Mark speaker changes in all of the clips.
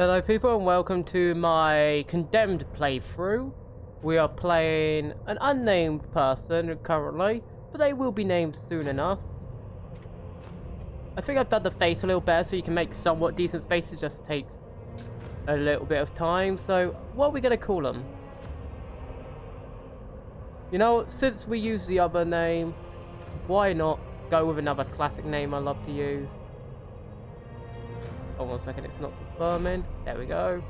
Speaker 1: Hello people and welcome to my condemned playthrough. We are playing an unnamed person currently, but they will be named soon enough. I think I've done the face a little better so you can make somewhat decent faces, just takes a little bit of time. So what are we going to call them? You know, since we use the other name, why not go with another classic name I love to use? Hold on a second, it's not confirming. There we go.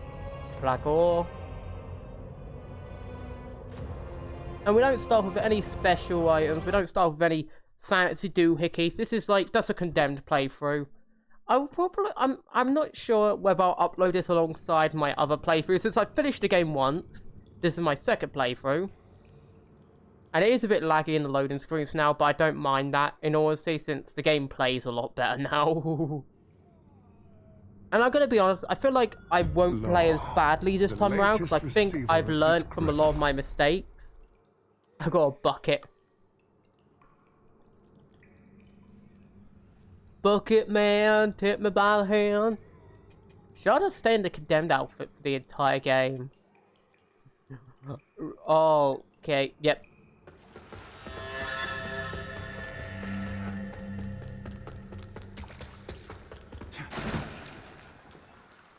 Speaker 1: Black ore. And we don't start with any special items. We don't start with any fancy doohickeys. This is like, that's a condemned playthrough. I will probably, I'm not sure whether I'll upload this alongside my other playthrough. Since I finished the game once, this is my second playthrough. And it is a bit laggy in the loading screens now, but I don't mind that, in honesty, since the game plays a lot better now. And I'm going to be honest, I feel like I won't play as badly this time around, because I think I've learned from a lot of my mistakes. I got a bucket. Bucket man, take me by the hand. Should I just stay in the condemned outfit for the entire game? Oh, okay, yep.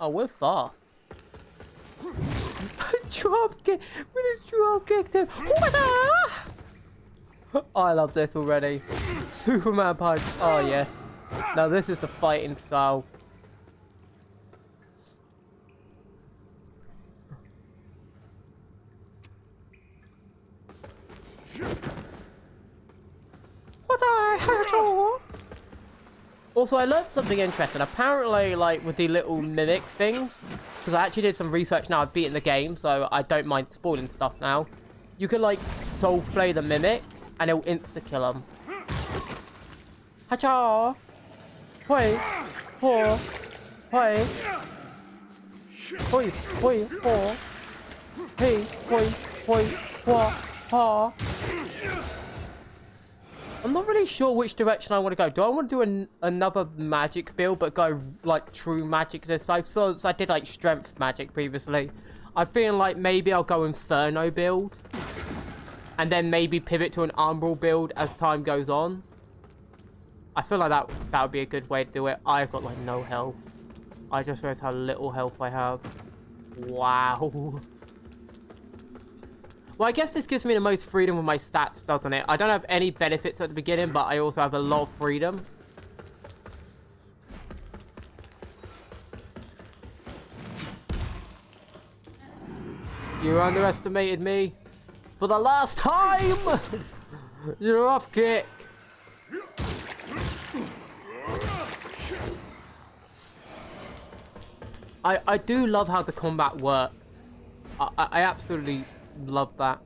Speaker 1: Oh, we're far. Drop kick! We just drop kicked him! Oh, I love this already. Superman punch. Oh, yes. Now this is the fighting style. Also, I learned something interesting. Apparently, like, with the little mimic things, because I actually did some research now, I've beaten the game, so I don't mind spoiling stuff now. You can, like, soul flay the mimic, and it'll insta-kill them. Hacha! Hoi! Ho! Hoi! Hoi! Hoi! Ho! Hey! Hoi! Hoi! Hwa! Ha! I'm not really sure which direction I want to go. Do I want to do another magic build, but go, like, true magic this time? So I did, like, strength magic previously. I'm feeling like maybe I'll go Inferno build. And then maybe pivot to an Umbral build as time goes on. I feel like that would be a good way to do it. I've got, like, no health. I just realized how little health I have. Wow. Well, I guess this gives me the most freedom with my stats, doesn't it? I don't have any benefits at the beginning, but I also have a lot of freedom. You underestimated me. For the last time! You're off kick. I do love how the combat works. I absolutely love that.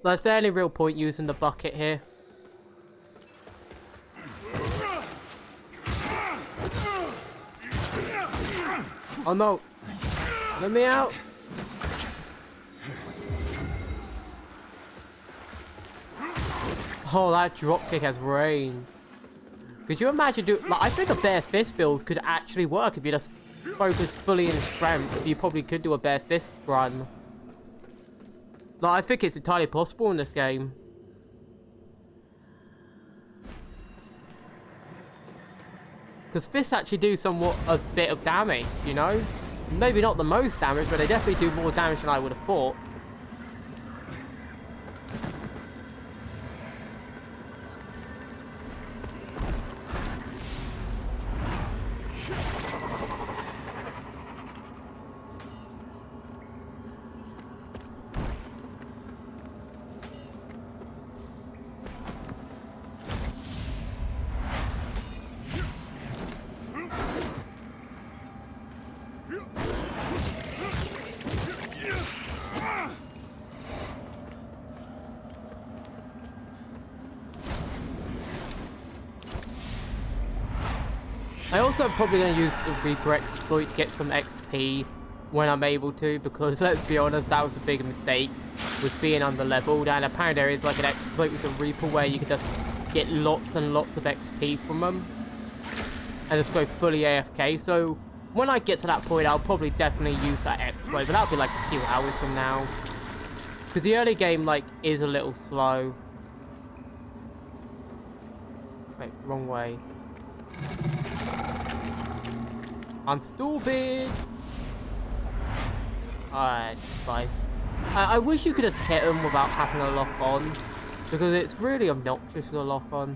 Speaker 1: Is there any real point using the bucket here? Oh no! Let me out! Oh, that dropkick has range. Could you imagine like, I think a bare fist build could actually work if you just focus fully in strength. You probably could do a bare fist run. Like, I think it's entirely possible in this game. Because fists actually do somewhat a bit of damage, you know? Maybe not the most damage, but they definitely do more damage than I would have thought. I also am probably going to use the Reaper exploit to get some XP when I'm able to, because let's be honest, that was a big mistake, was being under-leveled, and apparently there is like an exploit with the Reaper where you can just get lots and lots of XP from them, and just go fully AFK. So when I get to that point, I'll probably definitely use that exploit, but that'll be like a few hours from now, because the early game like is a little slow. Wait, wrong way. I'm stupid. Alright, fine. I wish you could just hit them without having a lock on, because it's really obnoxious with a lock on.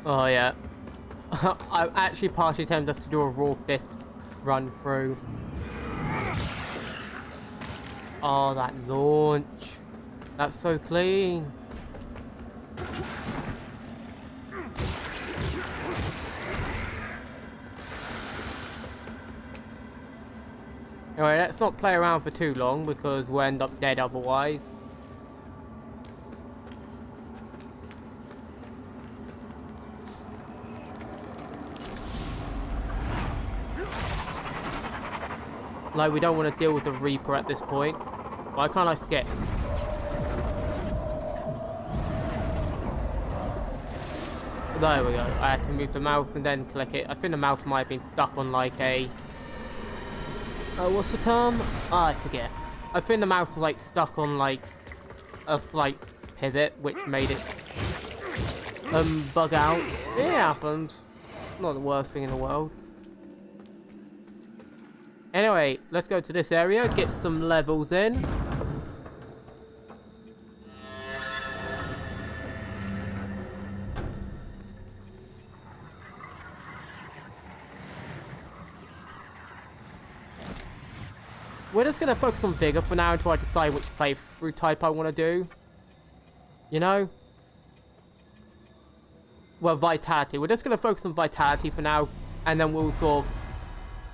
Speaker 1: Oh yeah. I'm actually partially tempted to do a raw fist run through. Oh, that launch. That's so clean. Anyway, let's not play around for too long because we'll end up dead otherwise. Like, we don't want to deal with the Reaper at this point. Why can't I skip? There we go. I had to move the mouse and then click it. I think the mouse might have been stuck on like a... what's the term? Ah, I forget. I think the mouse was like stuck on like a slight pivot, which made it bug out. It happens. Not the worst thing in the world. Anyway, let's go to this area, get some levels in. We're just going to focus on Vigor for now until I decide which playthrough type I want to do. You know? Well, Vitality. We're just going to focus on Vitality for now, and then we'll sort of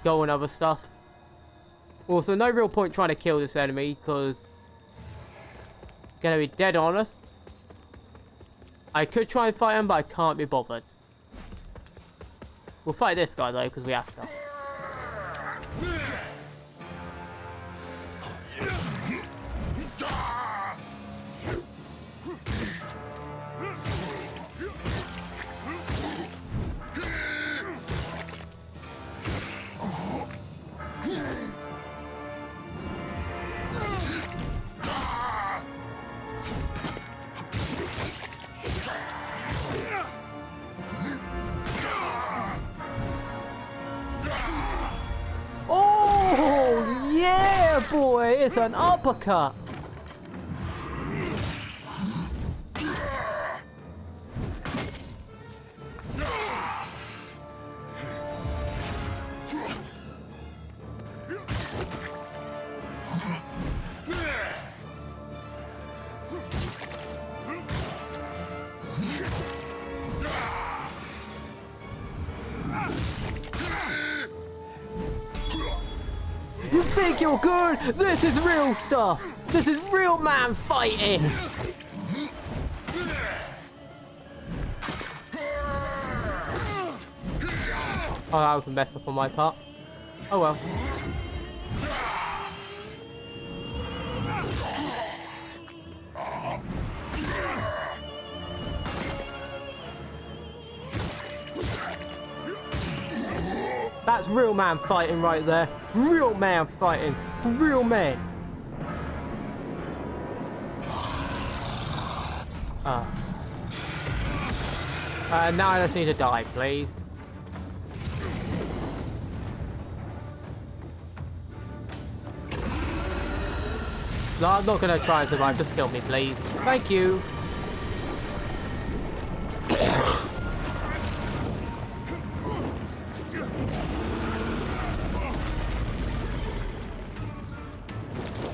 Speaker 1: go on other stuff. Also, no real point trying to kill this enemy, because... Gonna be dead honest. I could try and fight him, but I can't be bothered. We'll fight this guy, though, because we have to. Boy, it's an uppercut. You think you're good? This is real stuff. This is real man fighting. Oh, that was a mess up on my part. Oh well. That's real man fighting right there. Real man fighting. For real men. Now I just need to die, please. No, I'm not gonna try and survive. Just kill me, please. Thank you.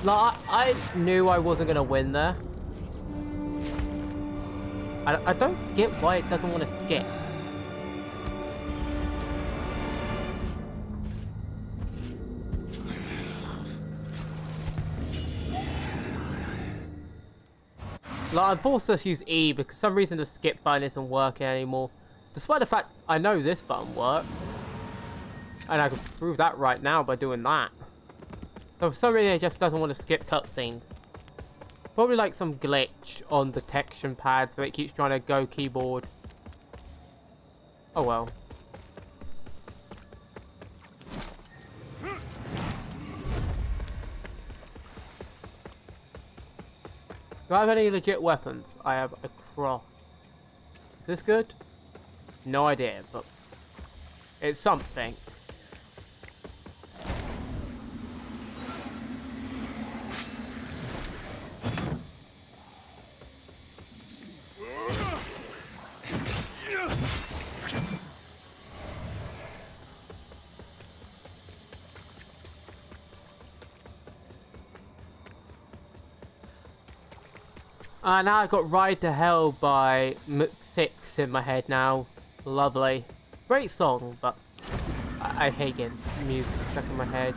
Speaker 1: No, I knew I wasn't gonna win there. I don't get why it doesn't want to skip. Like, I'm forced to use E because for some reason the skip button isn't working anymore. Despite the fact I know this button works. And I can prove that right now by doing that. So for some reason it just doesn't want to skip cutscenes. Probably like some glitch on detection pad so it keeps trying to go keyboard. Oh well. Do I have any legit weapons? I have a cross. Is this good? No idea, but it's something. Now I've got Ride to Hell by M6 in my head now. Lovely. Great song, but I hate getting music stuck in my head.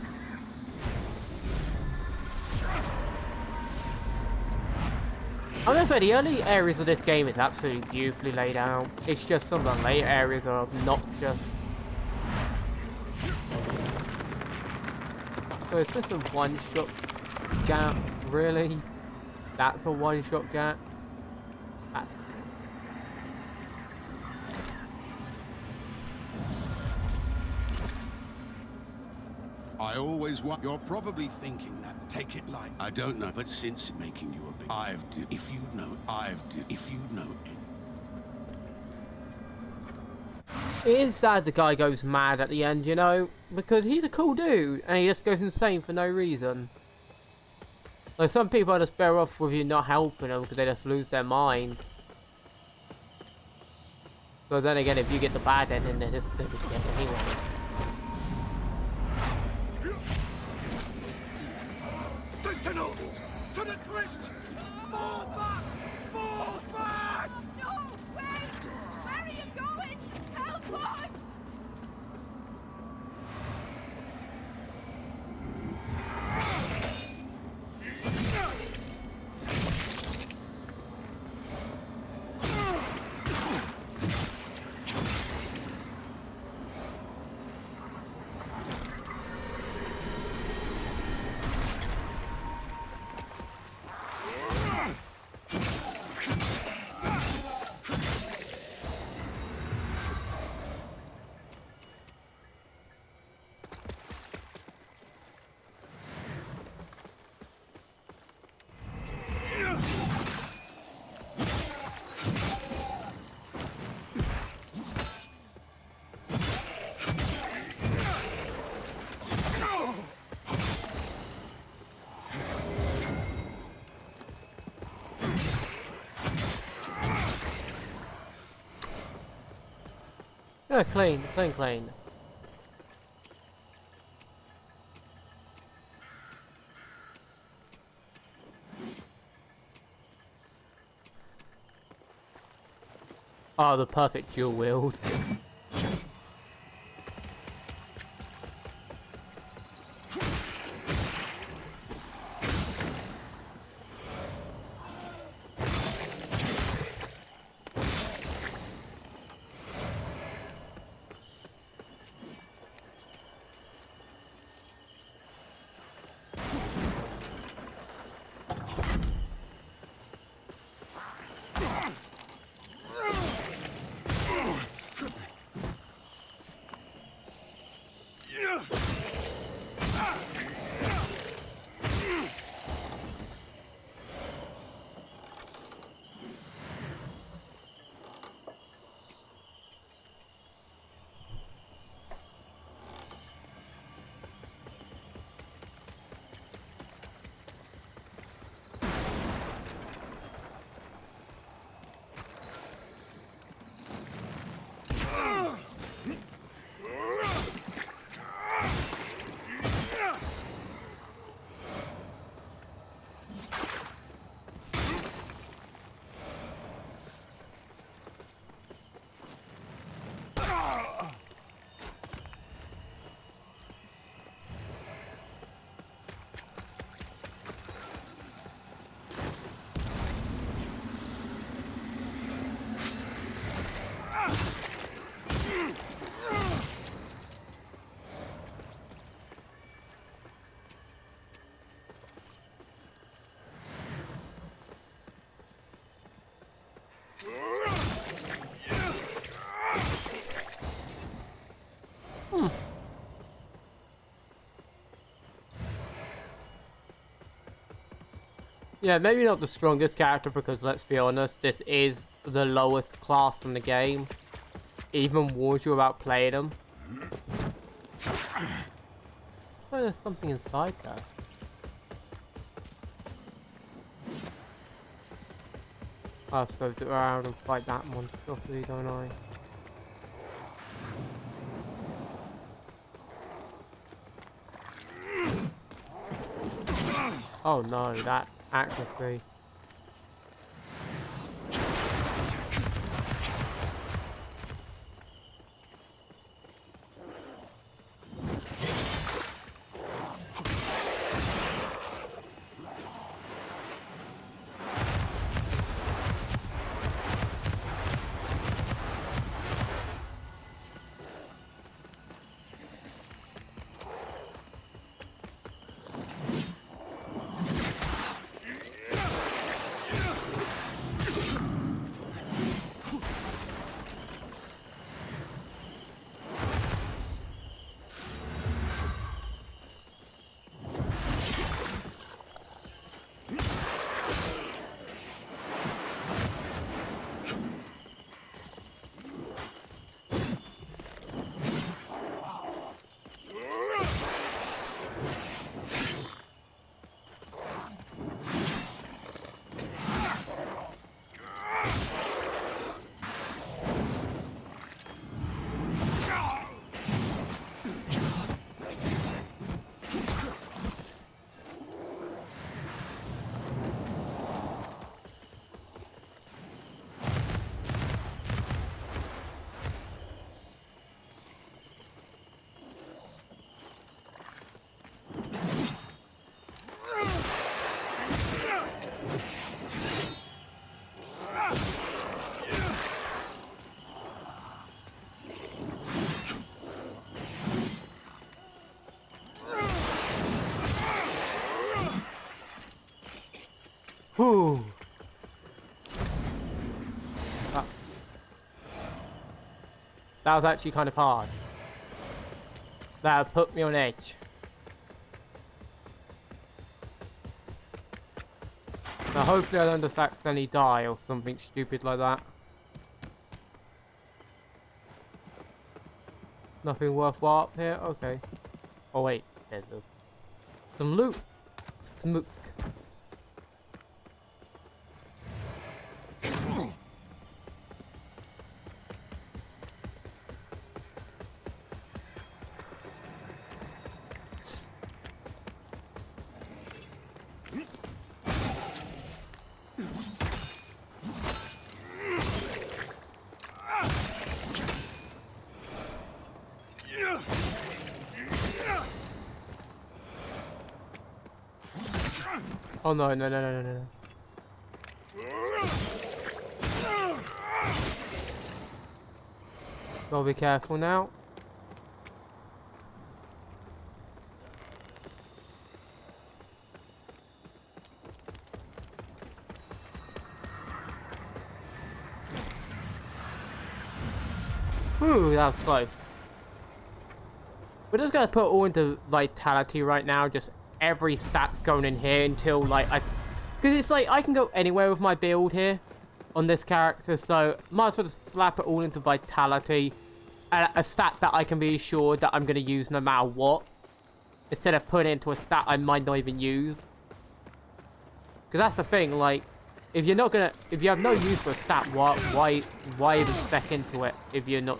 Speaker 1: I'm gonna say the early areas of this game is absolutely beautifully laid out. It's just some of the later areas are obnoxious. So is this a one-shot gap? Really? That's a one-shot gap?
Speaker 2: I always want. You're probably thinking that. Take it light. I don't know, but since making you a bit, I've do. If you know, I've do. If you know it.
Speaker 1: It is sad the guy goes mad at the end, you know, because he's a cool dude and he just goes insane for no reason. Like, some people are just better off with you not helping them because they just lose their mind. But then again, if you get the bad ending, then they're just get it anyway.
Speaker 2: Sentinels! To the crypt! Fall back! Fall back!
Speaker 3: No! Wait! Where are you going? Help us!
Speaker 1: Yeah, clean. Oh, the perfect dual wield. Yeah, maybe not the strongest character because let's be honest, this is the lowest class in the game. It even warns you about playing them. Oh, there's something inside there. I suppose to go around and fight that monstrosity, don't I? Oh no, that accuracy. Whew. That was actually kind of hard. That put me on edge. Now hopefully I don't just accidentally die or something stupid like that. Nothing worthwhile up here? Okay. Oh wait, there's some loot. Smoke. Oh no, no, no, no, no, no. Gotta be careful now. Whew, that was close. We're just gonna put all into vitality right now, just every stat's going in here until like because it's like I can go anywhere with my build here on this character, so might as well just slap it all into vitality, a stat that I can be sure that I'm gonna use no matter what, instead of putting it into a stat I might not even use. Because that's the thing, like if you have no use for a stat, why even spec into it if you're not.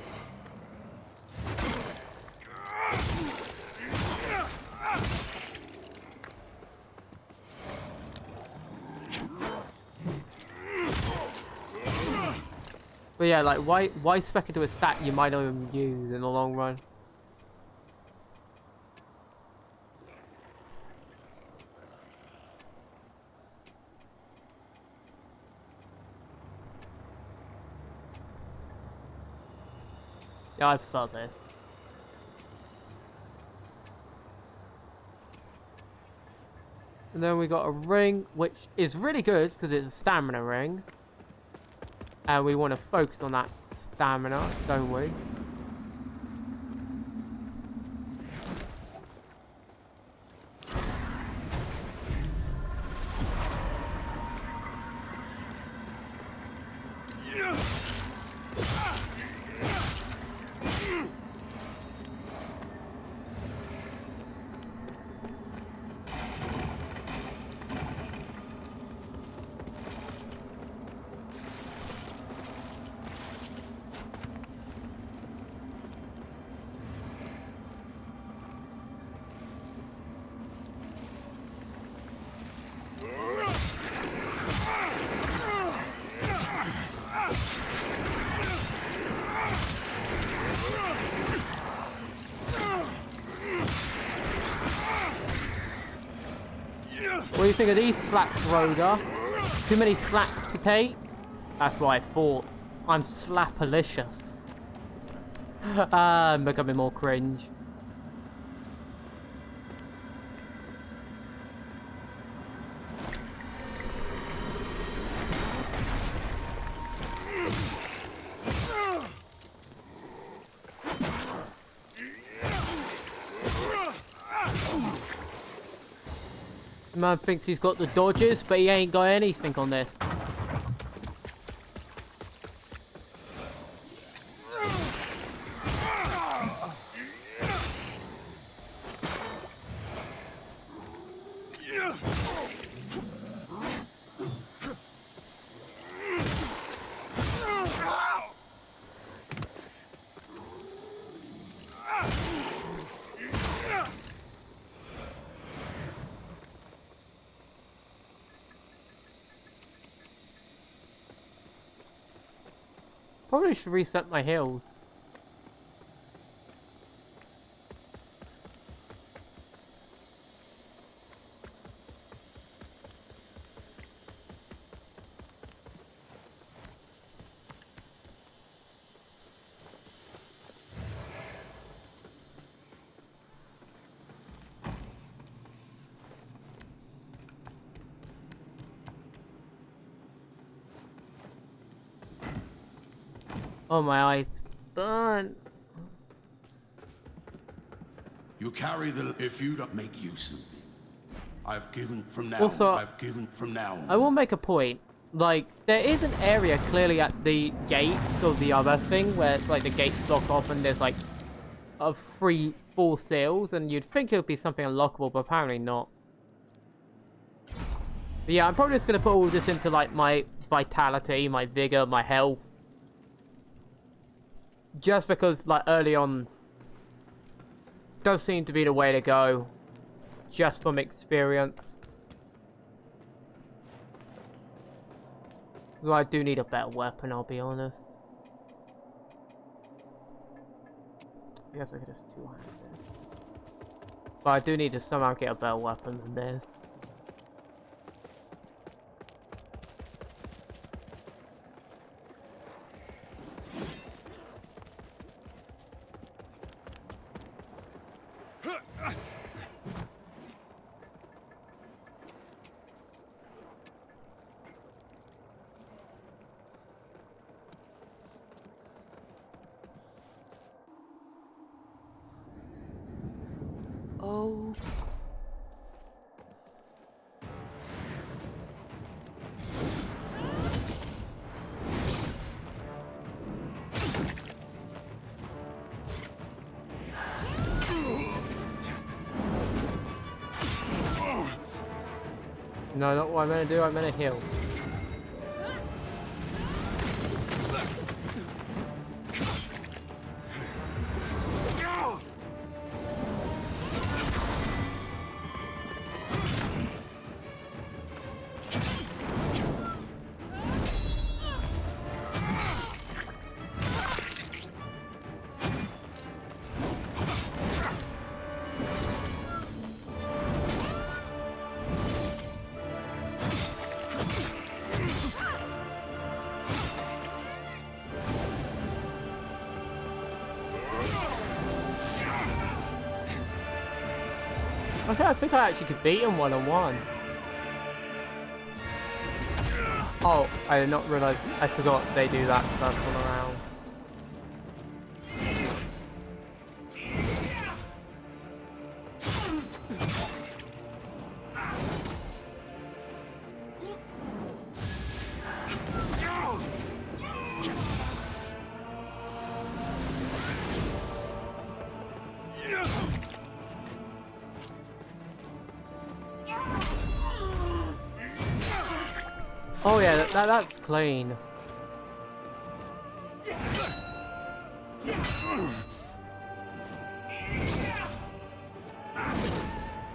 Speaker 1: But yeah, like, why spec into a stat you might not even use in the long run? Yeah, I prefer this. And then we got a ring, which is really good because it's a stamina ring. And we want to focus on that stamina, don't we? What do you think of these slacks, Rhoda? Too many slacks to take? That's what I thought. I'm slapalicious. I'm becoming more cringe. The man thinks he's got the dodges, but he ain't got anything on this. Probably should reset my heals. Oh, my eyes burn.
Speaker 2: You carry the... If you don't make use of me, I've given from now
Speaker 1: Also,
Speaker 2: on. I've given from now on.
Speaker 1: I will make a point. Like, there is an area clearly at the gates of the other thing where it's like the gates block off and there's like a full seals, and you'd think it would be something unlockable, but apparently not. But yeah, I'm probably just gonna put all this into like my vitality, my vigor, my health. Just because, like, early on does seem to be the way to go. Just from experience. Though I do need a better weapon, I'll be honest. I guess I could just two-hand this. But I do need to somehow get a better weapon than this.
Speaker 4: Oh.
Speaker 1: No, not what I'm gonna do, I'm gonna heal. Okay, I think I actually could beat him one-on-one. Oh, I did not realize. I forgot they do that first one around. Oh yeah, that's clean.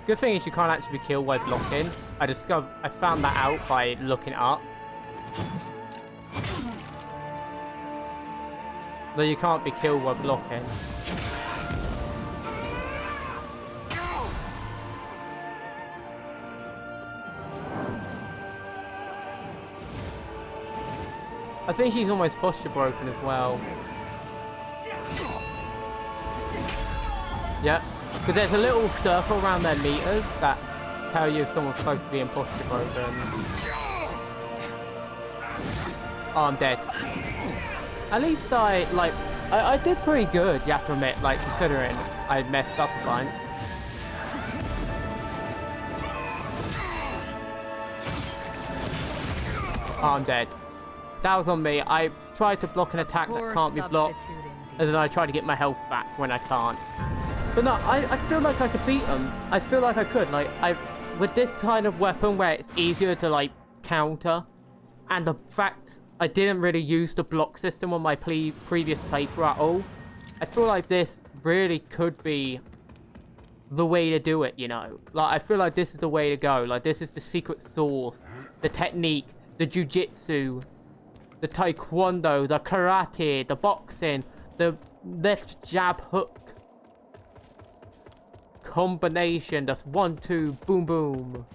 Speaker 1: Good thing is you can't actually be killed while blocking. I found that out by looking it up. No, you can't be killed while blocking. I think she's almost posture broken as well. Yeah, because there's a little circle around their meters that tell you if someone's supposed to be in posture broken. Oh, I'm dead. At least I did pretty good, you have to admit, like, considering I messed up a bunch. Oh, I'm dead. That was on me. I tried to block an attack that can't be blocked, and then I tried to get my health back when I can't. But no, I feel like I could beat them. I feel like I could. Like, with this kind of weapon where it's easier to, like, counter, and the fact I didn't really use the block system on my previous playthrough at all, I feel like this really could be the way to do it, you know? Like, I feel like this is the way to go. Like, this is the secret sauce, the technique, the jujitsu, the taekwondo, the karate, the boxing, the left jab hook combination. That's 1, 2, boom, boom.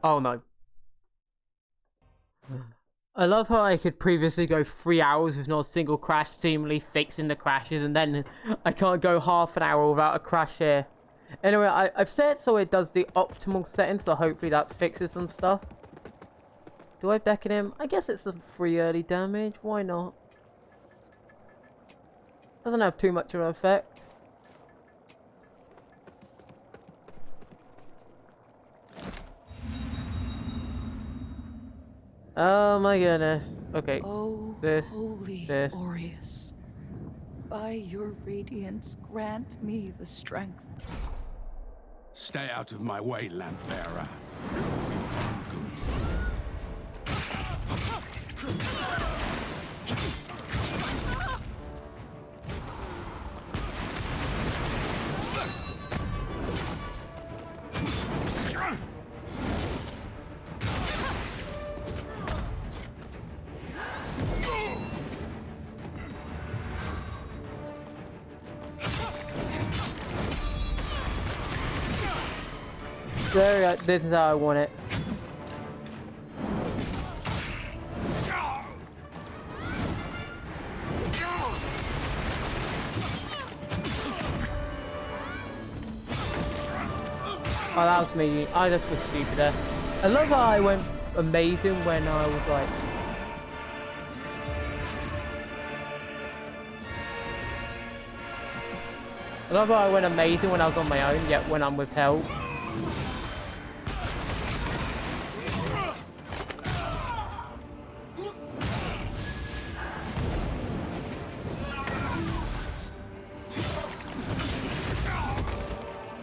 Speaker 1: Oh no. I love how I could previously go 3 hours with not a single crash, seemingly fixing the crashes, and then I can't go half an hour without a crash here. Anyway, I've set it so it does the optimal setting, so hopefully that fixes some stuff. Do I beckon him? I guess it's a free early damage, why not? Doesn't have too much of an effect. Oh my goodness. Okay.
Speaker 4: Oh,
Speaker 1: This,
Speaker 4: holy
Speaker 1: this.
Speaker 4: Aureus, by your radiance grant me the strength.
Speaker 2: Stay out of my way, lamp bearer.
Speaker 1: There we go. This is how I want it. Oh, that was me. I just was stupid there. I love how I went amazing when I was like... I love how I went amazing when I was on my own, yet when I'm with help.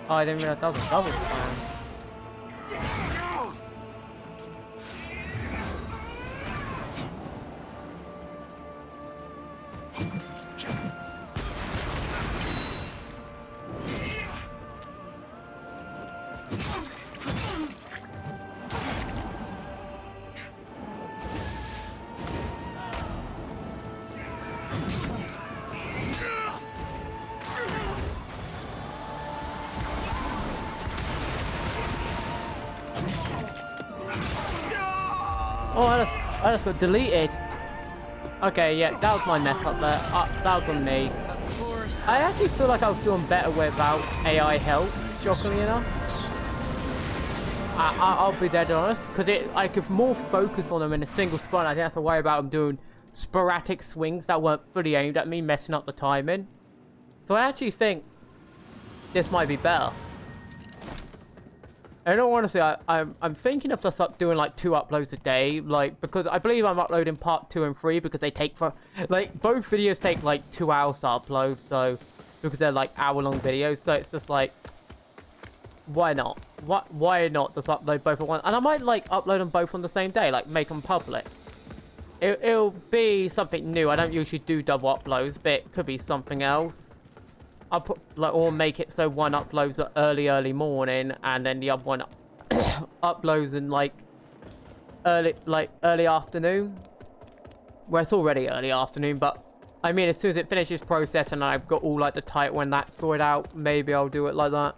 Speaker 1: Oh, I didn't realize that was a double spam. Oh, I just got deleted. Okay, yeah, that was my mess up there. That was on me.
Speaker 4: Of course.
Speaker 1: I actually feel like I was doing better without AI help, shockingly enough. I'll be dead honest, because I could more focus on them in a single spot. I didn't have to worry about them doing sporadic swings that weren't fully aimed at me, messing up the timing. So I actually think this might be better. In all honesty, I'm thinking of just doing like 2 uploads a day, like, because I believe I'm uploading part 2 and 3 because they take like, both videos take like 2 hours to upload, so, because they're like hour-long videos, so it's just like, why not? Why not just upload both at once? And I might like upload them both on the same day, like make them public. It'll be something new. I don't usually do double uploads, but it could be something else. I'll put, like, or make it so one uploads at early morning, and then the other one uploads in like early afternoon. Well, it's already early afternoon, but I mean, as soon as it finishes processing and I've got all like the title and that sorted out, maybe I'll do it like that.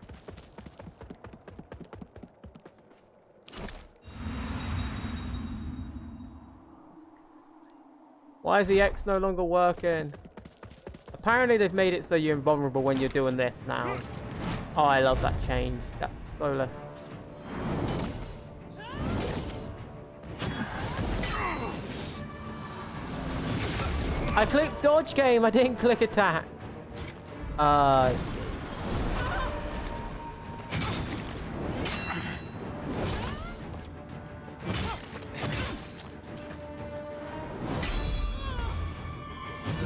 Speaker 1: Why is the X no longer working? Apparently they've made it so you're invulnerable when you're doing this now. Oh, I love that change. That's soulless. I clicked dodge game, I didn't click attack.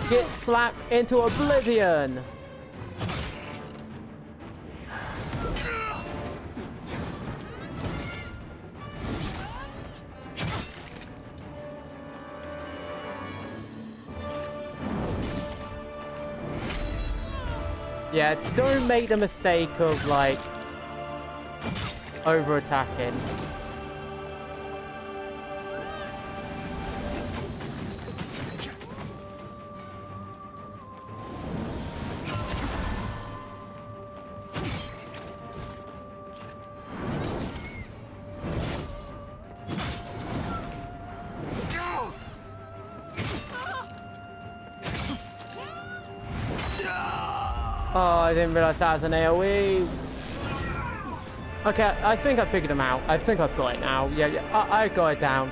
Speaker 1: Get slapped into oblivion. Yeah, don't make the mistake of like over attacking. Oh, I didn't realize that was an AoE. Okay, I think I figured him out. I think I've got it now. Yeah, I got it down.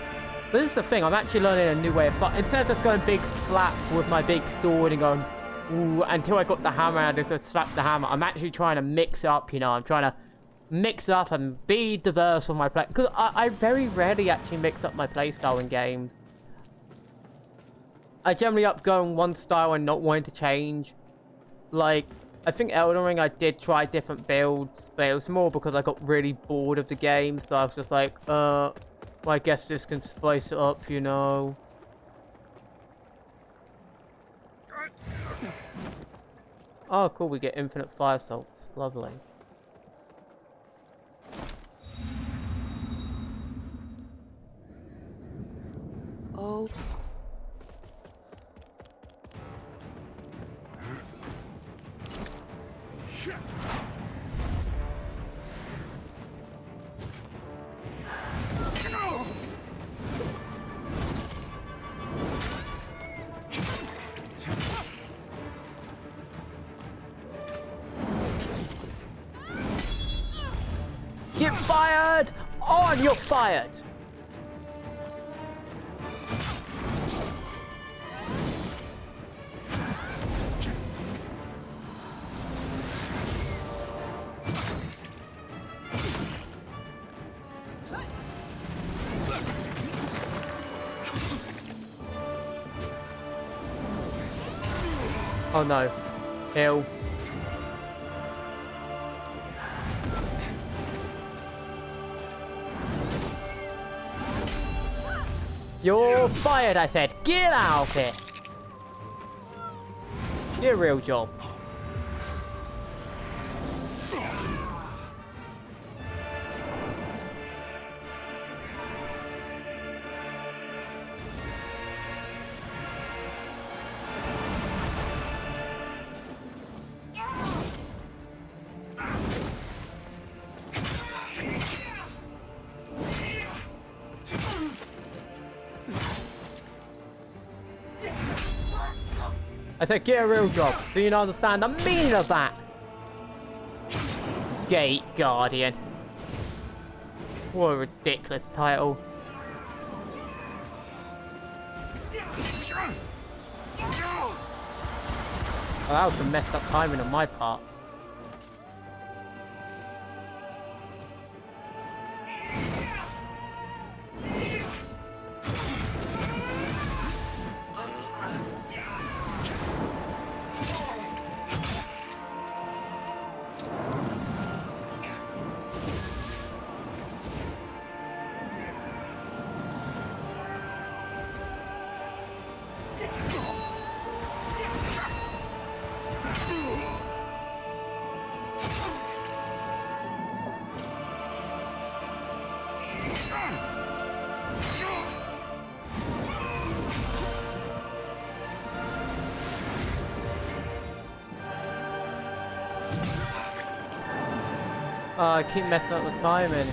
Speaker 1: But this is the thing, I'm actually learning a new way of fighting. Instead of just going big slap with my big sword and going, ooh, until I got the hammer and I just slap the hammer, I'm actually trying to mix up, you know, I'm trying to mix up and be diverse with my play. Because I very rarely actually mix up my playstyle in games. I generally up going one style and not wanting to change. Like, I think Elden Ring, I did try different builds, but it was more because I got really bored of the game, so I was just like, well, I guess just can spice it up, you know. Oh, cool, we get infinite fire salts. Lovely.
Speaker 4: Oh.
Speaker 1: Get fired! On, you're fired! Oh no. Heal. You're fired, I said. Get out of here. Get a real job. I said get a real job. Do you not understand the meaning of that? Gate Guardian. What a ridiculous title. Oh, that was some messed up timing on my part. Oh, I keep messing up the timing.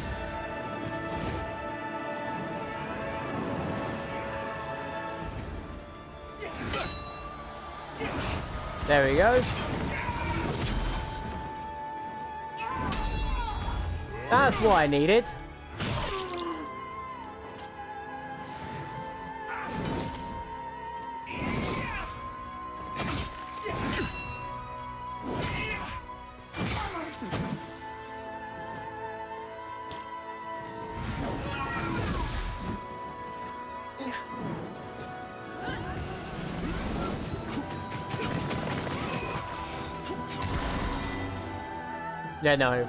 Speaker 1: There we go. That's what I needed. Yeah, no.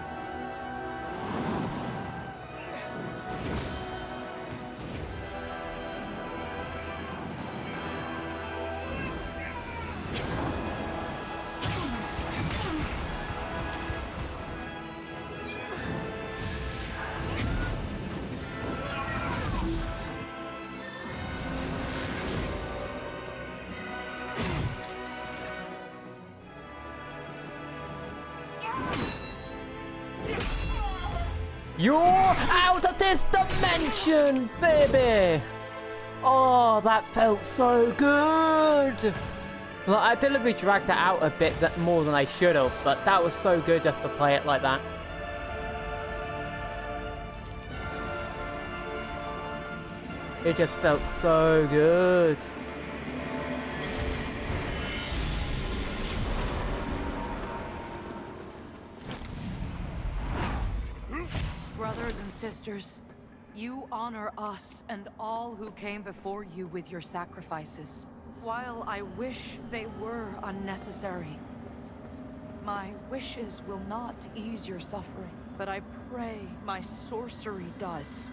Speaker 1: You're out of this dimension, baby! Oh, that felt so good! Well, I deliberately dragged that out a bit more than I should have, but that was so good just to play it like that. It just felt so good.
Speaker 4: Brothers and sisters, you honor us and all who came before you with your sacrifices. While I wish they were unnecessary, my wishes will not ease your suffering, but I pray my sorcery does.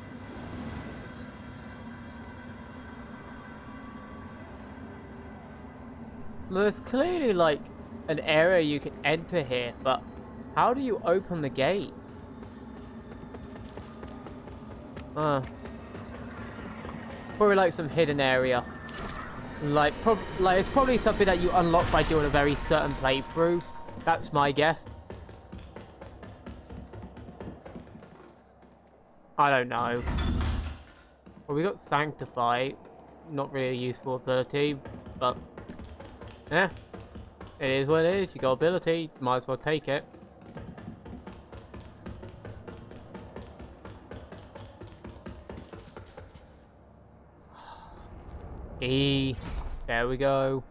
Speaker 1: There's clearly like an area you can enter here, but how do you open the gate? Probably like some hidden area. Like it's probably something that you unlock by doing a very certain playthrough. That's my guess. I don't know. Well, we got Sanctify. Not really a useful ability, but yeah, it is what it is. You got ability, might as well take it. E. There we go.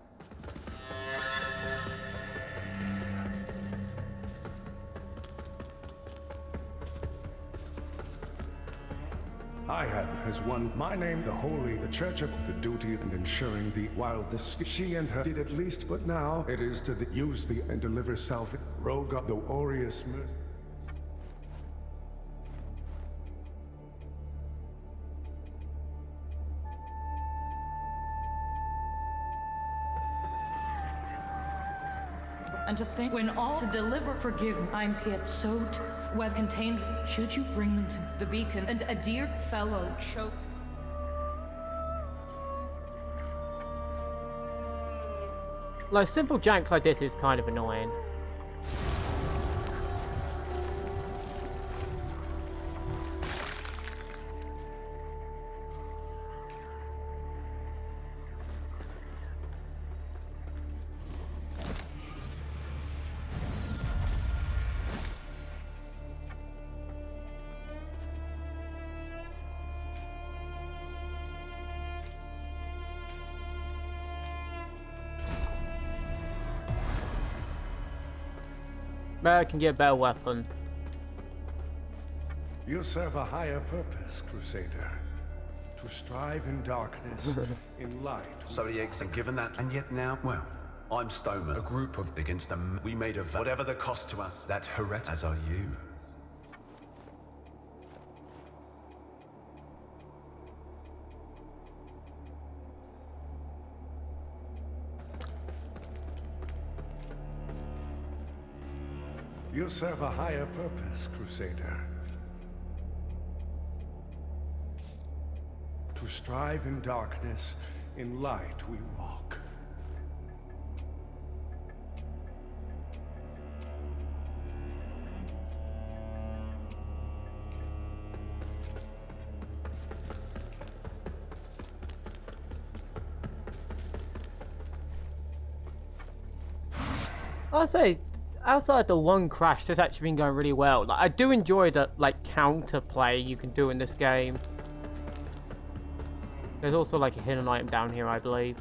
Speaker 5: I has won my name, the holy, the church of the duty and ensuring the while this she and her did at least, but now it is to use the and deliver self rogue of the aureus mercy.
Speaker 4: And to think when all to deliver forgive I'm Piet so well contained should you bring them to the beacon and a dear fellow choke.
Speaker 1: Like simple janks like this is kind of annoying. But I can get a better weapon.
Speaker 5: You serve a higher purpose, Crusader. To strive in darkness, in light.
Speaker 6: So the eggs are given that, and yet now, well, I'm Stoneman, a group of against them. We made a whatever the cost to us. That heretic, as are you.
Speaker 5: You serve a higher purpose, Crusader. To strive in darkness, in light we walk.
Speaker 1: I'll say, outside the one crash, it's actually been going really well. Like, I do enjoy the like counter play you can do in this game. There's also like a hidden item down here, I believe.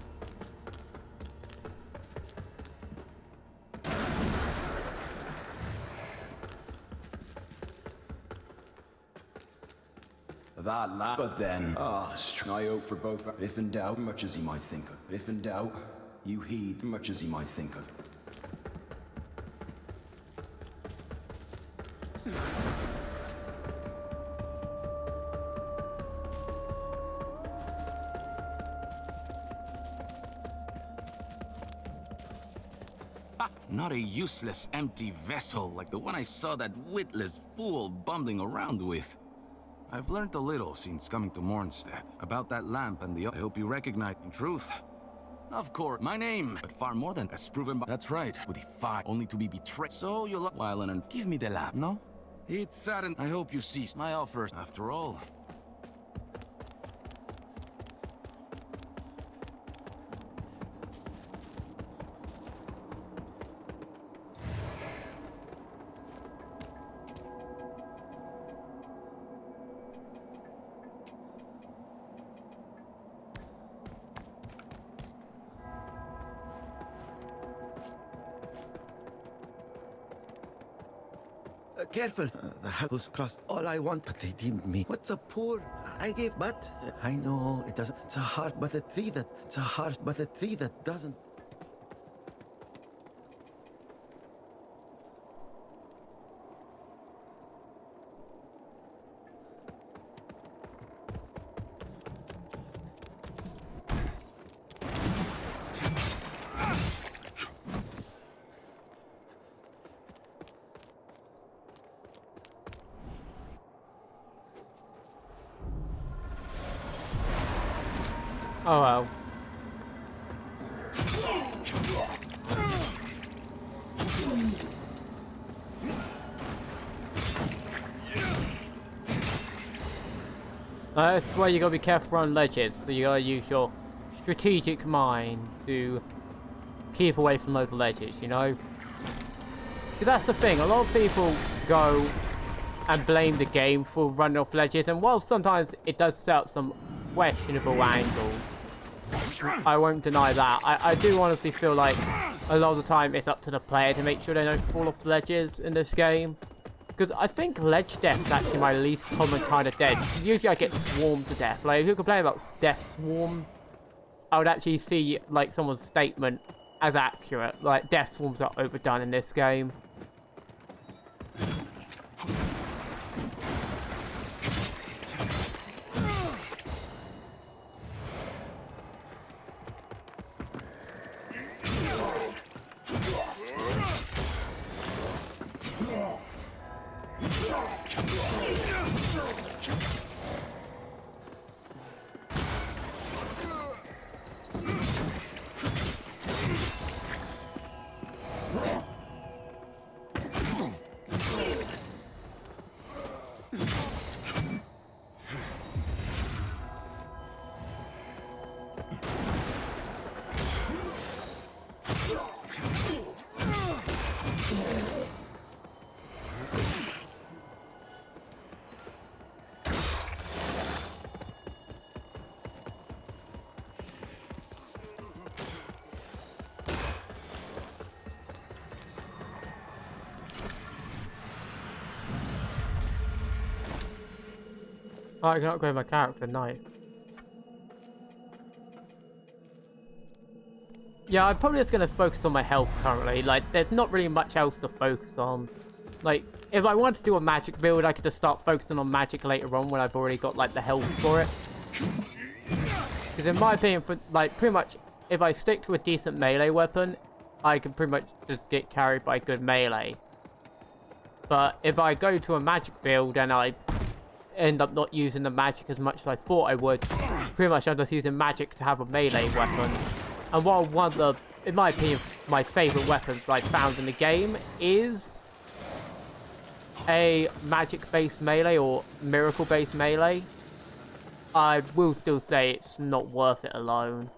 Speaker 7: That lad. But then, I hope for both. If in doubt, much as he might think of. If in doubt, you heed much as he might think of.
Speaker 2: Not a useless, empty vessel like the one I saw that witless fool bumbling around with. I've learned a little since coming to Mornstead about that lamp and the... I hope you recognize in truth. Of course, my name, but far more than as proven by... That's right, with the fire only to be betrayed. So you'll... While and give me the lamp, no? It's saddened. I hope you cease my offers, after all.
Speaker 8: Careful. The Hulks crossed all I want, but they deemed me. What's a poor? I gave, but I know it doesn't. It's a heart, but a tree that. It's a heart, but a tree that doesn't.
Speaker 1: Oh well. That's why you gotta be careful on ledges, so you gotta use your strategic mind to keep away from those ledges, you know? 'Cause that's the thing, a lot of people go and blame the game for running off ledges, and while sometimes it does set up some questionable angles, I won't deny that. I do honestly feel like a lot of the time it's up to the player to make sure they don't fall off ledges in this game. Because I think ledge death is actually my least common kind of death. Usually I get swarmed to death. Like, if you complain about death swarms, I would actually see, like, someone's statement as accurate. Like, death swarms are overdone in this game. Oh, I can upgrade my character, nice. Yeah, I'm probably just going to focus on my health currently. Like, there's not really much else to focus on. Like, if I wanted to do a magic build, I could just start focusing on magic later on when I've already got, like, the health for it. Because in my opinion, for, like, pretty much, if I stick to a decent melee weapon, I can pretty much just get carried by good melee. But if I go to a magic build and I end up not using the magic as much as I thought I would, pretty much I'm just using magic to have a melee weapon. And while one of the, in my opinion, my favourite weapons I found in the game is a magic-based melee or miracle-based melee, I will still say it's not worth it alone.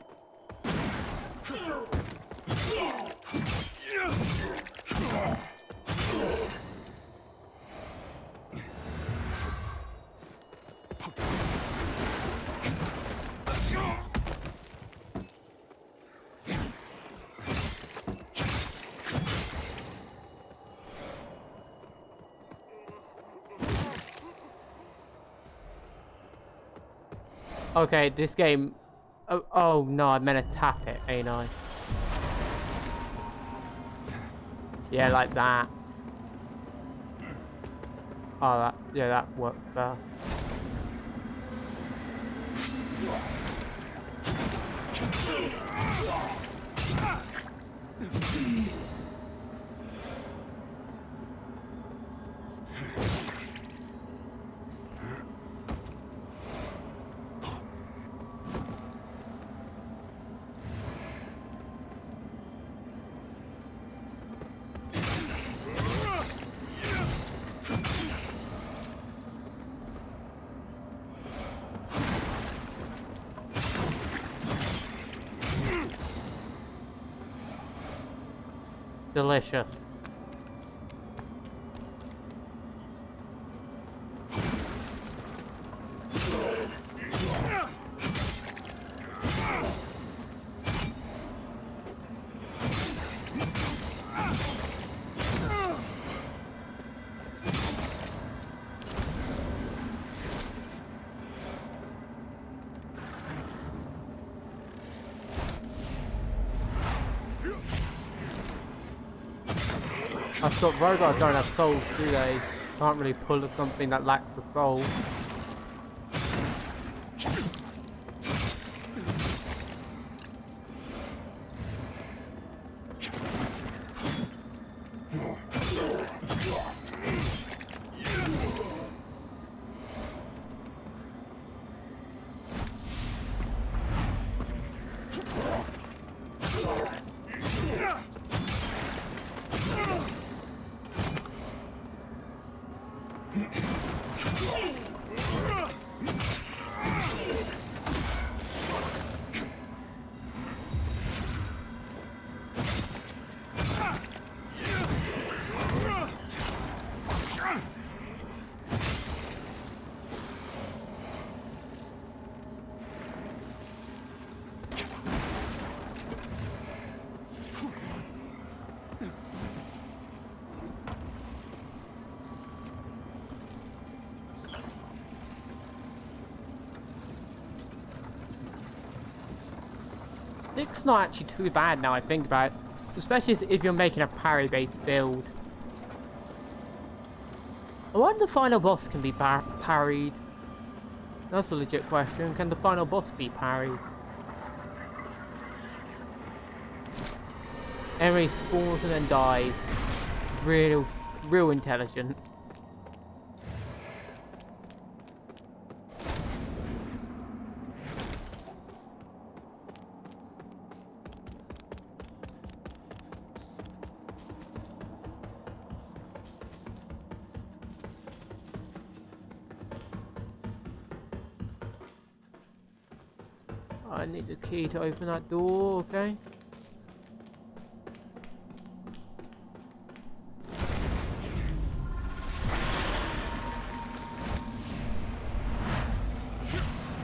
Speaker 1: Okay, this game... Oh no, I meant to tap it, ain't I? Yeah, like that. Oh, that works better. Delicious. I thought robots don't have souls, do they? Can't really pull something that lacks a soul. It's not actually too bad now I think about it. Especially if you're making a parry-based build. I wonder if the final boss can be parried. That's a legit question. Can the final boss be parried? Enemy spawns and then dies. Real intelligent. I need the key to open that door, okay?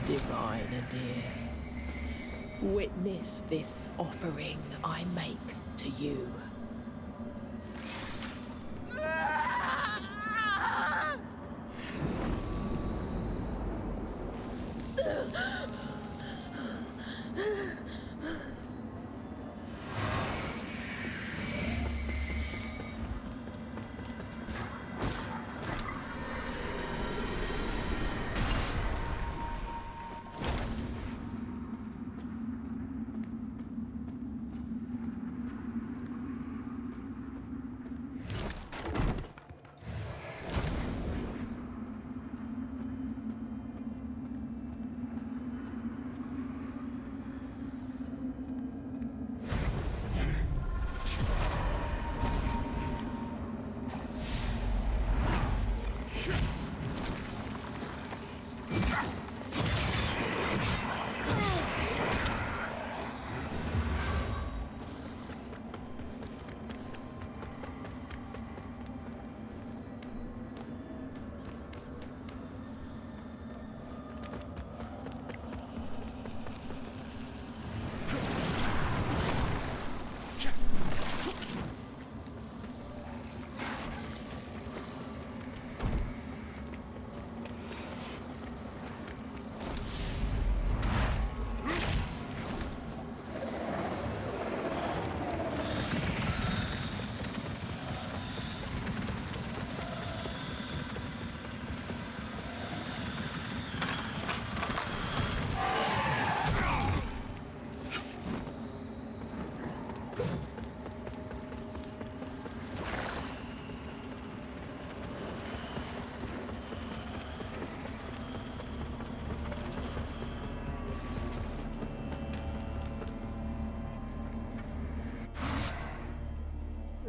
Speaker 9: Divine dear, witness this offering I make to you.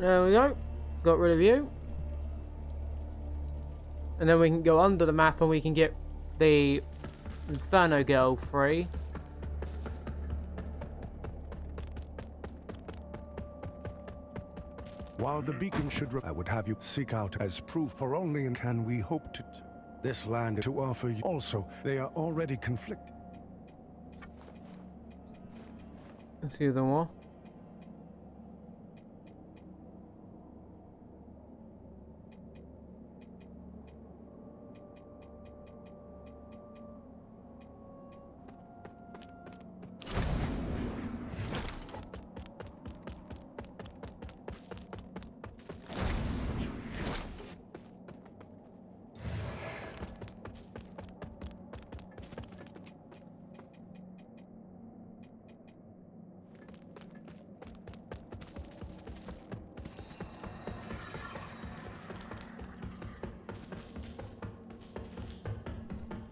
Speaker 1: There we go. Got rid of you. And then we can go under the map and we can get the Inferno Girl free.
Speaker 5: While the beacon should I would have you seek out as proof, for only can we hope to this land to offer you. Also, they are already conflicted.
Speaker 1: Let's see the more.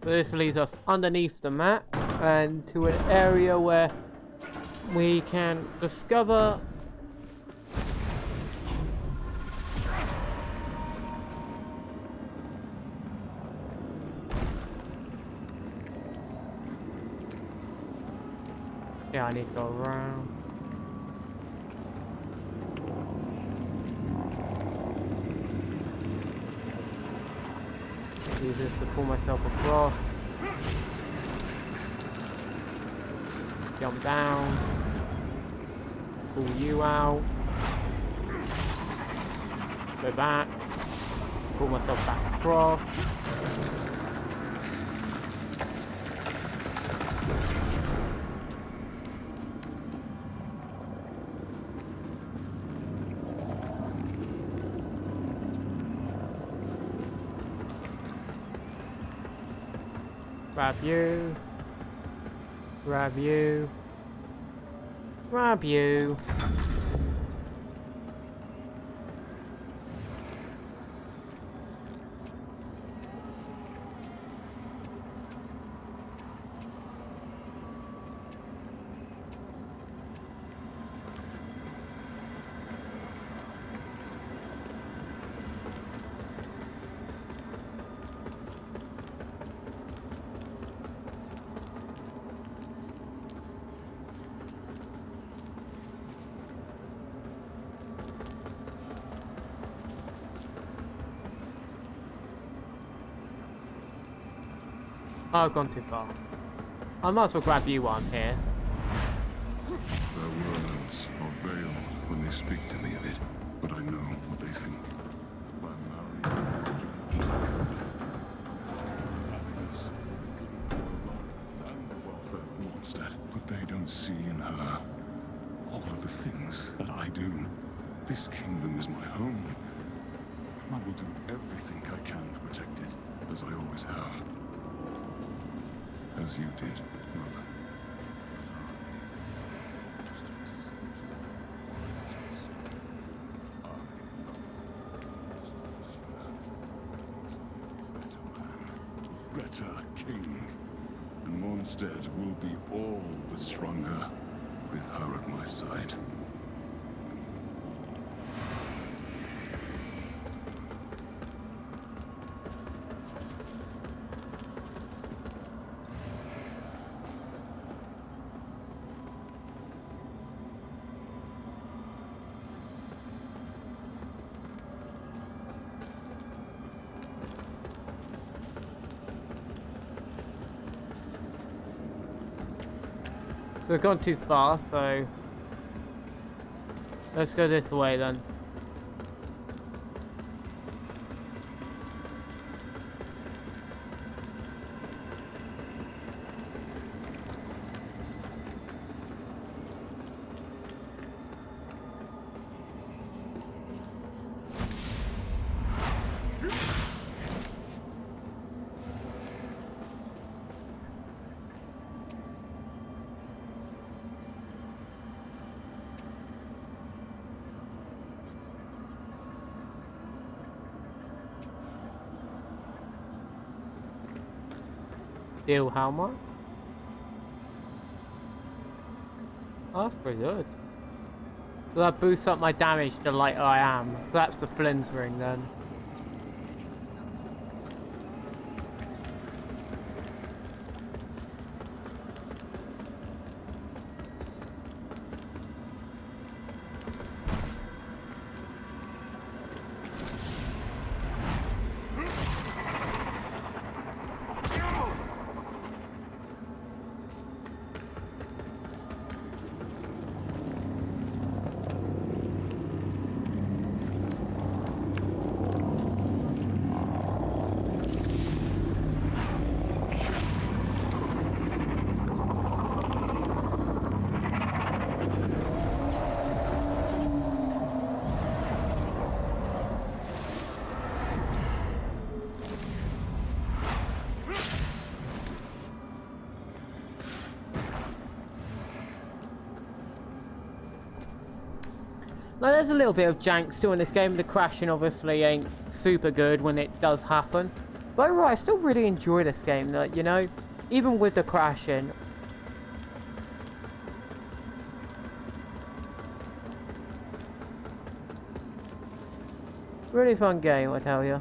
Speaker 1: So this leads us underneath the map and to an area where we can discover yeah, I need to go around. Use this to pull myself across. Jump down. Pull you out. Go back. Pull myself back across. Grab you. Grab you. Grab you. I've gone too far. I might as well grab you one here.
Speaker 10: Their words are veiled when they speak to me of it, but I know what they think. I'm happiness, and the welfare of Mondstadt, but they don't see in her all of the things that I do. This kingdom is my home. I will do everything I can to protect it, as I always have. As you did, Mother. Better king. And Mondstadt will be all the stronger with her at my side.
Speaker 1: So we've gone too far, so let's go this way then. Deal how much? Oh, that's pretty good. So that boosts up my damage the lighter I am. So that's the Flynn's ring then. Now there's a little bit of jank still in this game. The crashing obviously ain't super good when it does happen. But overall, I still really enjoy this game, like, you know? Even with the crashing. Really fun game, I tell you.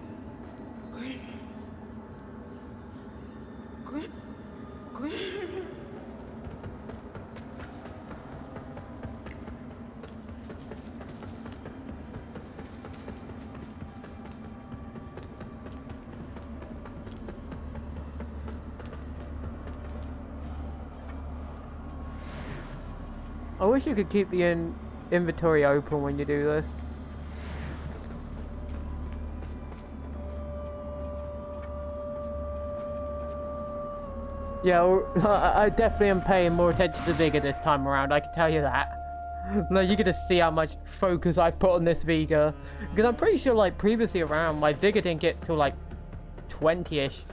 Speaker 1: I wish you could keep the inventory open when you do this. Yeah, I definitely am paying more attention to Vigor this time around, I can tell you that. Like, you're gonna see how much focus I've put on this Vigor. Because I'm pretty sure, like, previously around, my Vigor didn't get till, like, 20-ish.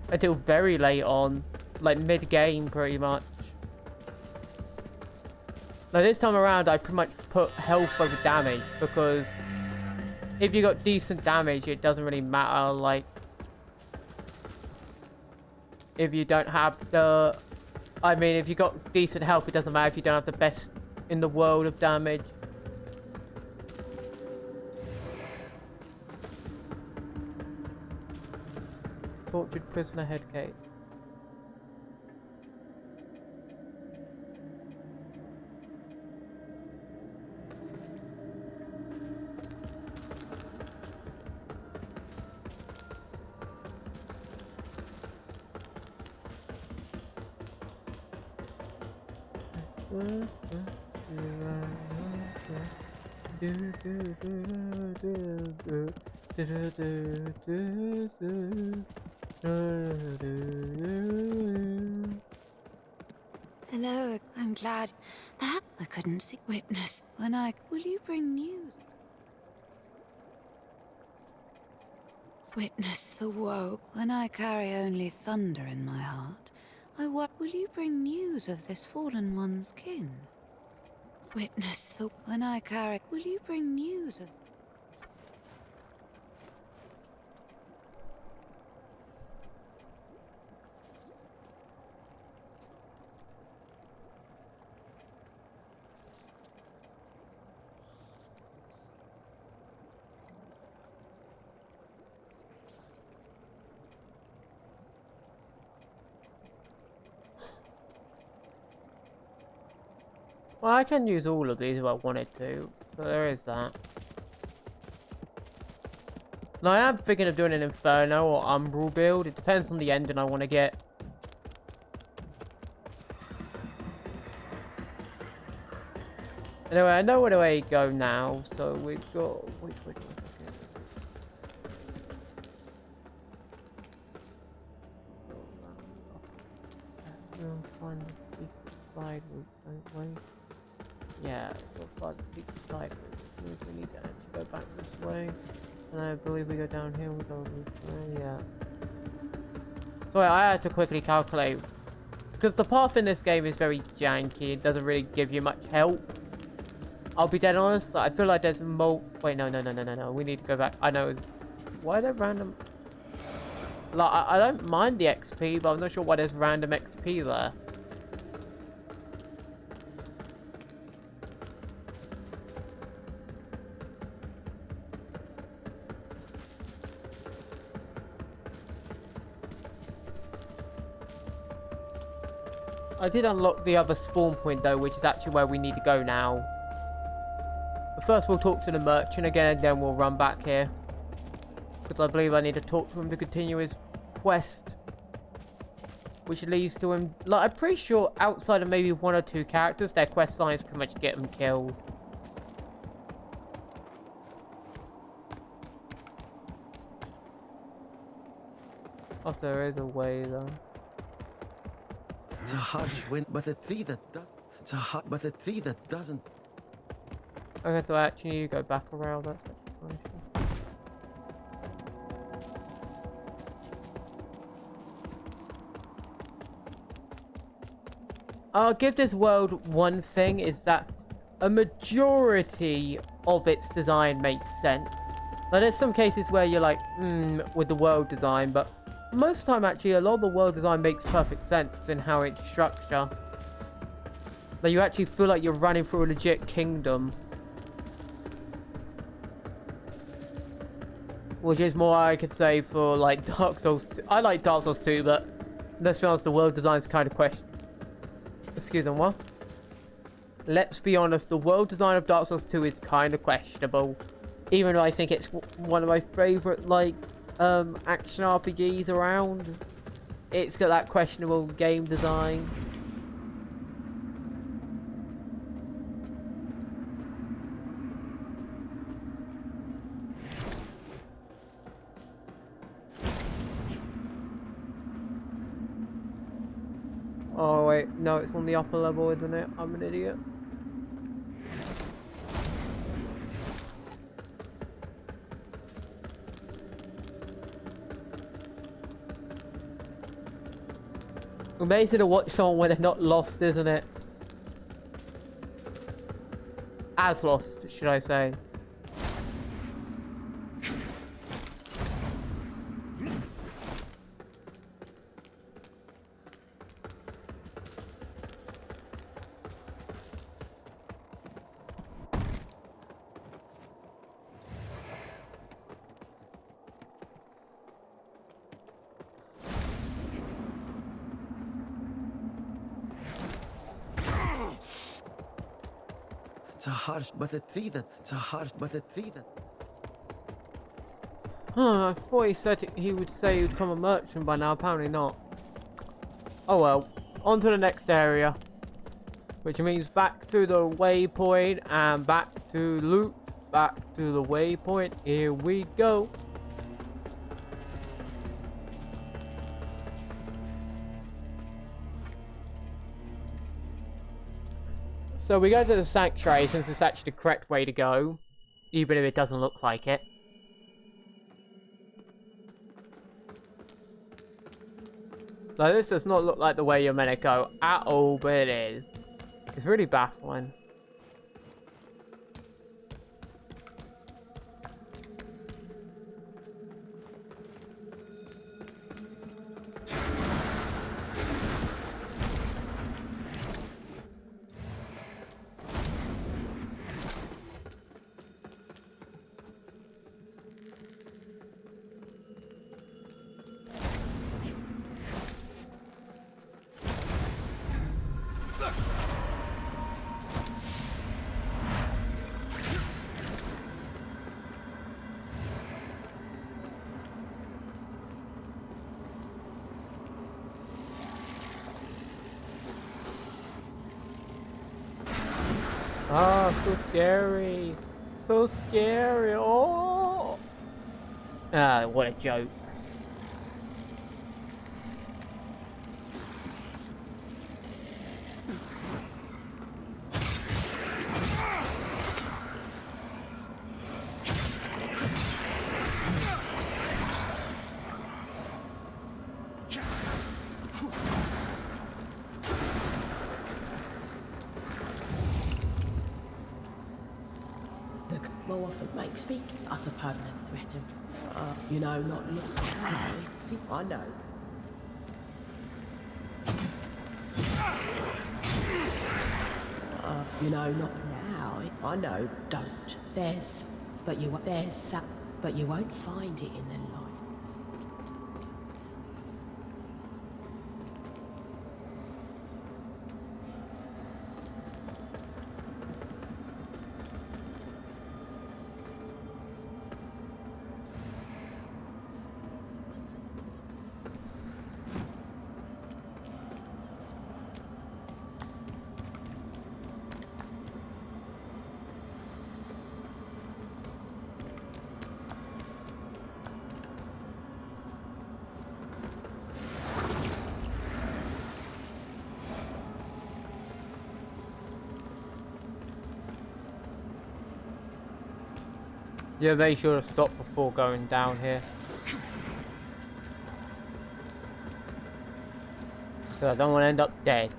Speaker 1: Until very late on. Like, mid-game, pretty much. Now, this time around, I pretty much put health over damage. Because if you got decent damage, it doesn't really matter, like... If you don't have the... I mean, if you got decent health, it doesn't matter if you don't have the best in the world of damage. Tortured prisoner headcase.
Speaker 11: Hello, I'm glad that I couldn't see witness when I... Will you bring news? Witness the woe when I carry only thunder in my heart. What will you bring news of this fallen one's kin? Witness the... When I carry... Will you bring news of...
Speaker 1: Well, I can use all of these if I wanted to, so there is that. Now, I am thinking of doing an Inferno or Umbral build. It depends on the ending I want to get. Anyway, I know where to go now, so we've got... Which way do I go? We'll find the secret side route, don't we? Yeah, we'll find the secret side route. Means we need to actually go back this way. And I believe we go down here, we go this way, yeah. So I had to quickly calculate. Because the path in this game is very janky, it doesn't really give you much help. I'll be dead honest, I feel like there's more... Wait, no, we need to go back. I know. Why are there random... Like, I don't mind the XP, but I'm not sure why there's random XP there. I did unlock the other spawn point though, which is actually where we need to go now. But first we'll talk to the merchant again, and then we'll run back here. Because I believe I need to talk to him to continue his quest. Which leads to him... Like, I'm pretty sure outside of maybe 1 or 2 characters, their quest lines pretty much get them killed. Oh, there is a way though.
Speaker 8: It's a harsh wind, but a tree that does. It's a hot, but a tree that doesn't.
Speaker 1: Okay, so I actually need to go back around that situation. I'll give this world one thing, is that a majority of its design makes sense. Now there's some cases where you're like, with the world design, but most of the time actually a lot of the world design makes perfect sense in how it's structured. Like you actually feel like you're running through a legit kingdom. Which is more I could say for like Dark Souls 2. I like Dark Souls 2, but let's be honest, the world design's kind of Excuse me, what? Let's be honest, the world design of Dark Souls 2 is kind of questionable. Even though I think it's one of my favourite, like, action RPGs around. It's got that questionable game design. Oh wait, no, it's on the upper level, isn't it? I'm an idiot. Amazing to watch someone when they're not lost, isn't it? As lost, should I say.
Speaker 8: It's a harsh, but a tree that. It's a harsh, but a tree that.
Speaker 1: I thought he said he would say he would become a merchant by now, apparently not. Oh well, on to the next area. Which means back to the waypoint and back to loot, back to the waypoint. Here we go. So we go to the sanctuary since it's actually the correct way to go, even if it doesn't look like it. So this does not look like the way you're meant to go at all, but it is. It's really baffling. Oh, so scary. So scary. Oh. Ah, what a joke.
Speaker 9: More often make speak, I suppose the threat of, you know, not looking. See, I know. You know, not now. I know, don't. But you won't find it in the light.
Speaker 1: Yeah, make sure to stop before going down here. So I don't want to end up dead.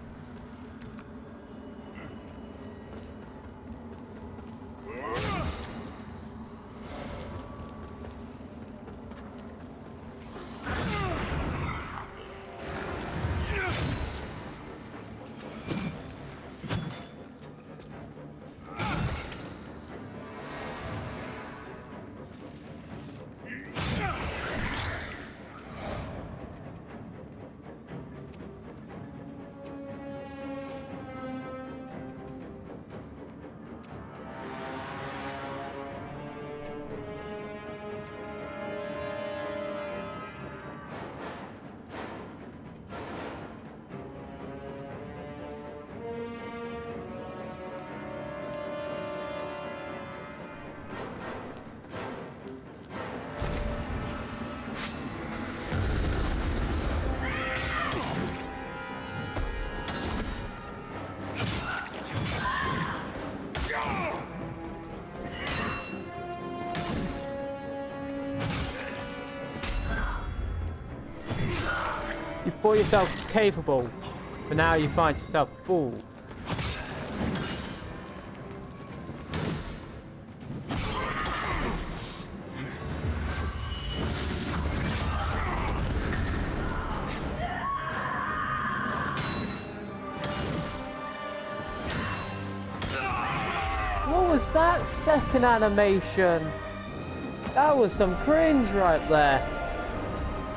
Speaker 1: You thought yourself capable, but now you find yourself a fool. What was that second animation? That was some cringe right there.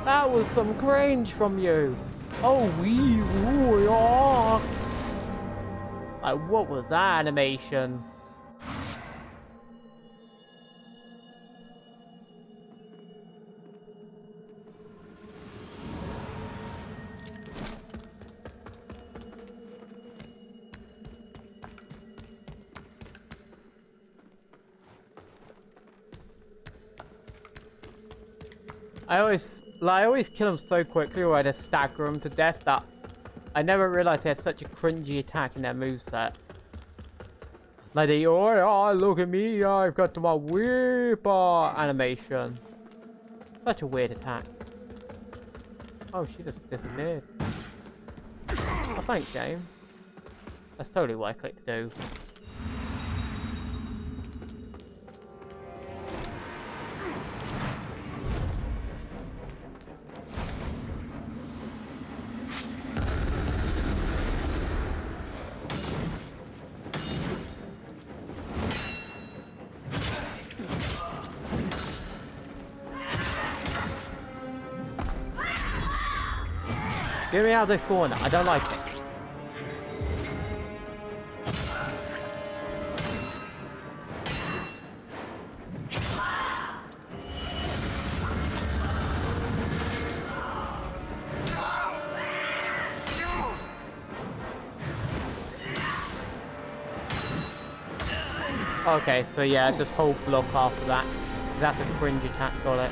Speaker 1: That was some cringe from you. Oh, yeah. Like, what was that animation? I always kill him so quickly, or I just stagger him to death that I never realized they had such a cringy attack in their moveset. Like the oh, look at me, I've got my whip animation. Such a weird attack. Oh, she just disappeared. Oh, thanks, game. That's totally what I clicked to do. Get me out of this corner. I don't like it. Okay, so yeah, just hold block after that. That's a cringe attack, got it.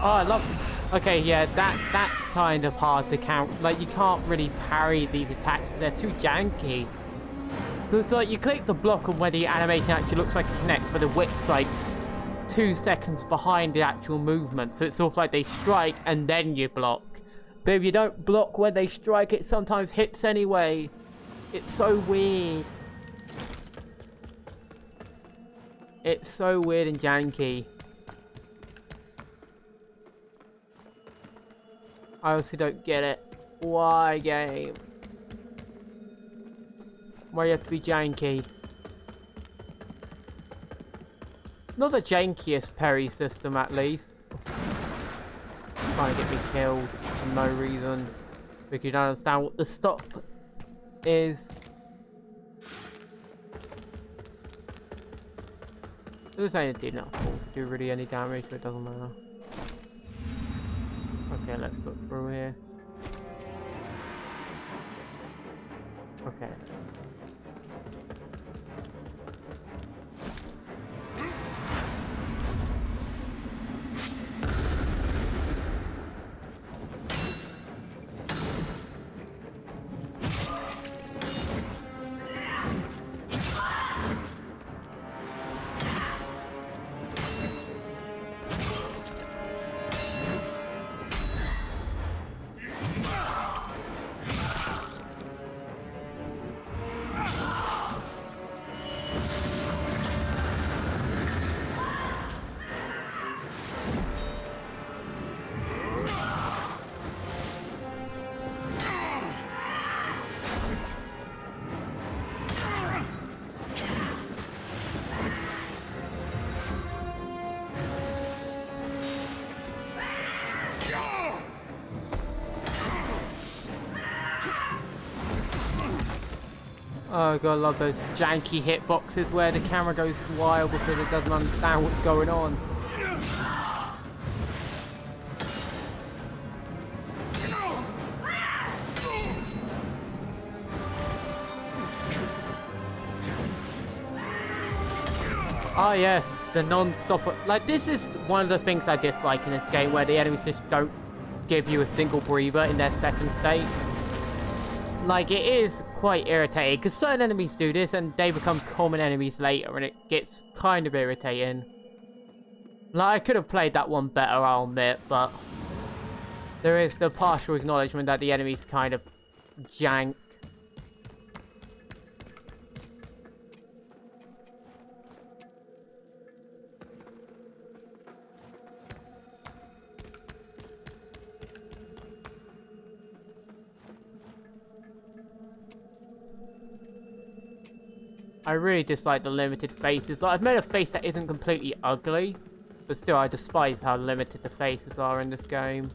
Speaker 1: Oh, I love... Okay, yeah, that's kind of hard to count. Like, you can't really parry these attacks, but they're too janky. So it's like, you click the block on where the animation actually looks like it connects, but the whip's like 2 seconds behind the actual movement. So it's sort of like they strike and then you block. But if you don't block when they strike, it sometimes hits anyway. It's so weird. It's so weird and janky. I honestly don't get it. Why, game? Why you have to be janky? Not the jankiest parry system, at least. Trying to get me killed for no reason. Because you don't understand what the stop is. This ain't did not do really any damage, so it doesn't matter. Okay, let's look through here. Okay. Oh god, I love those janky hitboxes where the camera goes wild because it doesn't understand what's going on. Oh yes, the non-stop. Like, this is one of the things I dislike in this game, where the enemies just don't give you a single breather in their second state. Like, it is quite irritating, because certain enemies do this, and they become common enemies later, and it gets kind of irritating. Like, I could have played that one better, I'll admit, but there is the partial acknowledgement that the enemies kind of jank. I really dislike the limited faces. Like, I've made a face that isn't completely ugly, but still I despise how limited the faces are in this game.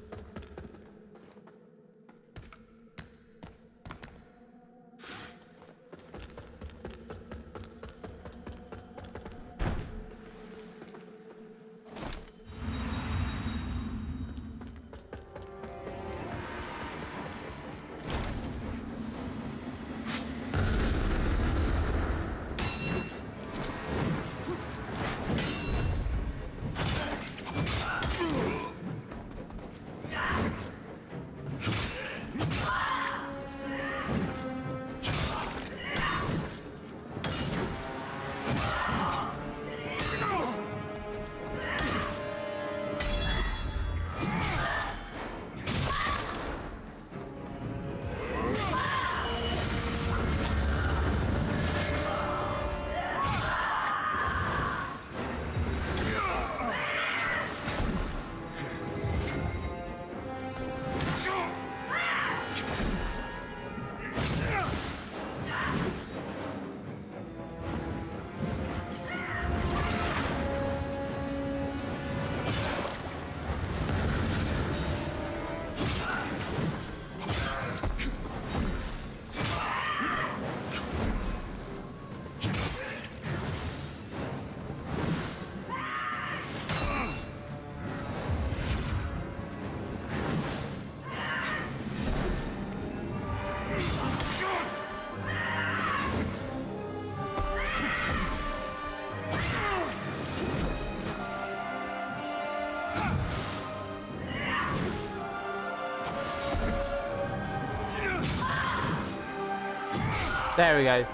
Speaker 1: There we go.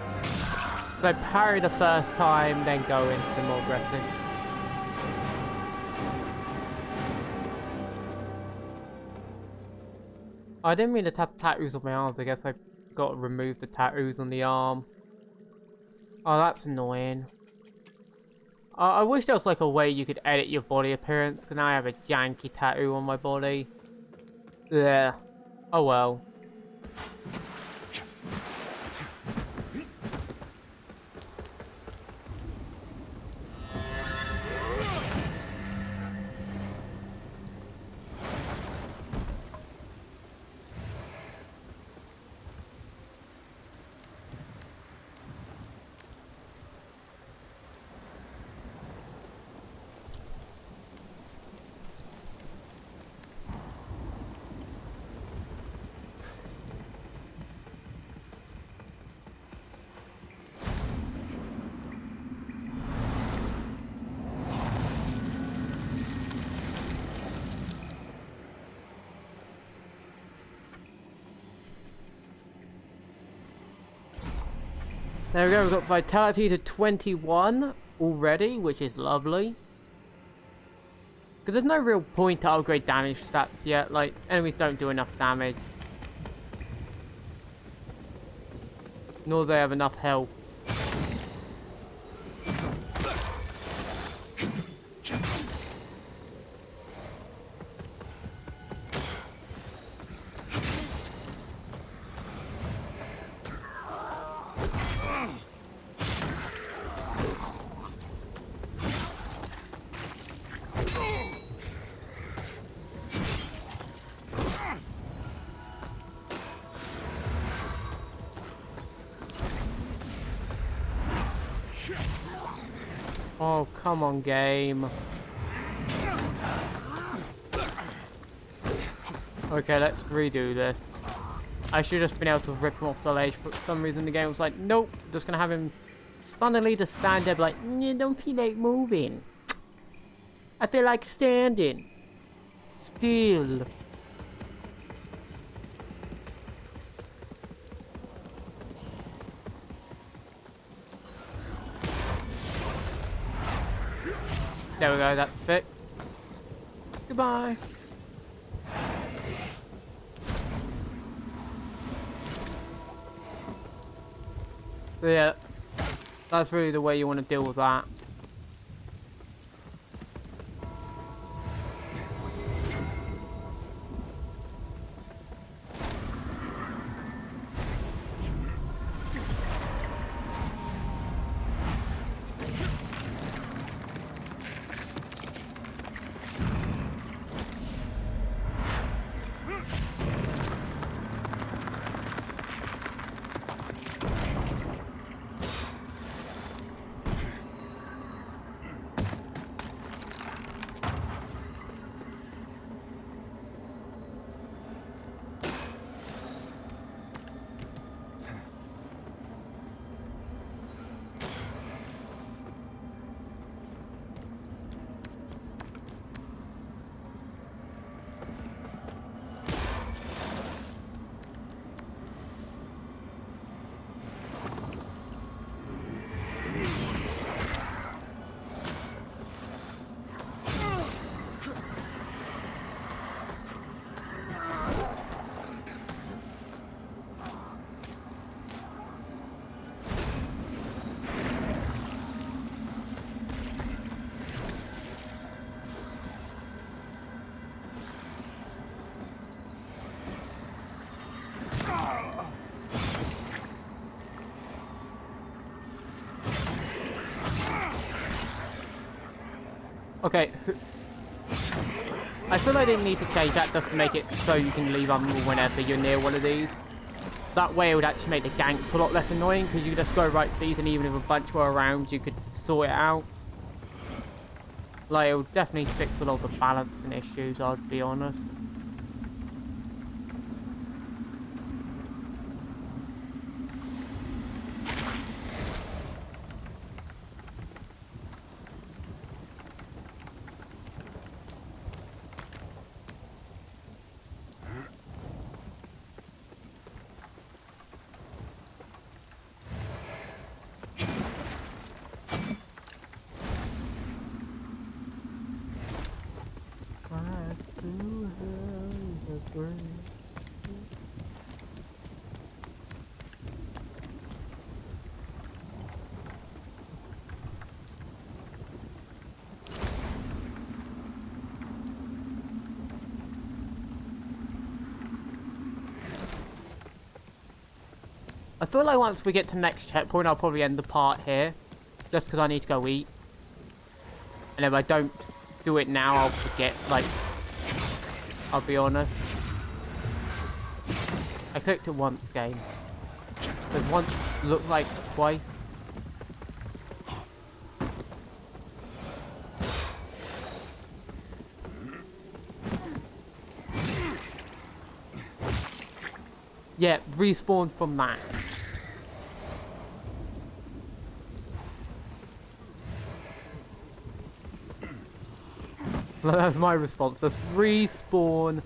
Speaker 1: So parry the first time, then go into more aggressive. I didn't mean to have tattoos on my arms. I guess I got to remove the tattoos on the arm. Oh, that's annoying. I wish there was like a way you could edit your body appearance, because now I have a janky tattoo on my body. Yeah. Oh well. There we go, we've got vitality to 21 already, which is lovely. Because there's no real point to upgrade damage stats yet, like, enemies don't do enough damage. Nor do they have enough health. Oh, come on, game. Okay, let's redo this. I should have just been able to rip him off the ledge, but for some reason the game was like, nope, just gonna have him funnily just stand there like, I don't feel like moving. I feel like standing. Still. There we go, that's it. Goodbye. So yeah, that's really the way you want to deal with that. Okay. I feel I didn't need to change that just to make it so you can leave Unreal whenever you're near one of these. That way it would actually make the ganks a lot less annoying, because you could just go right to these and even if a bunch were around you could sort it out. Like, it would definitely fix a lot of the balancing issues, I'll be honest. I feel like once we get to the next checkpoint, I'll probably end the part here. Just because I need to go eat. And if I don't do it now, I'll forget, like... I'll be honest. I clicked it once, game. But once looked like twice. Yeah, respawn from that. That's my response. Let's respawn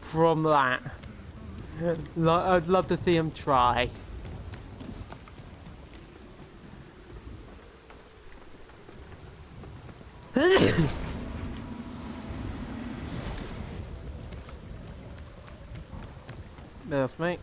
Speaker 1: from that. I'd love to see him try. That's me.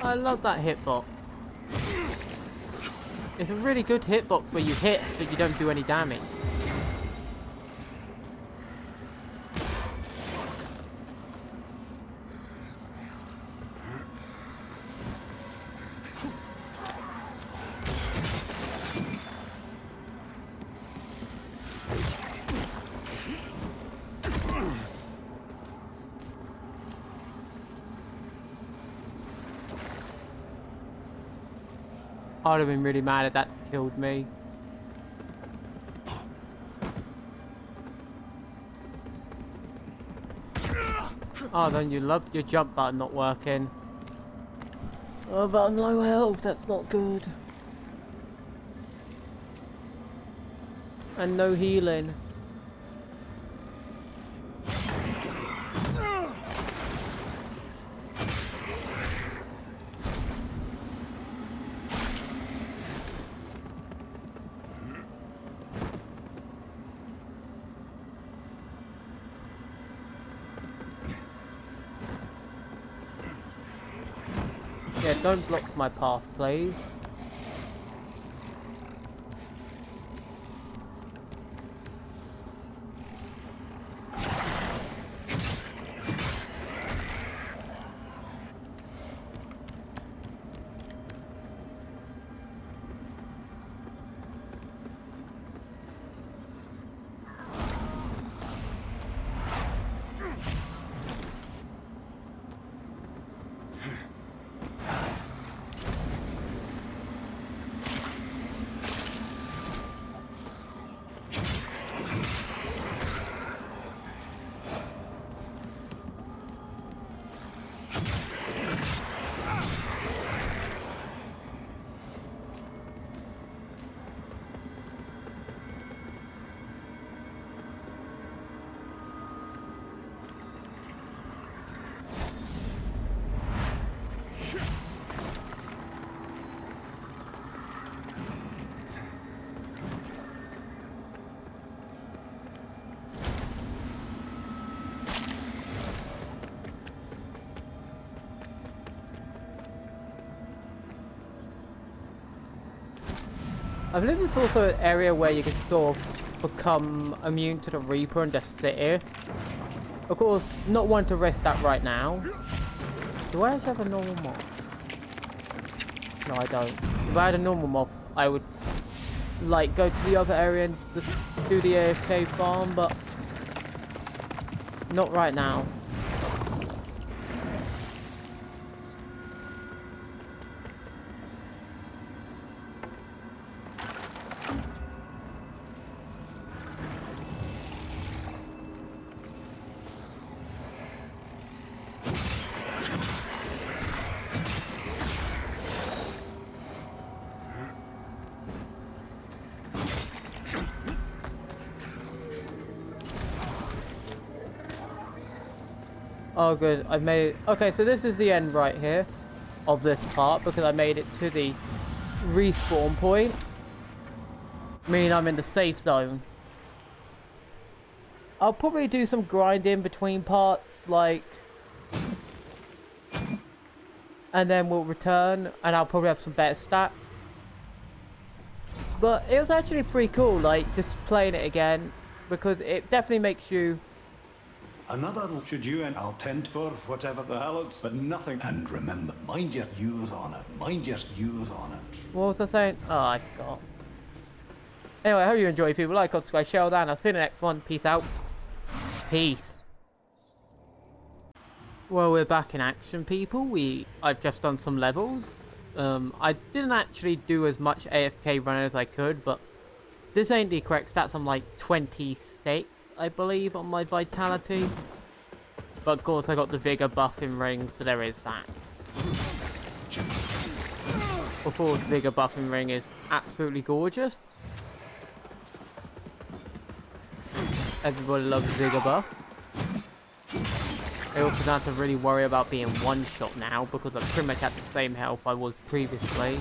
Speaker 1: I love that hitbox. It's a really good hitbox where you hit, but you don't do any damage. I'd have been really mad if that killed me. Oh, then you love your jump button not working. Oh, but I'm low health, that's not good. And no healing. Yeah, don't block my path, please. I believe it's also an area where you can sort of become immune to the Reaper and just sit here. Of course, not one to risk that right now. Do I actually have a normal moth? No, I don't. If I had a normal moth, I would like go to the other area and just do the AFK farm, but not right now. Oh, good. I've made it. Okay, so this is the end right here of this part because I made it to the respawn point. Meaning I'm in the safe zone. I'll probably do some grinding between parts, like... And then we'll return, and I'll probably have some better stats. But it was actually pretty cool, like, just playing it again. Because it definitely makes you...
Speaker 7: Another should you and I'll tend for whatever the hell it's, but nothing. And remember, mind your use on it. Mind your use on it.
Speaker 1: What was I saying? Oh, I forgot. Anyway, I hope you enjoy, people. Like, subscribe, share, and I'll see you in the next one. Peace out. Peace. Well, we're back in action, people. I've just done some levels. I didn't actually do as much AFK running as I could, but this ain't the correct stats. I'm like 26, I believe, on my vitality. But of course, I got the vigor buff in ring, so there is that. Of course, vigor buff in ring is absolutely gorgeous. Everybody loves vigor buff. I also don't have to really worry about being one-shot now because I'm pretty much at the same health I was previously.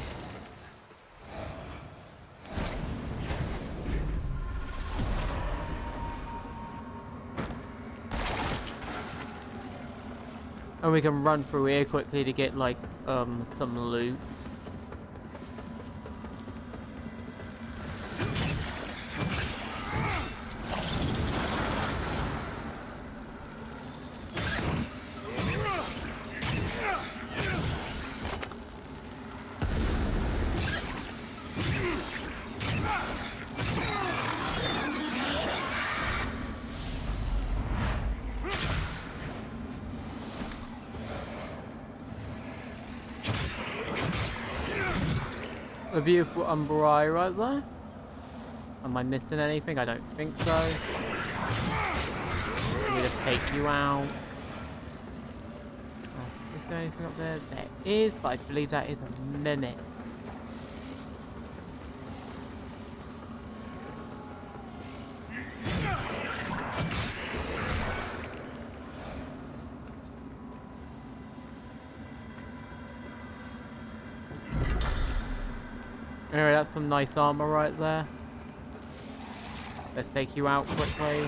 Speaker 1: And we can run through here quickly to get like some loot. A beautiful Umbrai right there. Am I missing anything? I don't think so. I'm gonna take you out. Is there anything up there? There is, but I believe that is a mimic. Anyway, that's some nice armor right there. Let's take you out quickly.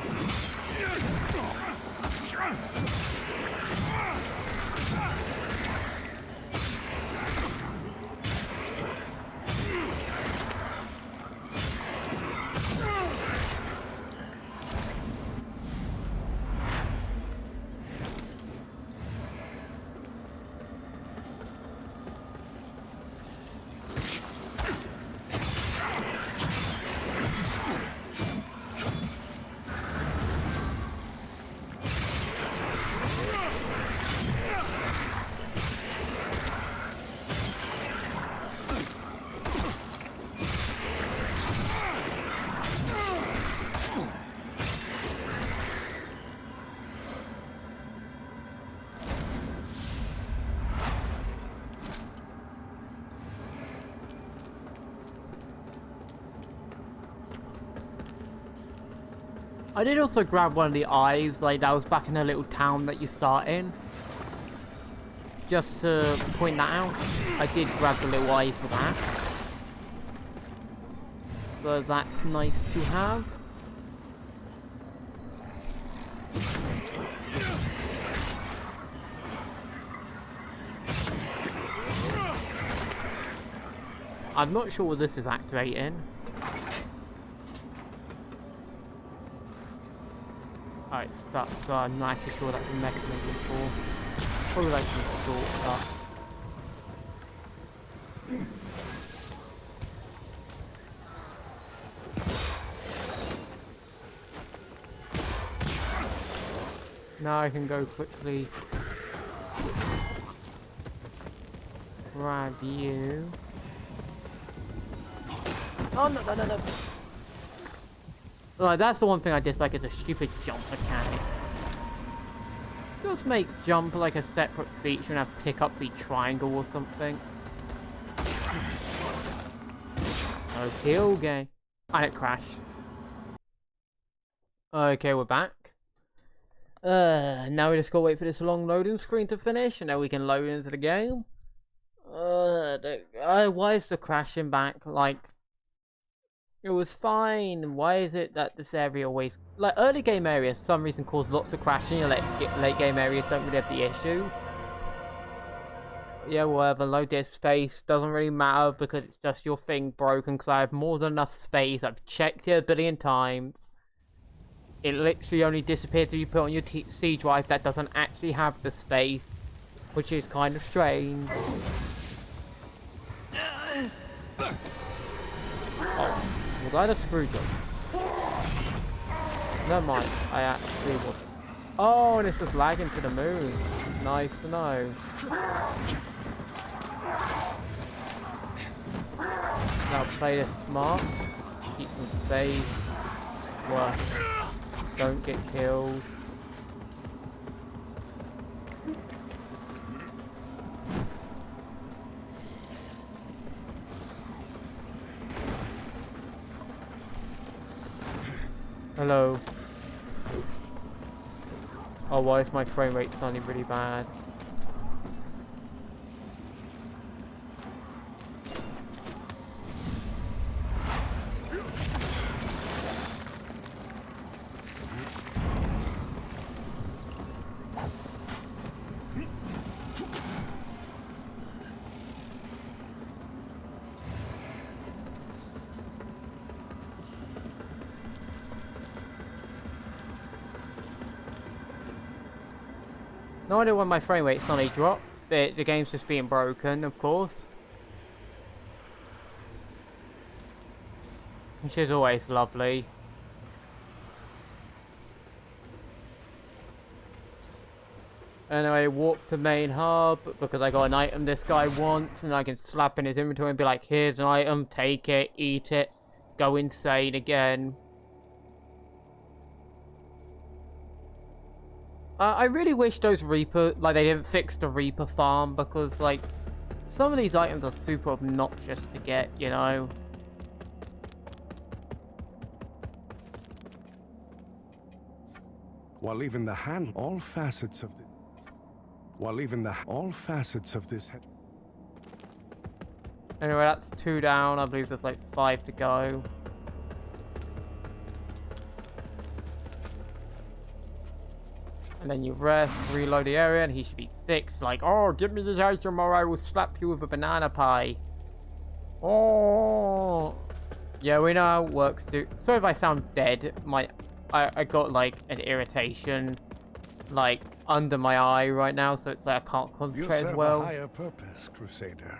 Speaker 1: I did also grab one of the eyes, like that was back in the little town that you start in. Just to point that out, I did grab the little eye for that. So that's nice to have. I'm not sure what this is activating. Alright, stuff, so I'm not actually sure that's a mechanism for. Probably like some sort of stuff. Now I can go quickly grab you. Oh no. Like, that's the one thing I dislike is a stupid jump mechanic. Just make jump like a separate feature and have pick up the triangle or something. Okay. And it crashed. Okay, we're back. Now we just gotta wait for this long loading screen to finish, and then we can load into the game. Why is the crashing back? Like, it was fine. Why is it that this area always... Like, early game areas, for some reason, cause lots of crashing, and late game areas don't really have the issue. Yeah, whatever, load this space, doesn't really matter, because it's just your thing broken, because I have more than enough space. I've checked it a billion times. It literally only disappears if you put on your C drive that doesn't actually have the space, which is kind of strange. Oh, was I the screwdriver? Never mind, I actually was. Oh, and it's just lagging to the moon. Nice to know. Now play this smart. Keep some space. Work. Don't get killed. Hello. Oh, why is my frame rate suddenly really bad? No idea why my frame rate suddenly dropped. The game's just being broken, of course. Which is always lovely. Anyway, walk to main hub because I got an item this guy wants, and I can slap in his inventory and be like, here's an item, take it, eat it, go insane again. I really wish those Reaper, like, they didn't fix the Reaper farm, because, like, some of these items are super obnoxious to get, you know?
Speaker 5: While even the hand, all facets of this head.
Speaker 1: Anyway, that's 2 down. I believe there's like 5 to go. And then you rest, reload the area, and he should be fixed. Like, oh, give me this item or I will slap you with a banana pie. Oh. Yeah, we know how it works, dude. Sorry if I sound dead. I got like an irritation, like, under my eye right now, so it's like I can't concentrate as well.
Speaker 5: You serve a higher purpose, Crusader.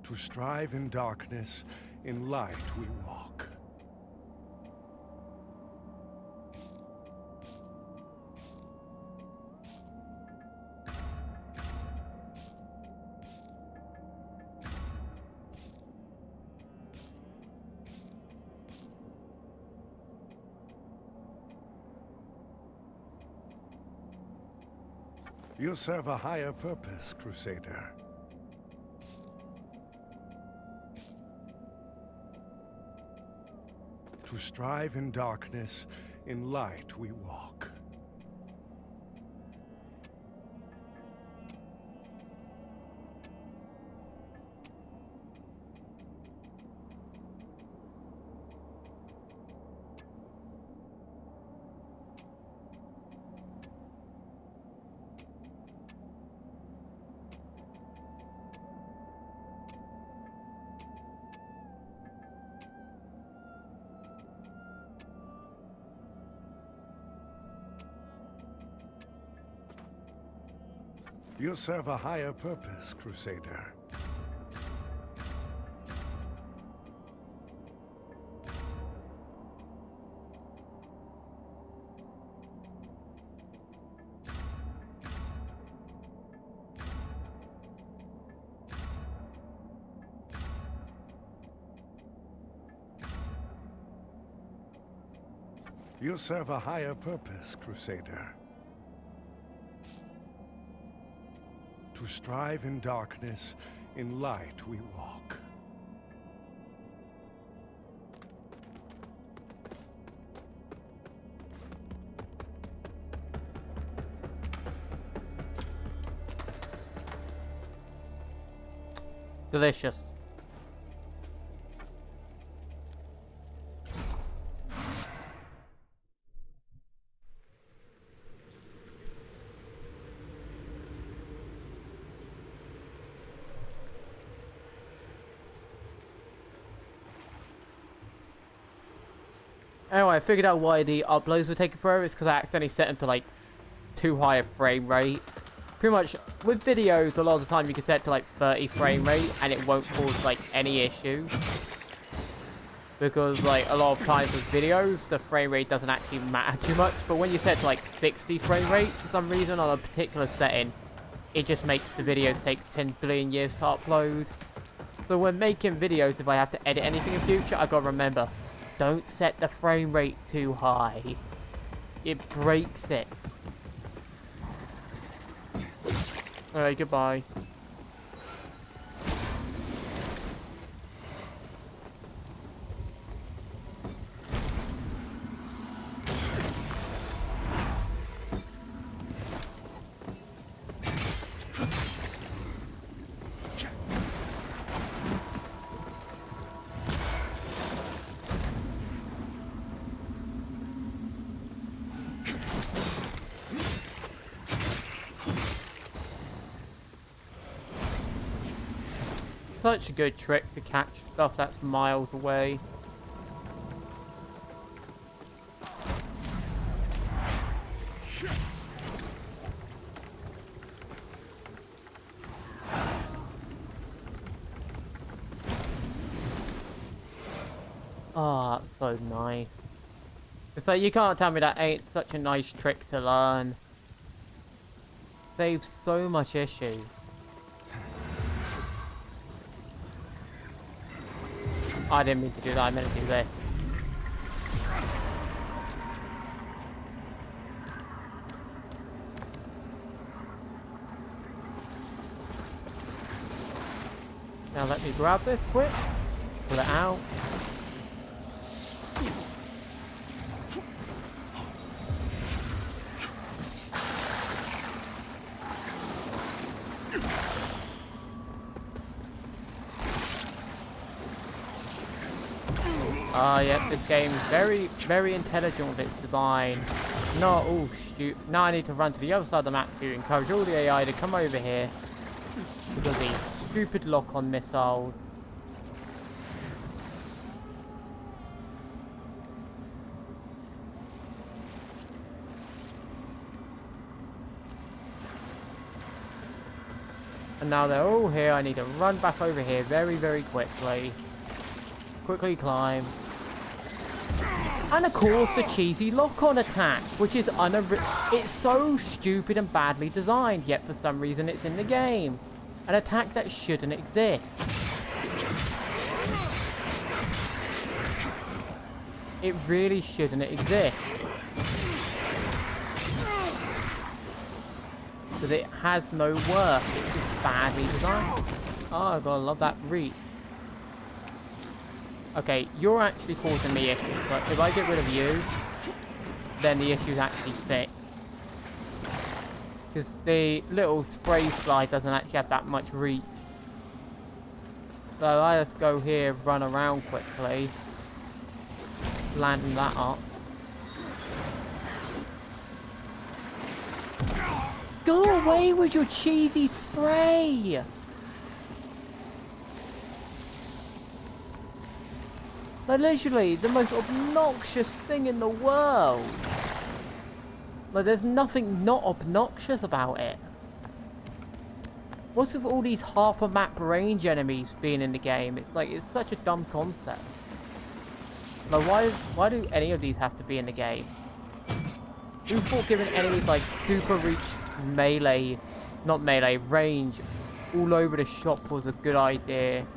Speaker 5: To strive in darkness, in light we walk. You serve a higher purpose, Crusader. To strive in darkness, in light we walk. You serve a higher purpose, Crusader. You serve a higher purpose, Crusader. who strive in darkness, in light we walk.
Speaker 1: Delicious. Anyway, I figured out why the uploads were taking forever. It's because I accidentally set them to like too high a frame rate. Pretty much with videos, a lot of the time you can set it to like 30 frame rate and it won't cause like any issue. Because like a lot of times with videos, the frame rate doesn't actually matter too much. But when you set to like 60 frame rate for some reason on a particular setting, it just makes the videos take 10 billion years to upload. So when making videos, if I have to edit anything in future, I gotta remember, don't set the frame rate too high. It breaks it. Alright, goodbye. Such a good trick to catch stuff that's miles away. Ah, that's so nice. It's like, you can't tell me that ain't such a nice trick to learn. Saves so much issue. I didn't mean to do that, I meant to do this. Now let me grab this quick, pull it out. Yeah, this game is very, very intelligent with its design. No, oh shoot. Now I need to run to the other side of the map to encourage all the AI to come over here. Because of these stupid lock-on missiles. And now they're all here. I need to run back over here very, very quickly. Quickly climb. And of course the cheesy lock-on attack, which is it's so stupid and badly designed, yet for some reason it's in the game. An attack that shouldn't exist. It really shouldn't exist. Because it has no worth, it's just badly designed. Oh, I gotta love that reach. Okay, you're actually causing me issues, but if I get rid of you, then the issue's actually fixed. Because the little spray slide doesn't actually have that much reach. So I just go here, run around quickly, landing that up. Go away with your cheesy spray! Like, literally, the most obnoxious thing in the world. Like, there's nothing not obnoxious about it. What's with all these half a map range enemies being in the game? It's like, it's such a dumb concept. Like, why do any of these have to be in the game? Who thought giving enemies like super reach melee, not melee, range all over the shop was a good idea?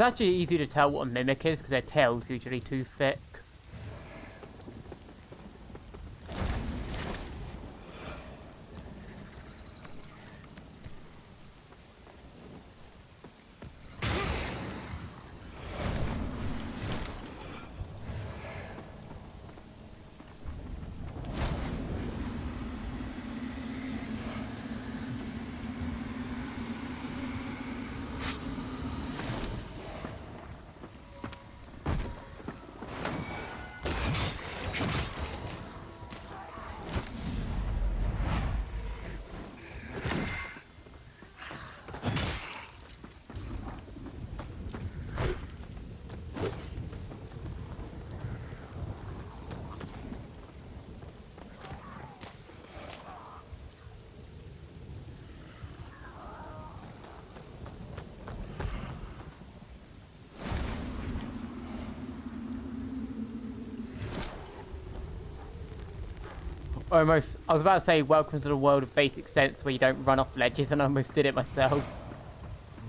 Speaker 1: actually easy to tell what a mimic is because their tail's usually too thick. Almost, I was about to say welcome to the world of basic sense where you don't run off ledges, and I almost did it myself.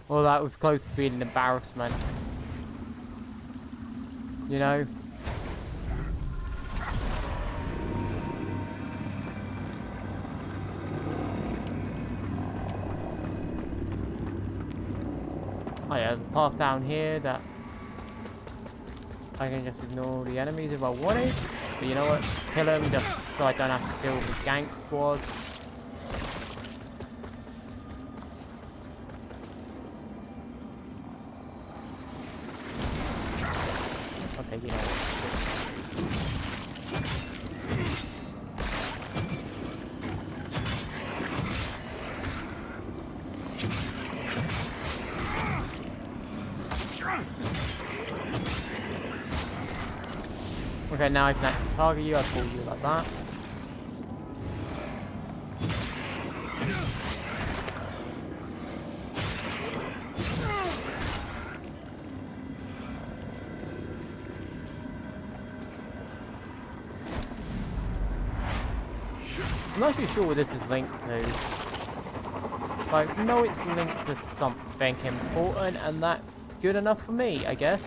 Speaker 1: Well, that was close to being an embarrassment. You know? Oh yeah, there's a path down here that I can just ignore the enemies if I wanted. But you know what? Kill them just so I don't have to deal with the gank squad. Okay, you know what? Okay, now I can actually target you. I pull you like that. I'm not actually sure what this is linked to. Like, no, it's linked to something important, and that's good enough for me, I guess.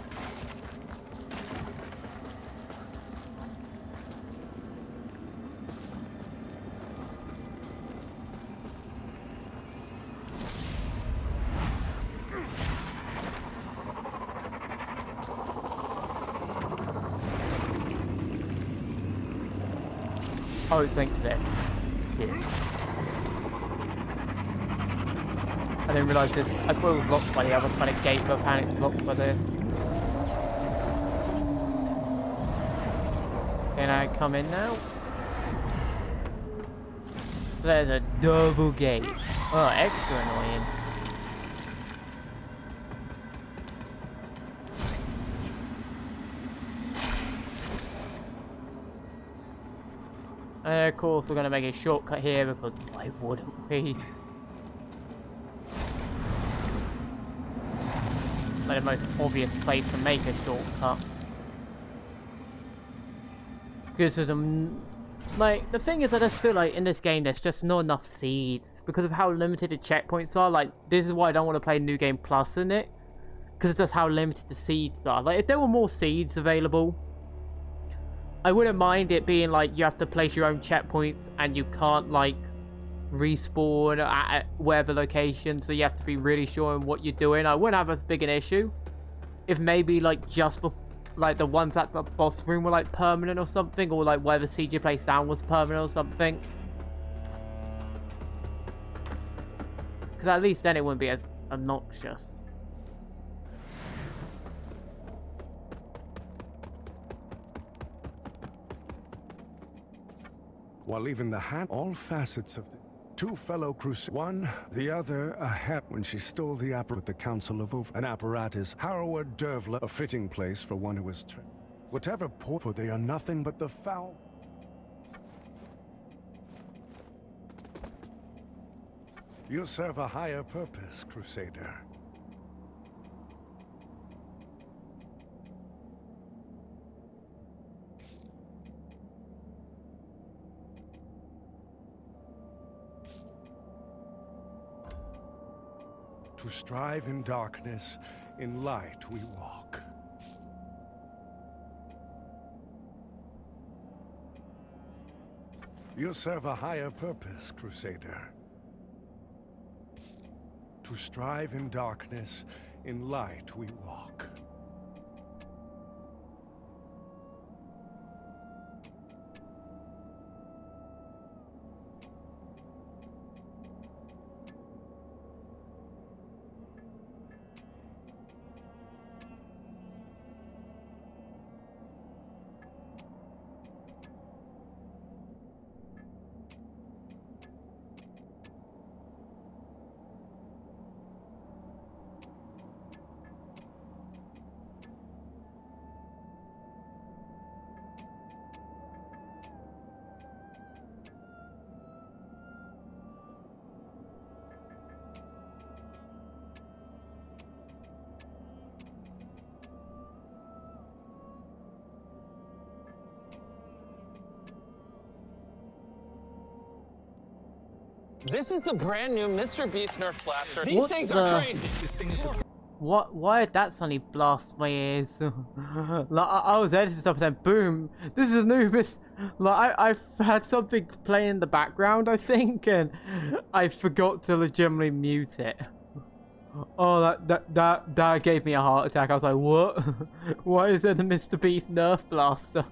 Speaker 1: Oh, it's linked to this. Yeah. I didn't realise this. I thought it was locked by the other kind of gate, but apparently it's locked by this. Can I come in now? There's a double gate. Oh, extra annoying. And of course, we're going to make a shortcut here because why wouldn't we? Like the most obvious place to make a shortcut. Because of the... Like, the thing is, I just feel like in this game there's just not enough seeds. Because of how limited the checkpoints are. Like, this is why I don't want to play New Game Plus in it. Because it's just how limited the seeds are. Like, if there were more seeds available, I wouldn't mind it being like you have to place your own checkpoints and you can't like respawn at wherever location, so you have to be really sure on what you're doing. I wouldn't have as big an issue if maybe like just like the ones at the boss room were like permanent or something, or like where the siege you placed down was permanent or something. Because at least then it wouldn't be as obnoxious.
Speaker 5: While even the hat, all facets of the two fellow crusaders, one, the other, a hat when she stole the apparatus with the Council of Over, an apparatus, Harrower Dervla, a fitting place for one who is trained. Whatever poor, for they are nothing but the foul. You serve a higher purpose, Crusader. To strive in darkness, in light we walk. You serve a higher purpose, Crusader. To strive in darkness, in light we walk.
Speaker 12: This is the brand new Mr. Beast Nerf Blaster. These
Speaker 1: What
Speaker 12: things
Speaker 1: the-
Speaker 12: are crazy. This thing is
Speaker 1: What? Why did that suddenly blast my ears? Like I was editing stuff and then boom! This is new. I've had something playing in the background, I think, and I forgot to legitimately mute it. Oh, that gave me a heart attack. I was like, what? Why is there the Mr. Beast Nerf Blaster?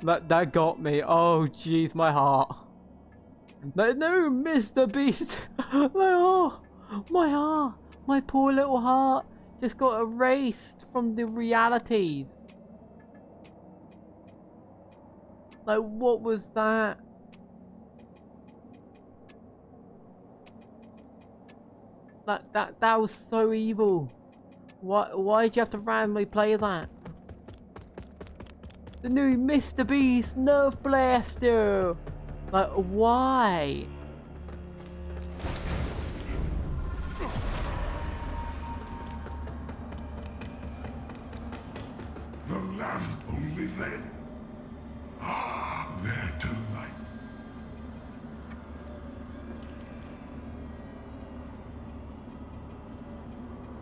Speaker 1: That got me. Oh, jeez, my heart. Like, no, Mr. Beast. Like, oh, my heart. My poor little heart just got erased from the realities. Like, what was that? Like, that was so evil. Why'd you have to randomly play that? The new Mr. Beast Nerf Blaster! Like, why?
Speaker 10: The lamp only then. Ah, their delight.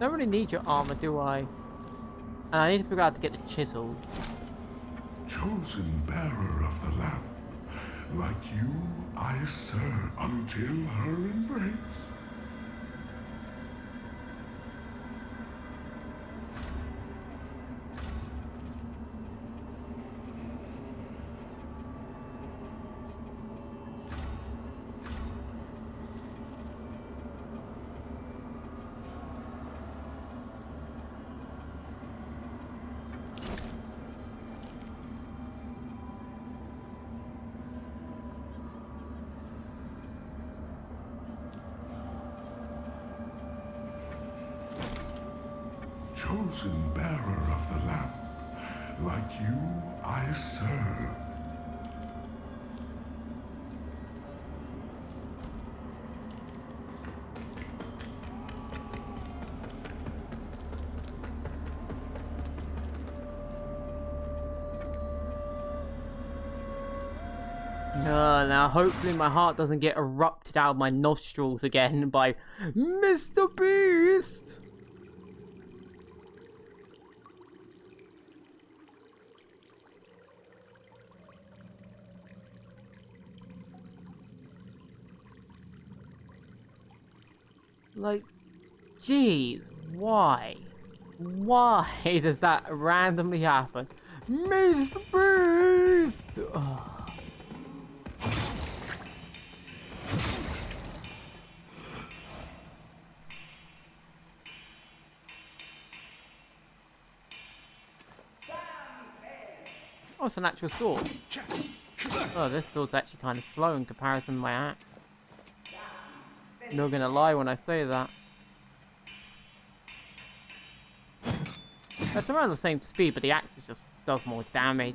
Speaker 1: Don't really need your armor, do I? And I need to figure out how to get the chisel.
Speaker 10: Chosen bearer of the lamp. Like you, I serve until her embrace. Chosen bearer of the lamp. Like you, I serve.
Speaker 1: Now hopefully my heart doesn't get erupted out of my nostrils again by Mr. Beast! Like, jeez, why? Why does that randomly happen? Mr. Beast! Ugh. Oh, it's an actual sword. Oh, this sword's actually kind of slow in comparison to my axe. Not gonna lie when I say that. It's around the same speed, but the axe just does more damage.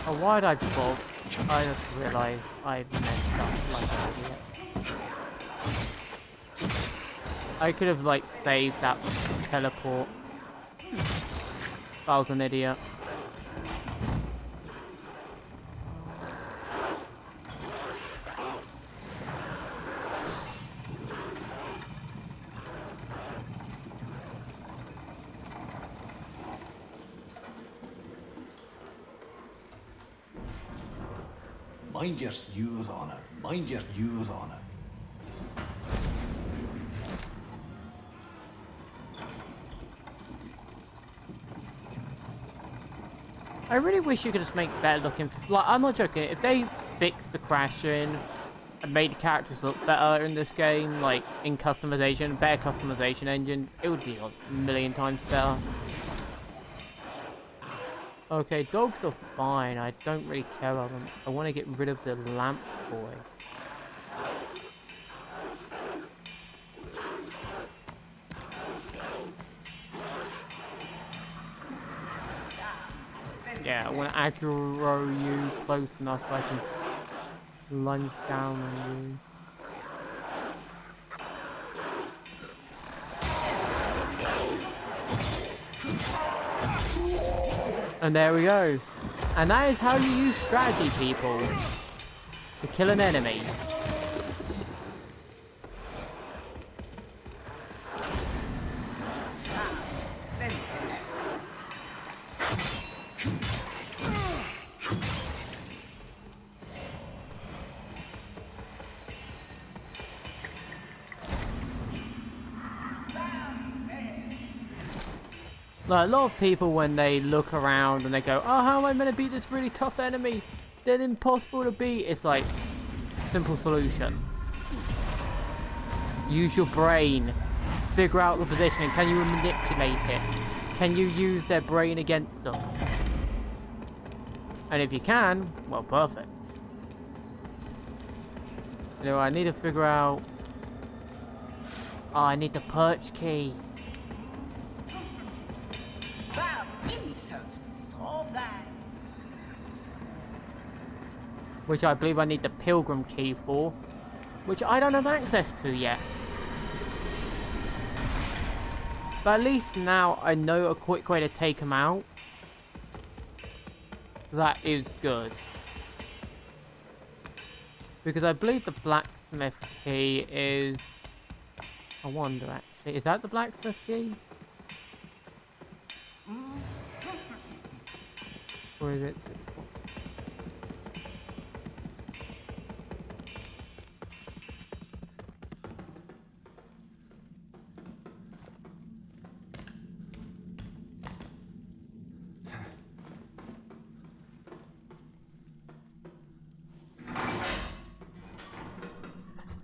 Speaker 1: Oh, why'd I bolt? I just realised I messed up like an idiot. I could have, like, saved that teleport. I was an idiot.
Speaker 13: Mind your youth on it. Mind your youth on it.
Speaker 1: I really wish you could just make better looking. Like, I'm not joking. If they fixed the crashing and made the characters look better in this game, like in customization, better customization engine, it would be like a million times better. Okay, dogs are fine. I don't really care about them. I want to get rid of the lamp boy. Yeah, I want to aggro you close enough so I can lunge down on you. And there we go. And that is how you use strategy, people. To kill an enemy. Like, a lot of people, when they look around and they go, oh, how am I meant to beat this really tough enemy? They're impossible to beat. It's like, simple solution. Use your brain. Figure out the positioning. Can you manipulate it? Can you use their brain against them? And if you can, well, perfect. You know, I need to figure out... Oh, I need the perch key. Which I believe I need the pilgrim key for. Which I don't have access to yet. But at least now I know a quick way to take them out. That is good. Because I believe the blacksmith key is... I wonder actually, is that the blacksmith key? Or is it...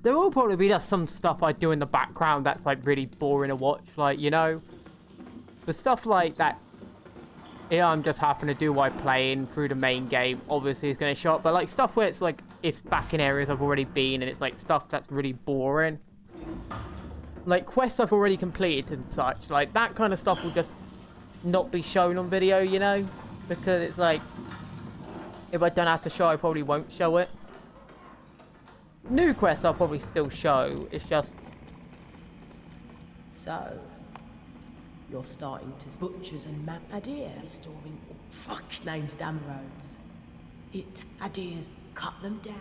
Speaker 1: There will probably be just some stuff I do in the background that's like really boring to watch, like, you know? The stuff like that, yeah, I'm just having to do while playing through the main game, obviously is going to show up, but like stuff where it's like, it's back in areas I've already been and it's like stuff that's really boring. Like quests I've already completed and such, like that kind of stuff will just not be shown on video, you know? Because it's like, if I don't have to show, I probably won't show it. New quests I'll probably still show, it's just...
Speaker 9: So, you're starting to... Butchers and Adir restoring... Fuck, name's Damaros. Adir's cut them down.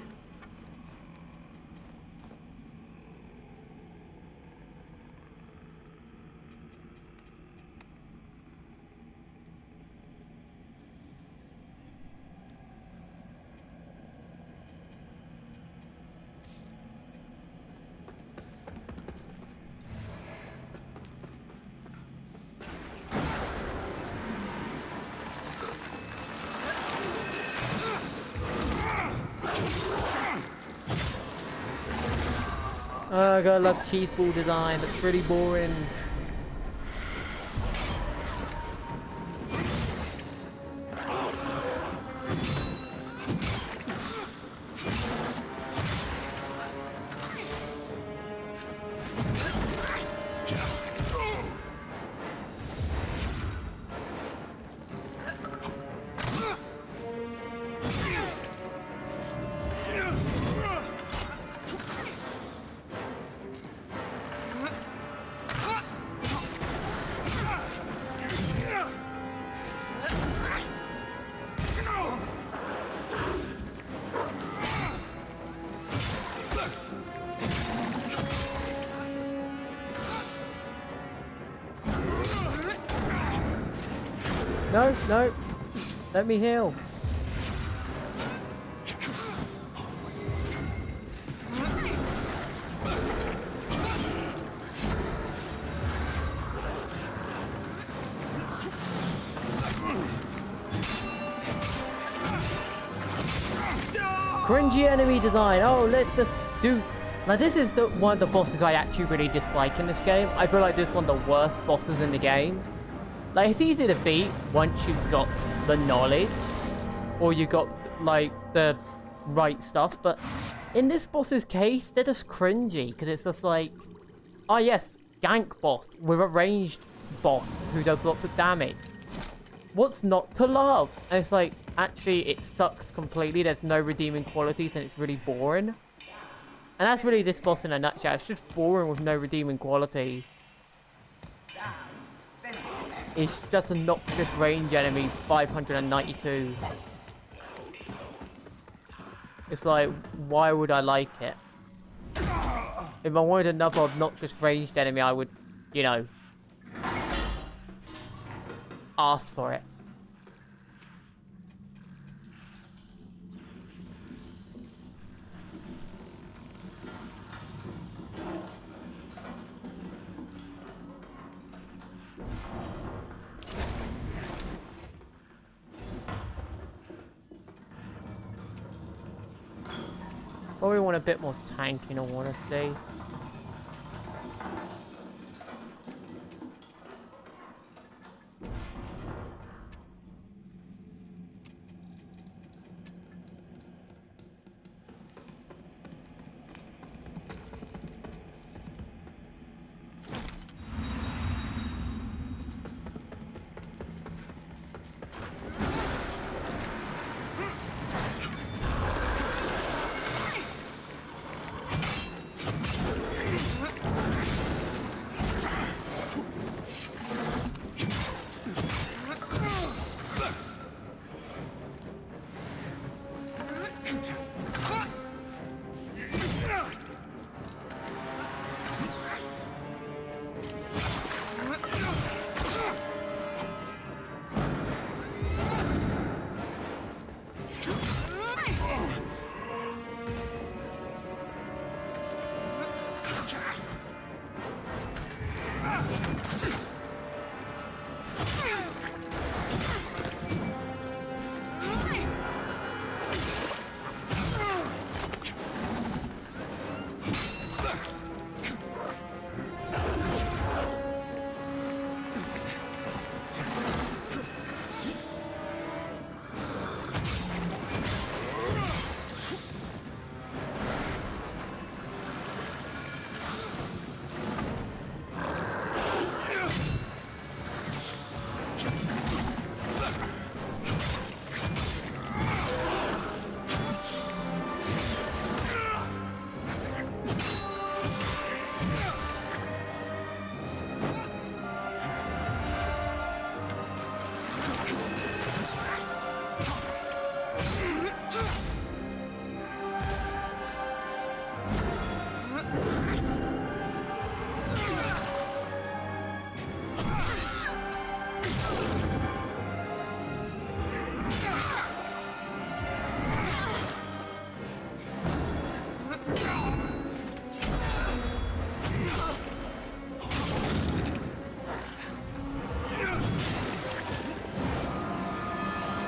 Speaker 1: Oh, I gotta love cheese ball design, that's pretty boring. No, no. Let me heal. Cringy enemy design. Oh, let's just do... Now this is one of the bosses I actually really dislike in this game. I feel like this is one of the worst bosses in the game. Like, it's easy to beat once you've got the knowledge. Or you got, like, the right stuff. But in this boss's case, they're just cringy. Because it's just like... Oh yes, gank boss with a ranged boss who does lots of damage. What's not to love? And it's like, actually, it sucks completely. There's no redeeming qualities and it's really boring. And that's really this boss in a nutshell. It's just boring with no redeeming quality. It's just a noxious range enemy, 592. It's like, why would I like it? If I wanted another obnoxious ranged enemy, I would, you know, ask for it. Probably want a bit more tank in all honesty.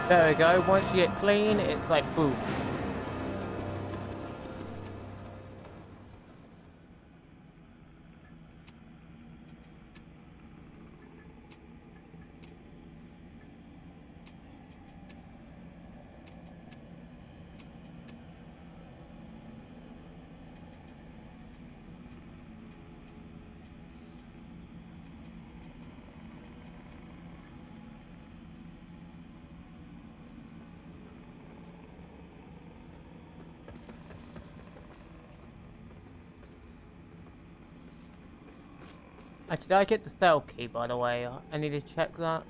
Speaker 1: There we go. Once you get clean, it's like boom. Did I get the cell key, by the way? I need to check that.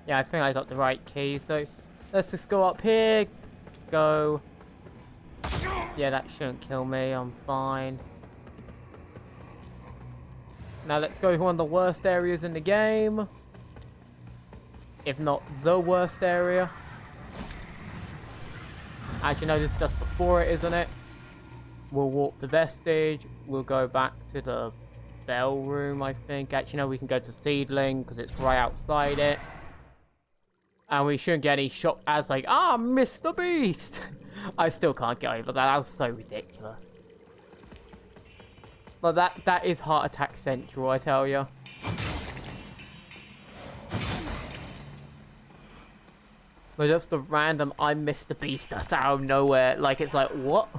Speaker 1: Yeah, I think I got the right key, so let's just go up here, go Yeah, that shouldn't kill me. I'm fine. Now let's go to one of the worst areas in the game. If not the worst area. Actually, no, this is just before it, isn't it? We'll walk the vestige. We'll go back to the bell room, I think. Actually, no, we can go to Seedling because it's right outside it. And we shouldn't get any shock as like, ah, Mr. Beast! I still can't get over that. That was so ridiculous. But that is Heart Attack Central, I tell you. But just the random I'm Mr. Beast out of nowhere. Like, it's like, what?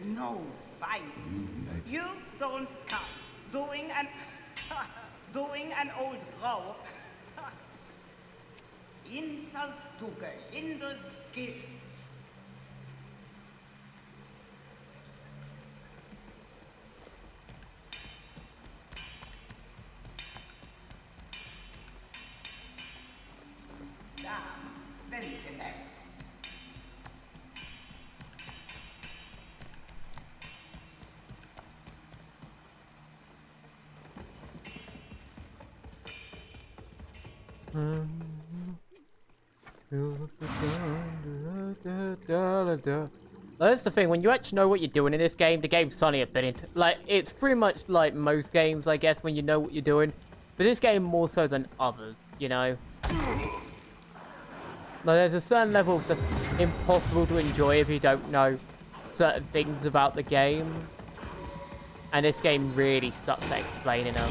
Speaker 14: No fighting. You don't count. Doing an old crow. Insult to Gehinder's skills. Damn sentinels.
Speaker 1: That's the thing, when you actually know what you're doing in this game, the game's suddenly a bit like, it's pretty much like most games, I guess, when you know what you're doing. But this game more so than others, you know? Like, there's a certain level that's impossible to enjoy if you don't know certain things about the game. And this game really sucks at explaining them.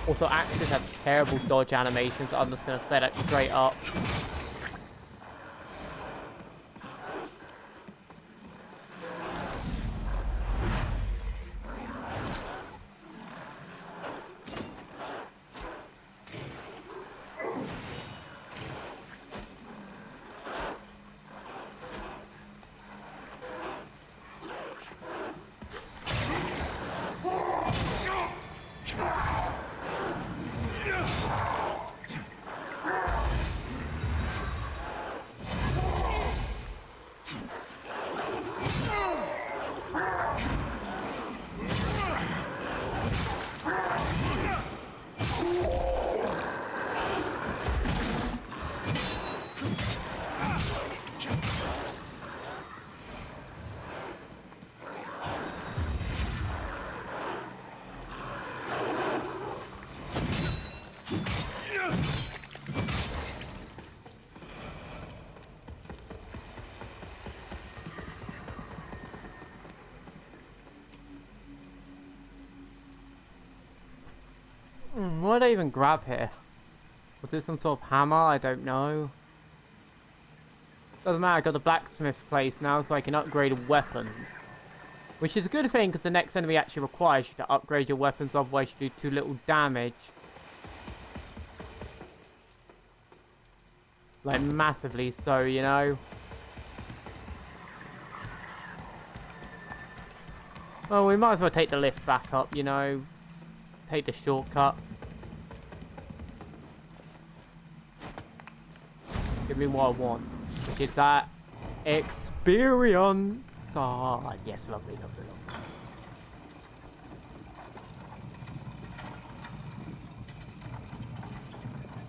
Speaker 1: Also, actors have terrible dodge animations, I'm just gonna say that straight up. What did I even grab here? Was it some sort of hammer? I don't know. Doesn't matter, I got the blacksmith place now so I can upgrade weapons. Which is a good thing, because the next enemy actually requires you to upgrade your weapons, otherwise you do too little damage. Like, massively so, you know? Well, we might as well take the lift back up, you know? Take the shortcut. Give me what I want, which is that experience. Ah, yes, lovely, lovely, lovely.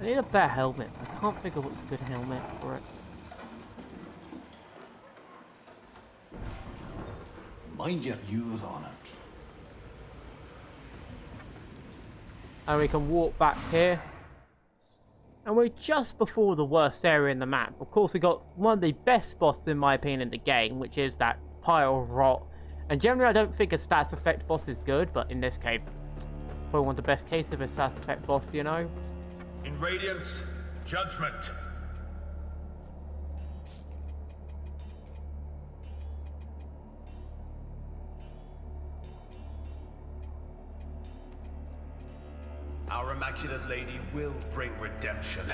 Speaker 1: I need a better helmet. I can't figure what's a good helmet for it.
Speaker 13: Mind your youth on it.
Speaker 1: And we can walk back here. And we're just before the worst area in the map. Of course, we got one of the best bosses, in my opinion, in the game, which is that pile of rot. And generally, I don't think a stats effect boss is good, but in this case, probably one of the best cases of a stats effect boss, you know?
Speaker 15: In Radiance, judgment. Our Immaculate Lady will bring redemption.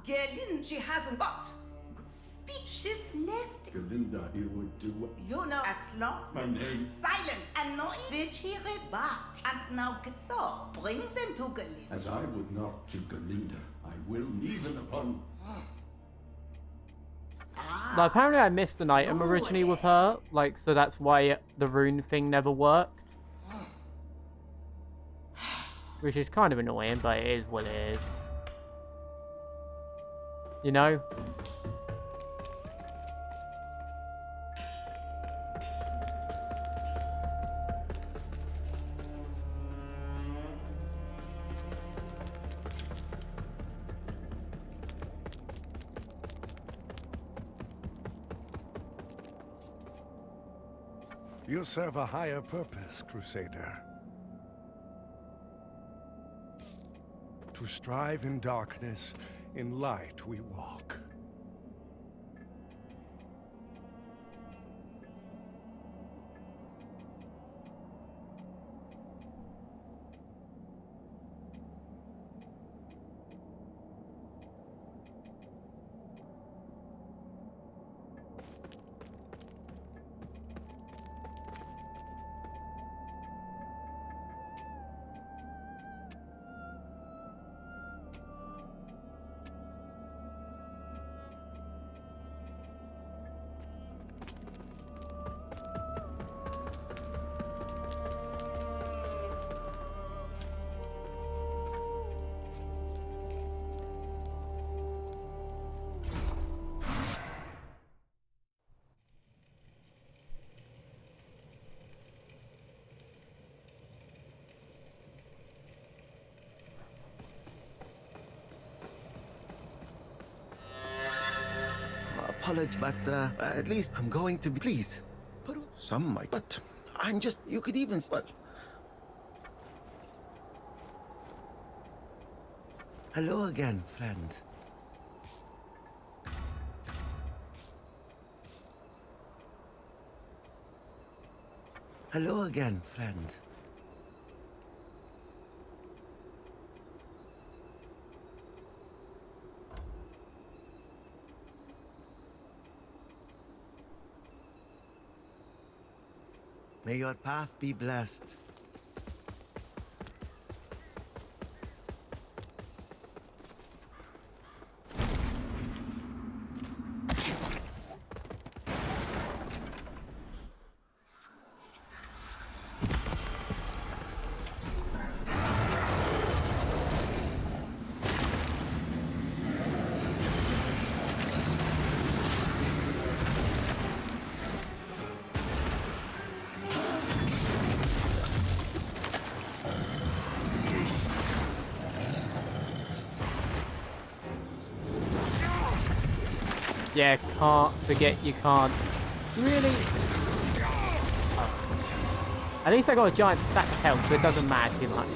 Speaker 14: Gerlin, she hasn't got speeches left.
Speaker 13: Galinda, you would do what?
Speaker 14: You know, as long
Speaker 13: My name.
Speaker 14: silent and noise, which he rebut. And now Kitsor brings him to Gerlin.
Speaker 13: As I would not to Galinda, I will even upon.
Speaker 1: Now, apparently I missed an item originally with her, like, so that's why the rune thing never worked. Which is kind of annoying, but it is what it is. You know?
Speaker 5: You serve a higher purpose, Crusader. To strive in darkness, in light we walk.
Speaker 8: Apologies, but at least I'm going to be pleased. But some might. But I'm just. You could even. But hello again, friend. Hello again, friend. May your path be blessed.
Speaker 1: Yeah, can't forget you can't. Really? At least I got a giant stack of health, so it doesn't matter too much.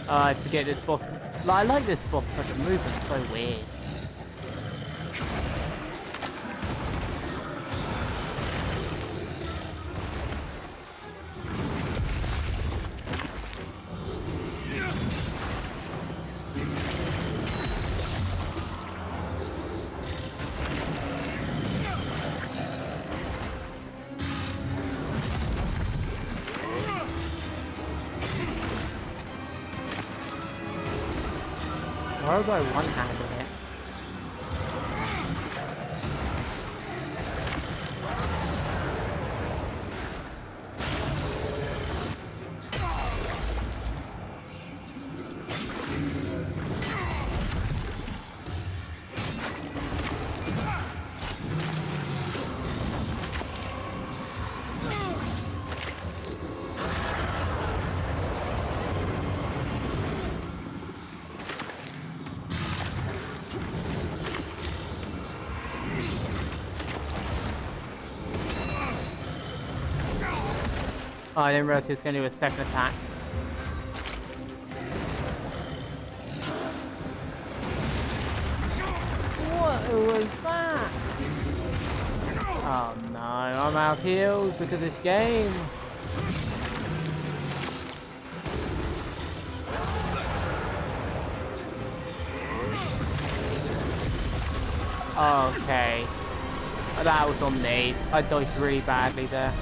Speaker 1: Oh, I forget this boss. I like this boss, but the movement's so weird. Why was I one-handing it? Oh, I didn't realize he was going to do a second attack. What was that? Oh no, I'm out of heals because of this game. Okay. That was on me. I dodged really badly there.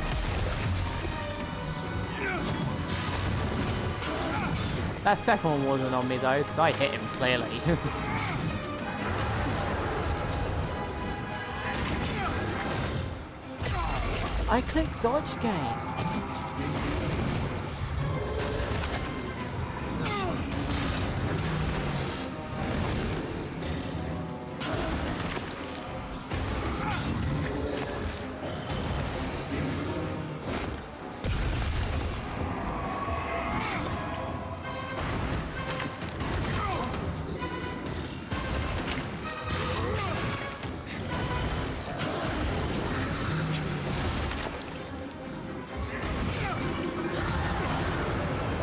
Speaker 1: That second one wasn't on me though, because I hit him clearly. I clicked dodge game.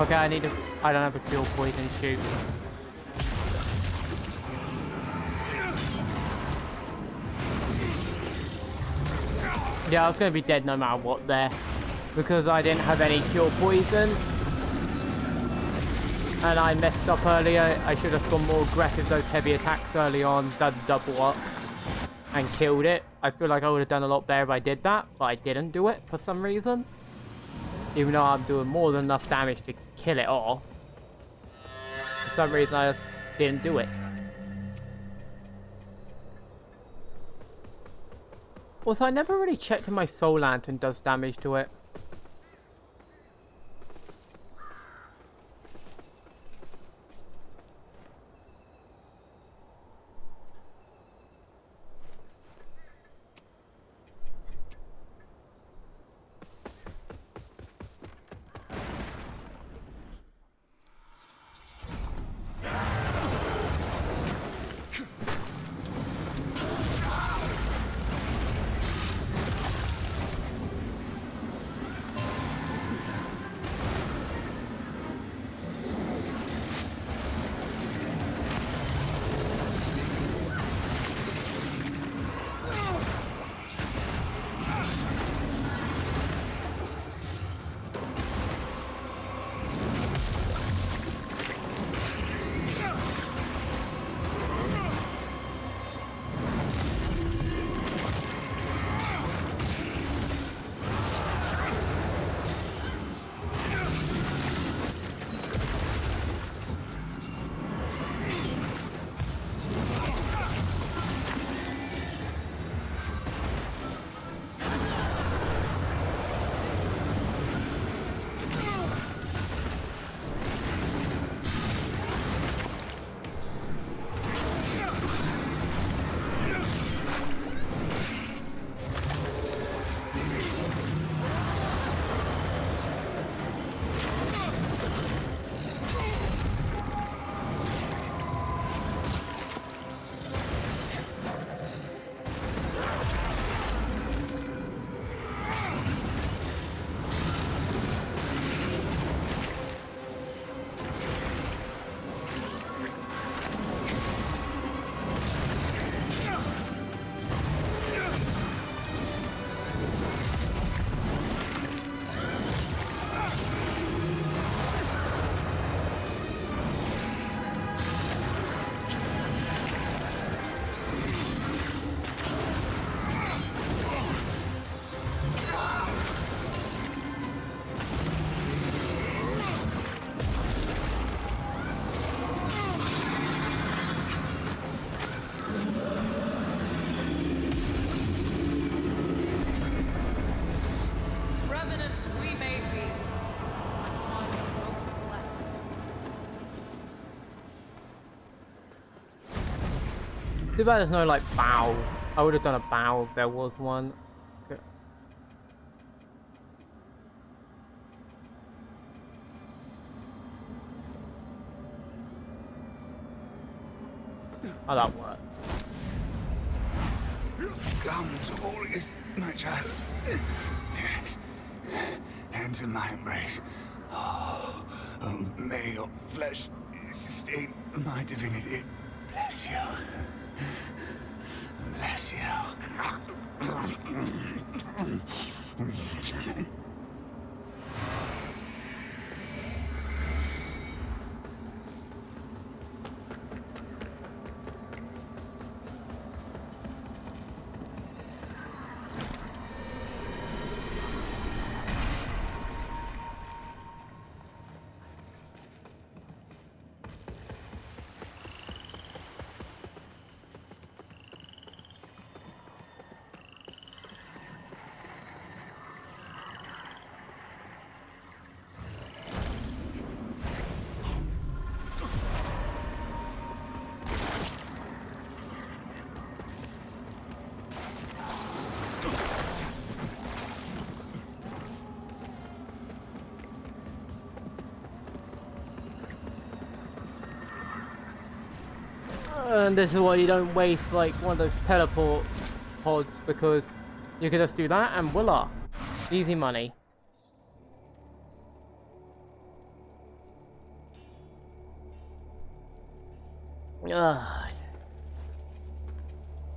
Speaker 1: Okay, I don't have a pure poison shoot. Yeah, I was gonna be dead no matter what there. Because I didn't have any cure poison. And I messed up earlier. I should have gone more aggressive, those heavy attacks early on, done double up, and killed it. I feel like I would have done a lot better if I did that, but I didn't do it for some reason. Even though I'm doing more than enough damage to kill it off. For some reason I just didn't do it. Also, I never really checked if my soul lantern does damage to it. Too bad there's no like bow. I would have done a bow if there was one. Okay. Oh, that worked.
Speaker 10: Come to August, my child. Yes. Hands in my embrace. Oh, may your flesh sustain my divinity. Bless you. Bless you.
Speaker 1: And this is why you don't waste like one of those teleport pods, because you can just do that and voila, easy money. Ugh.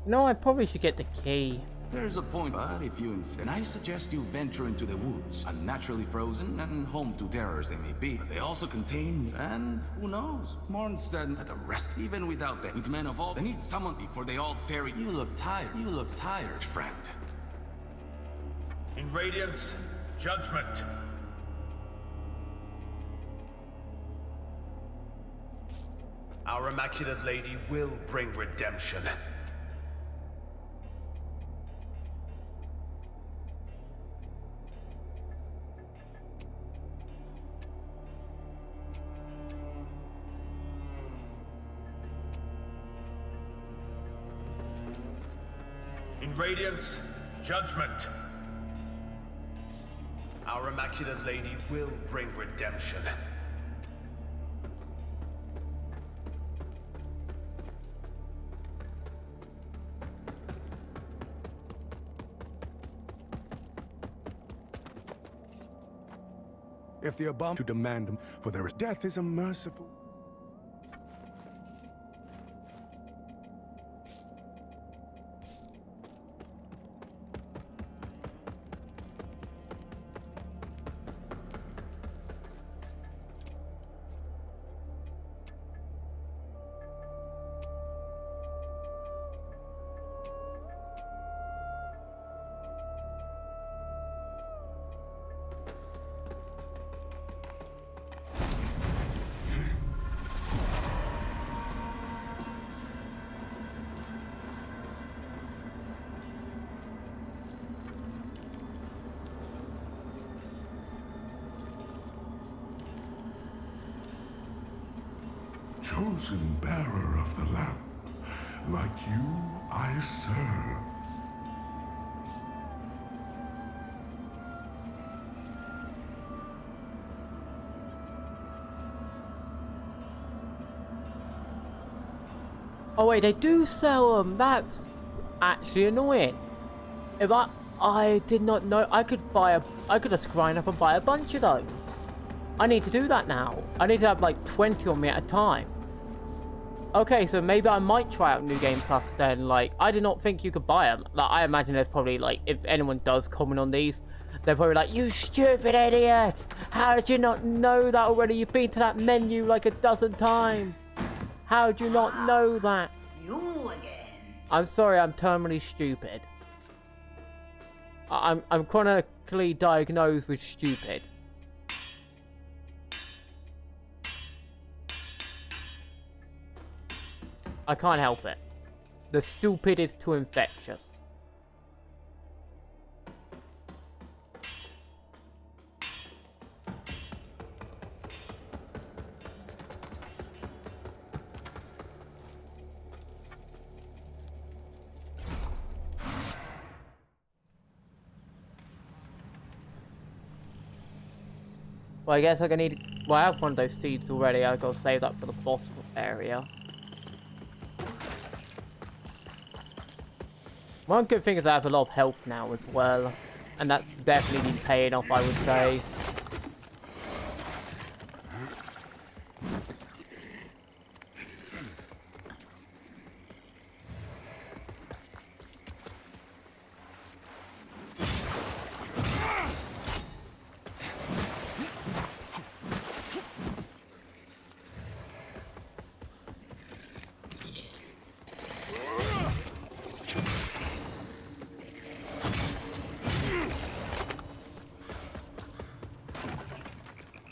Speaker 1: No, I probably should get the key.
Speaker 2: There's a point, but if you insist, and I suggest you venture into the woods, unnaturally frozen and home to terrors they may be. But they also contain, and who knows, Mornstead at a rest. Even without them, with men of all, they need someone before they all tear it. You look tired, friend.
Speaker 15: In Radiance, judgment. Our Immaculate Lady will bring redemption. In Radiance, judgment. Our Immaculate Lady will bring redemption.
Speaker 5: If the abomination to demand him, for their death is a merciful.
Speaker 10: Chosen bearer of the lamp, like you I serve.
Speaker 1: Oh wait, they do sell them. That's actually annoying. If I did not know, I could just grind up and buy a bunch of those. I need to do that now. I need to have like 20 on me at a time. Okay, so maybe I might try out New Game Plus then. Like, I did not think you could buy them. Like, I imagine there's probably like, if anyone does comment on these, they're probably like, you stupid idiot! How did you not know that already? You've been to that menu like a dozen times. How did you not know that?
Speaker 14: You again.
Speaker 1: I'm sorry, I'm terminally stupid. I'm chronically diagnosed with stupid. I can't help it. The stupid is too infectious. Well, I guess I need. Well, I have one of those seeds already. I gotta save that for the boss area. One good thing is I have a lot of health now as well, and that's definitely been paying off, I would say.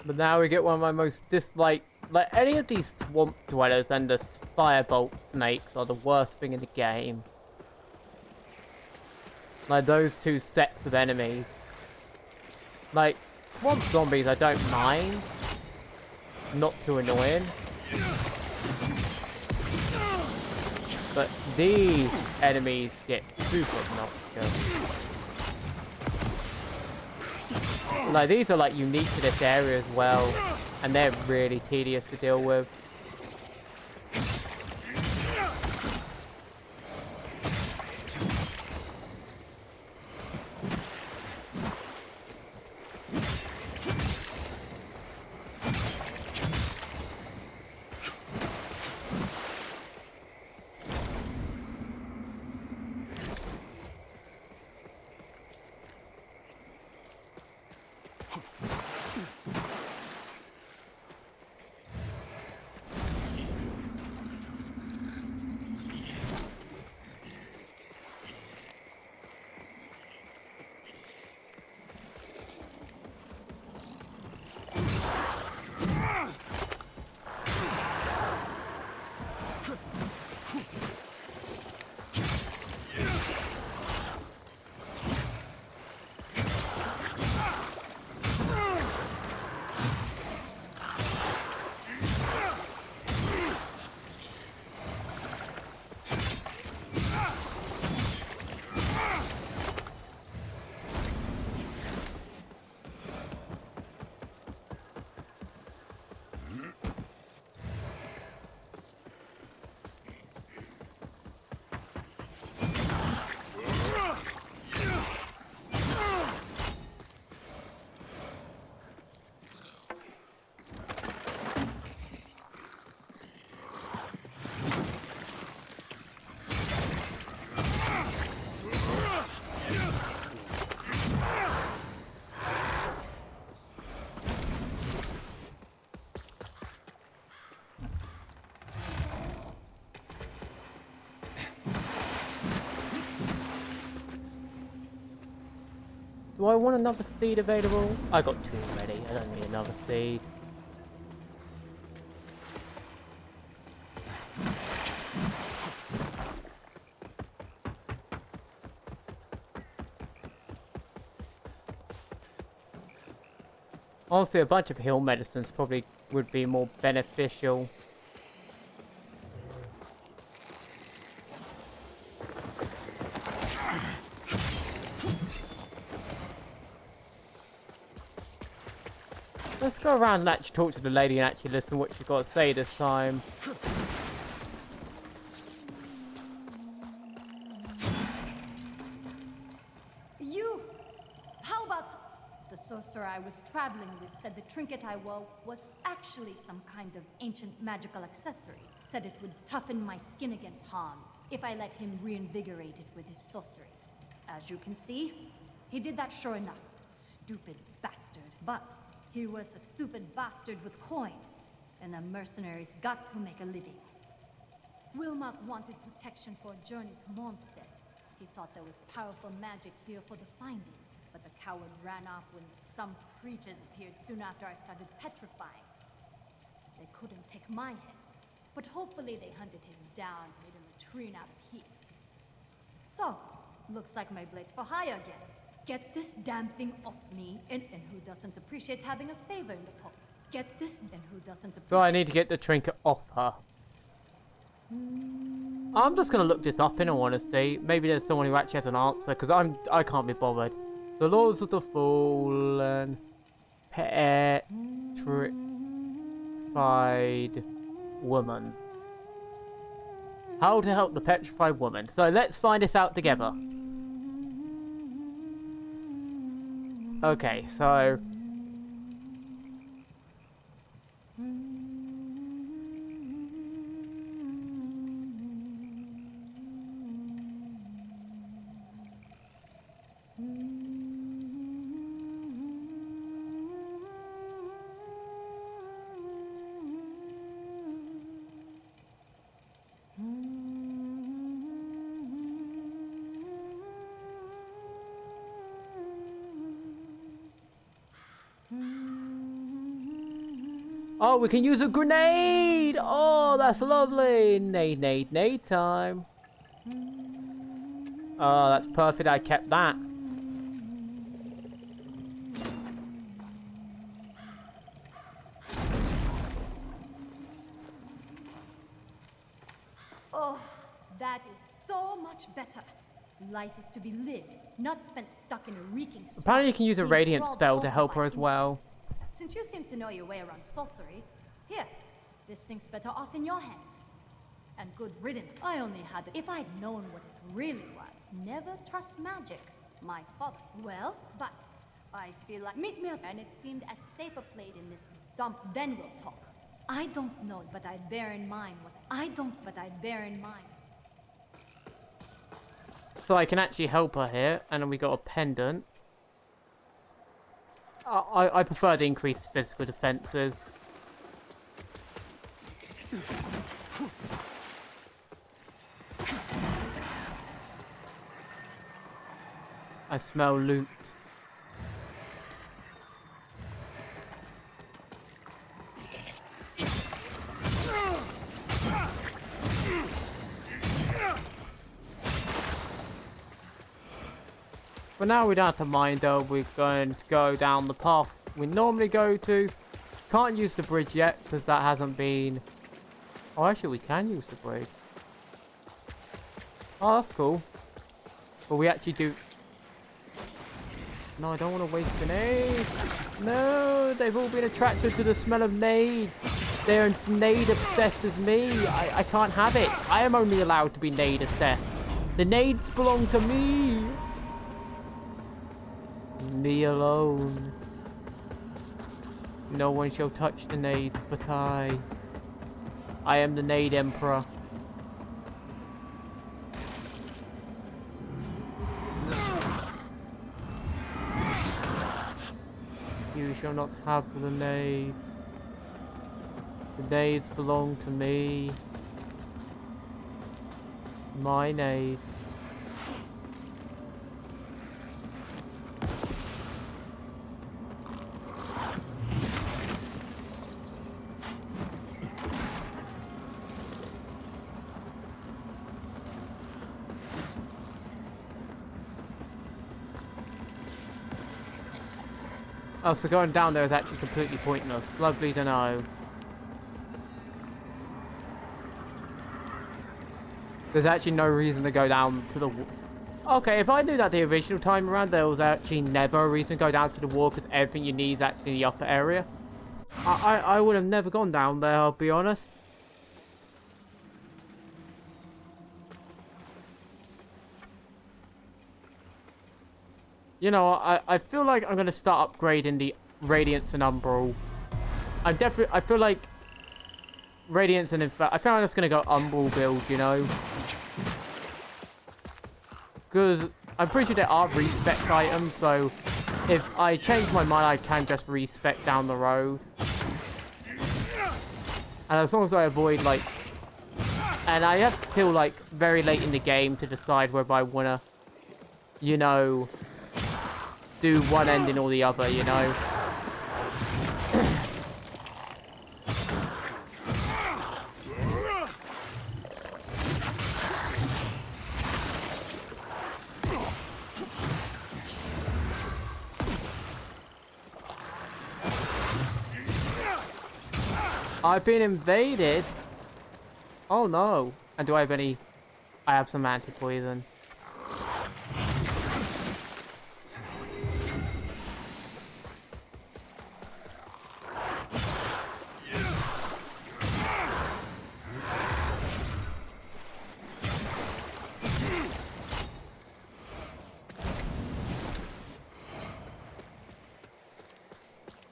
Speaker 1: But now we get one of my most disliked... Like, any of these swamp dwellers and the firebolt snakes are the worst thing in the game. Like, those two sets of enemies. Like, swamp zombies I don't mind. Not too annoying. But these enemies get super obnoxious. Like, these are like unique to this area as well, and they're really tedious to deal with. Do I want another seed available? I got 2 already. I don't need another seed. Honestly, a bunch of heal medicines probably would be more beneficial. Let's go around and actually talk to the lady and actually listen to what she's got to say this time.
Speaker 16: You! How about... The sorcerer I was traveling with said the trinket I wore was actually some kind of ancient magical accessory. Said it would toughen my skin against harm if I let him reinvigorate it with his sorcery. As you can see, he did that sure enough. Stupid bastard. But he was a stupid bastard with coin, and a mercenary's got to make a living. Wilmot wanted protection for a journey to Mondstadt. He thought there was powerful magic here for the finding, but the coward ran off when some creatures appeared soon after I started petrifying. They couldn't take my head, but hopefully they hunted him down and made a latrine out of his. So, looks like my blade's for hire again. Get this damn thing off me, and who doesn't appreciate having a favor in the pocket? Get this, and who doesn't appreciate...
Speaker 1: So I need to get the trinket off her. I'm just gonna look this up in all honesty. Maybe there's someone who actually has an answer, because I can't be bothered. The Laws of the Fallen... Pet... petrified woman. How to help the petrified woman. So let's find this out together. Okay, so... Oh, we can use a grenade! Oh, that's lovely! Nade time. Oh, that's perfect. I kept that.
Speaker 16: Oh, that is so much better. Life is to be lived, not spent stuck in a reeking swamp.
Speaker 1: Apparently you can use a
Speaker 16: being
Speaker 1: radiant
Speaker 16: crawled
Speaker 1: spell to
Speaker 16: over
Speaker 1: help
Speaker 16: by
Speaker 1: her as well.
Speaker 16: insects. Since you seem to know your way around sorcery, here, this thing's better off in your hands. And good riddance. I only had it. If I'd known what it really was. Never trust magic, my father. Well, but I feel like meet me up, and it seemed a safer place in this dump. Then we'll talk. I don't know, but I'd bear in mind what I'd bear in mind.
Speaker 1: So I can actually help her here, and then we got a pendant. I prefer the increased physical defenses. I smell loot. But now we don't have to mind her. We're going to go down the path we normally go to. Can't use the bridge yet because that hasn't been... Oh, actually we can use the bridge. Oh, that's cool. But we actually do... No, I don't want to waste grenades. No, they've all been attracted to the smell of nades. They're as nade obsessed as me. I can't have it. I am only allowed to be nade obsessed. The nades belong to me. Me alone. No one shall touch the nades but I. I am the Nade Emperor. You shall not have the nade. The nades belong to me. My nade. Oh, so going down there is actually completely pointless. Lovely to know. There's actually no reason to go down to the... Okay, if I knew that the original time around, there was actually never a reason to go down to the wall because everything you need is actually in the upper area. I would have never gone down there, I'll be honest. You know, I feel like I'm going to start upgrading the Radiance and Umbral. I feel like Radiance and I feel I'm just going to go Umbral build, you know. Because I'm pretty sure there are respec items, so if I change my mind, I can just respec down the road. And as long as I avoid, like... And I have till, like, very late in the game to decide whether I want to, you know... do one ending or the other, you know. I've been invaded. Oh no. And do I have any... I have some anti-poison.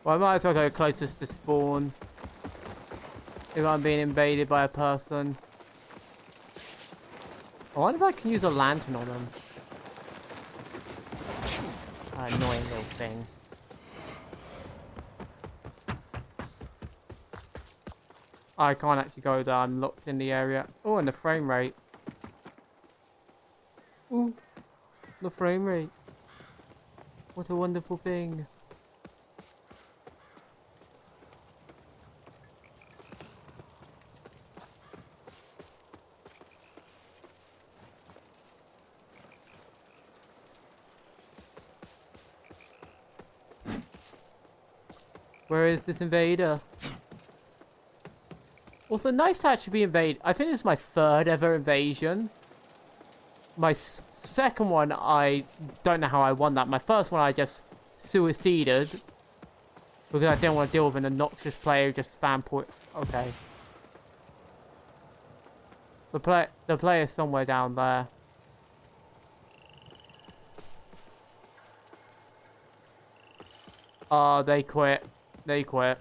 Speaker 1: Well, I might as well go closest to spawn. If I'm being invaded by a person. I wonder if I can use a lantern on them. Annoying little thing. I can't actually go there. I'm locked in the area. Oh, and the frame rate. Ooh, the frame rate. What a wonderful thing. Where is this invader? Also, nice to actually be invaded. I think this is my third ever invasion. My second one, I don't know how I won that. My first one, I just suicided. Because I didn't want to deal with an obnoxious player who just spam point. Okay. The player's somewhere down there. Oh, they quit. They quit.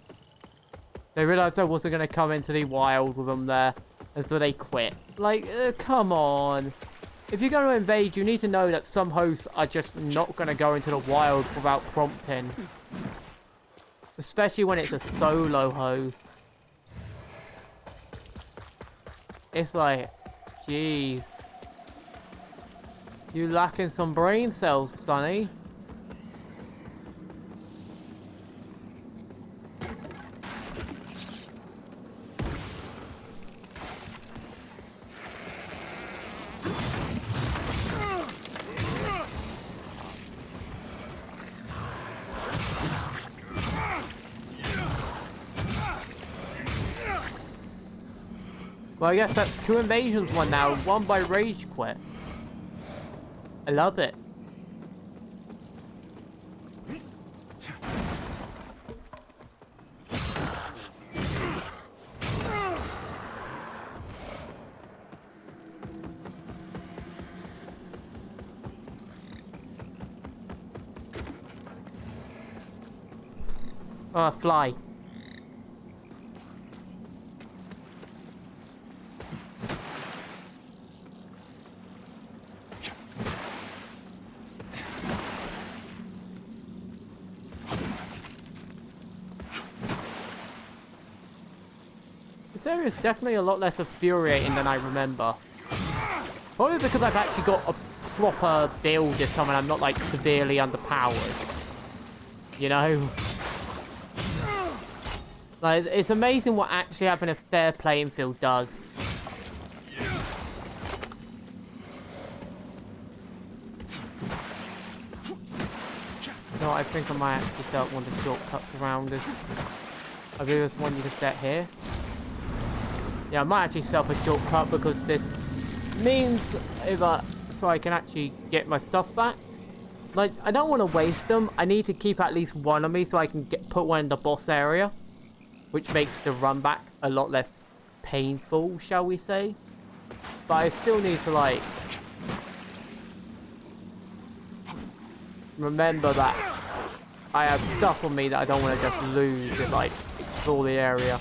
Speaker 1: They realised I wasn't going to come into the wild with them there. And so they quit. Like, come on. If you're going to invade, you need to know that some hosts are just not going to go into the wild without prompting. Especially when it's a solo host. It's like, geez. You lacking some brain cells, Sonny. Well, I guess that's 2 invasions won now, 1 by rage quit. I love it. Oh, fly. This area is definitely a lot less infuriating than I remember. Probably because I've actually got a proper build this time and I'm not like severely underpowered. You know? Like, it's amazing what actually having a fair playing field does. No, I think I might actually set one of the shortcuts around this. I believe there's one you can set here. Yeah, I might actually set up a shortcut because this means if so I can actually get my stuff back. Like, I don't want to waste them. I need to keep at least one of me so I can put one in the boss area. Which makes the run back a lot less painful, shall we say. But I still need to, like, remember that I have stuff on me that I don't want to just lose and, like, explore the area.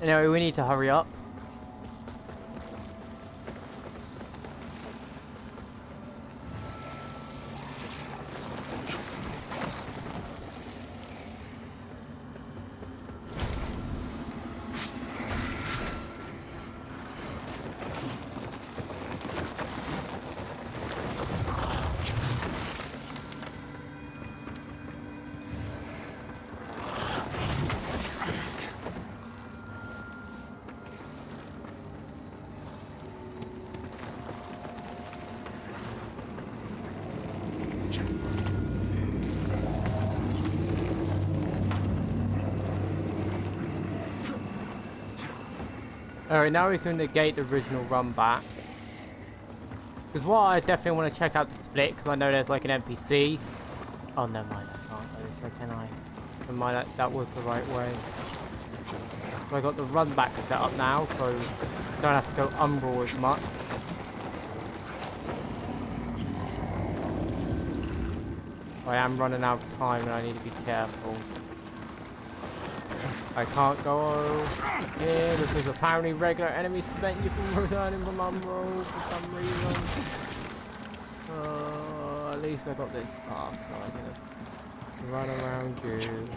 Speaker 1: Anyway, we need to hurry up. Alright, now we can negate the original run back. Because what I definitely want to check out the split, because I know there's like an NPC. Oh, never mind, I can't. So can I? Never mind, that was the right way. So I got the run back set up now, so I don't have to go umbral as much. I am running out of time and I need to be careful. I can't go here because apparently regular enemies prevent you from returning from umbral for some reason. At least I got this path, so I can run around you.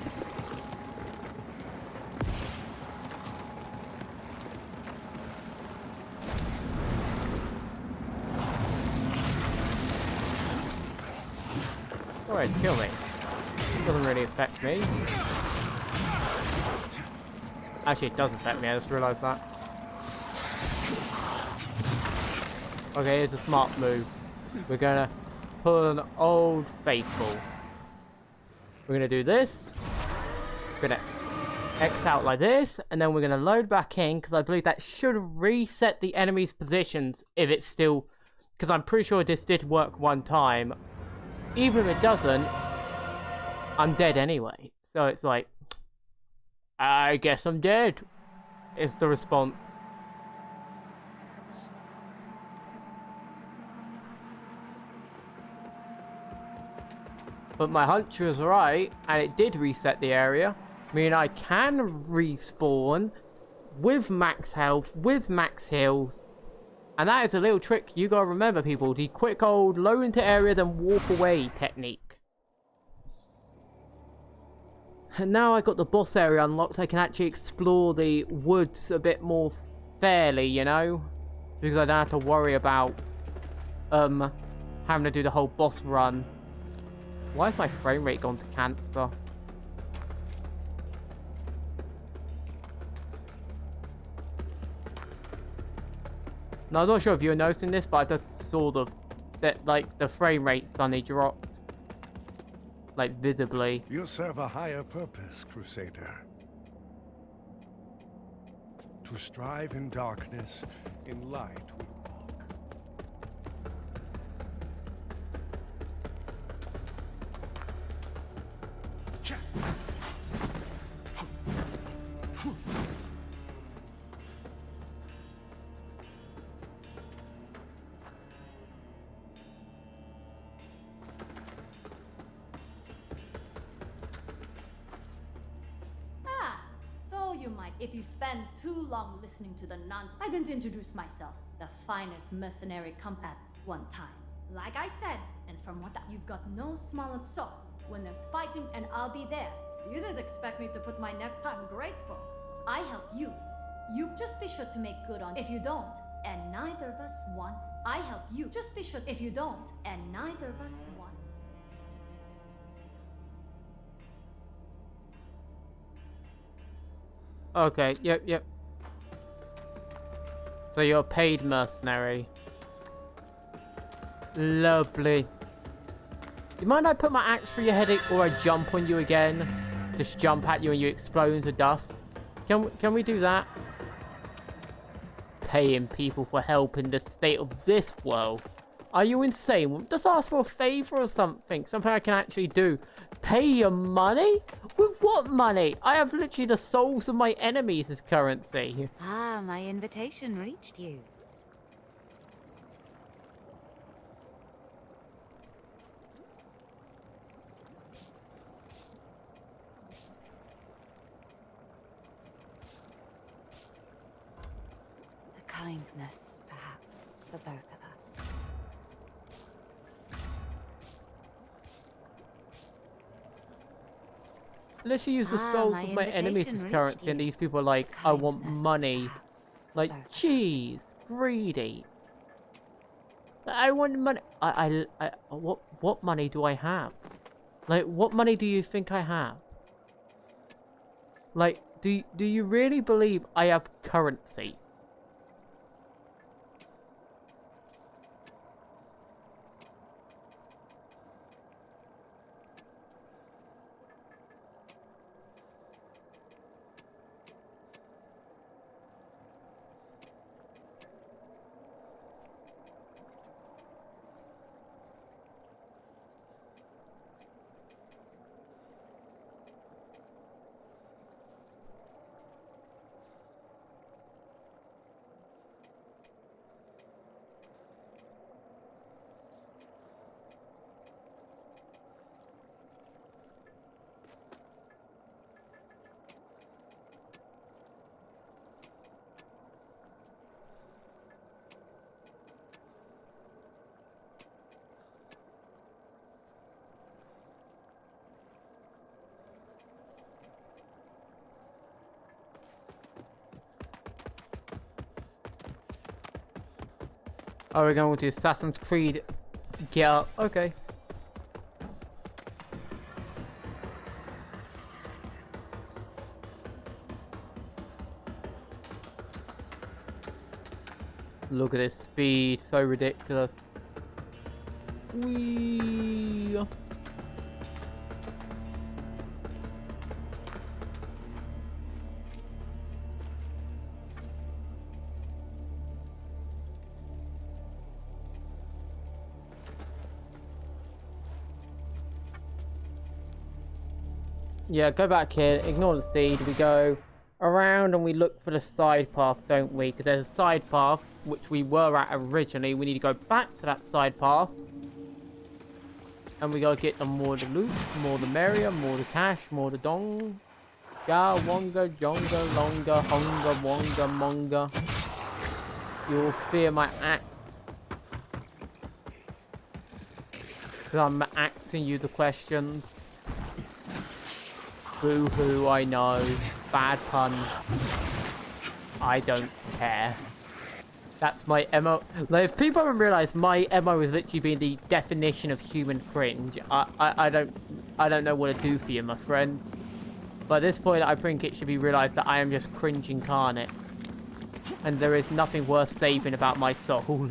Speaker 1: Alright, kill me. Doesn't really affect me. Actually, it does affect me, I just realised that. Okay, here's a smart move. We're gonna pull an old faithful. We're gonna do this. We're gonna X out like this, and then we're gonna load back in, because I believe that should reset the enemy's positions if it's still... Because I'm pretty sure this did work one time. Even if it doesn't, I'm dead anyway. So it's like, I guess I'm dead, is the response. But my hunch was right, and it did reset the area. Meaning I can respawn with max health, with max heals. And that is a little trick you gotta remember, people. The quick old load into area then walk away technique. And now I got the boss area unlocked, I can actually explore the woods a bit more fairly, you know? Because I don't have to worry about having to do the whole boss run. Why has my frame rate gone to cancer? Now, I'm not sure if you're noticing this, but I just saw the frame rate suddenly dropped. Like, visibly.
Speaker 5: You serve a higher purpose, Crusader. To strive in darkness, in light we walk.
Speaker 16: You might if you spend too long listening to the nonsense. I didn't introduce myself. The finest mercenary come at one time. Like I said, and from what you've got no smaller. So, when there's fighting, and I'll be there. You didn't expect me to put my neck. I'm grateful. I help you. You just be sure to make good on. If you don't, and neither of us wants. I help you. Just be sure. If you don't, and neither of us want.
Speaker 1: Okay, yep. So you're a paid mercenary. Lovely. You mind I put my axe through your head or I jump on you again? Just jump at you and you explode into dust? Can we do that? Paying people for help in the state of this world. Are you insane? Just ask for a favor or something. Something I can actually do. Pay your money? With what money? I have literally the souls of my enemies as currency.
Speaker 11: Ah, my invitation reached you. kindness, perhaps, for both of us.
Speaker 1: Let's use the souls of my enemies as currency, and these people are like, I want money. Like, jeez, greedy. I want money. What money do I have? Like, what money do you think I have? Like, do you really believe I have currency? Oh, we're going to Assassin's Creed. Get up. Okay. Look at this speed. So ridiculous. Whee! Yeah, go back here, ignore the seed, we go around and we look for the side path, don't we? Because there's a side path, which we were at originally. We need to go back to that side path. And we gotta get the more the loot, more the merrier, more the cash, more the dong. Ga, wonga, jonga, longa, honga, wonga, monga. You will fear my axe. Because I'm asking you the questions. Boo-hoo, I know. Bad pun. I don't care. That's my MO. Like, if people haven't realised, my MO is literally being the definition of human cringe. I don't know what to do for you, my friend. But at this point, I think it should be realised that I am just cringe incarnate. And there is nothing worth saving about my soul.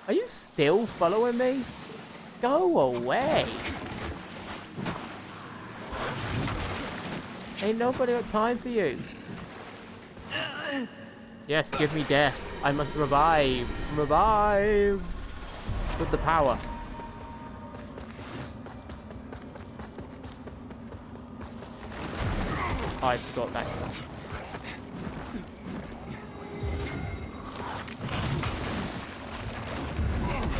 Speaker 1: Are you still following me? Go away. Ain't nobody got time for you. Yes, give me death. I must revive. Revive. With the power. I forgot that.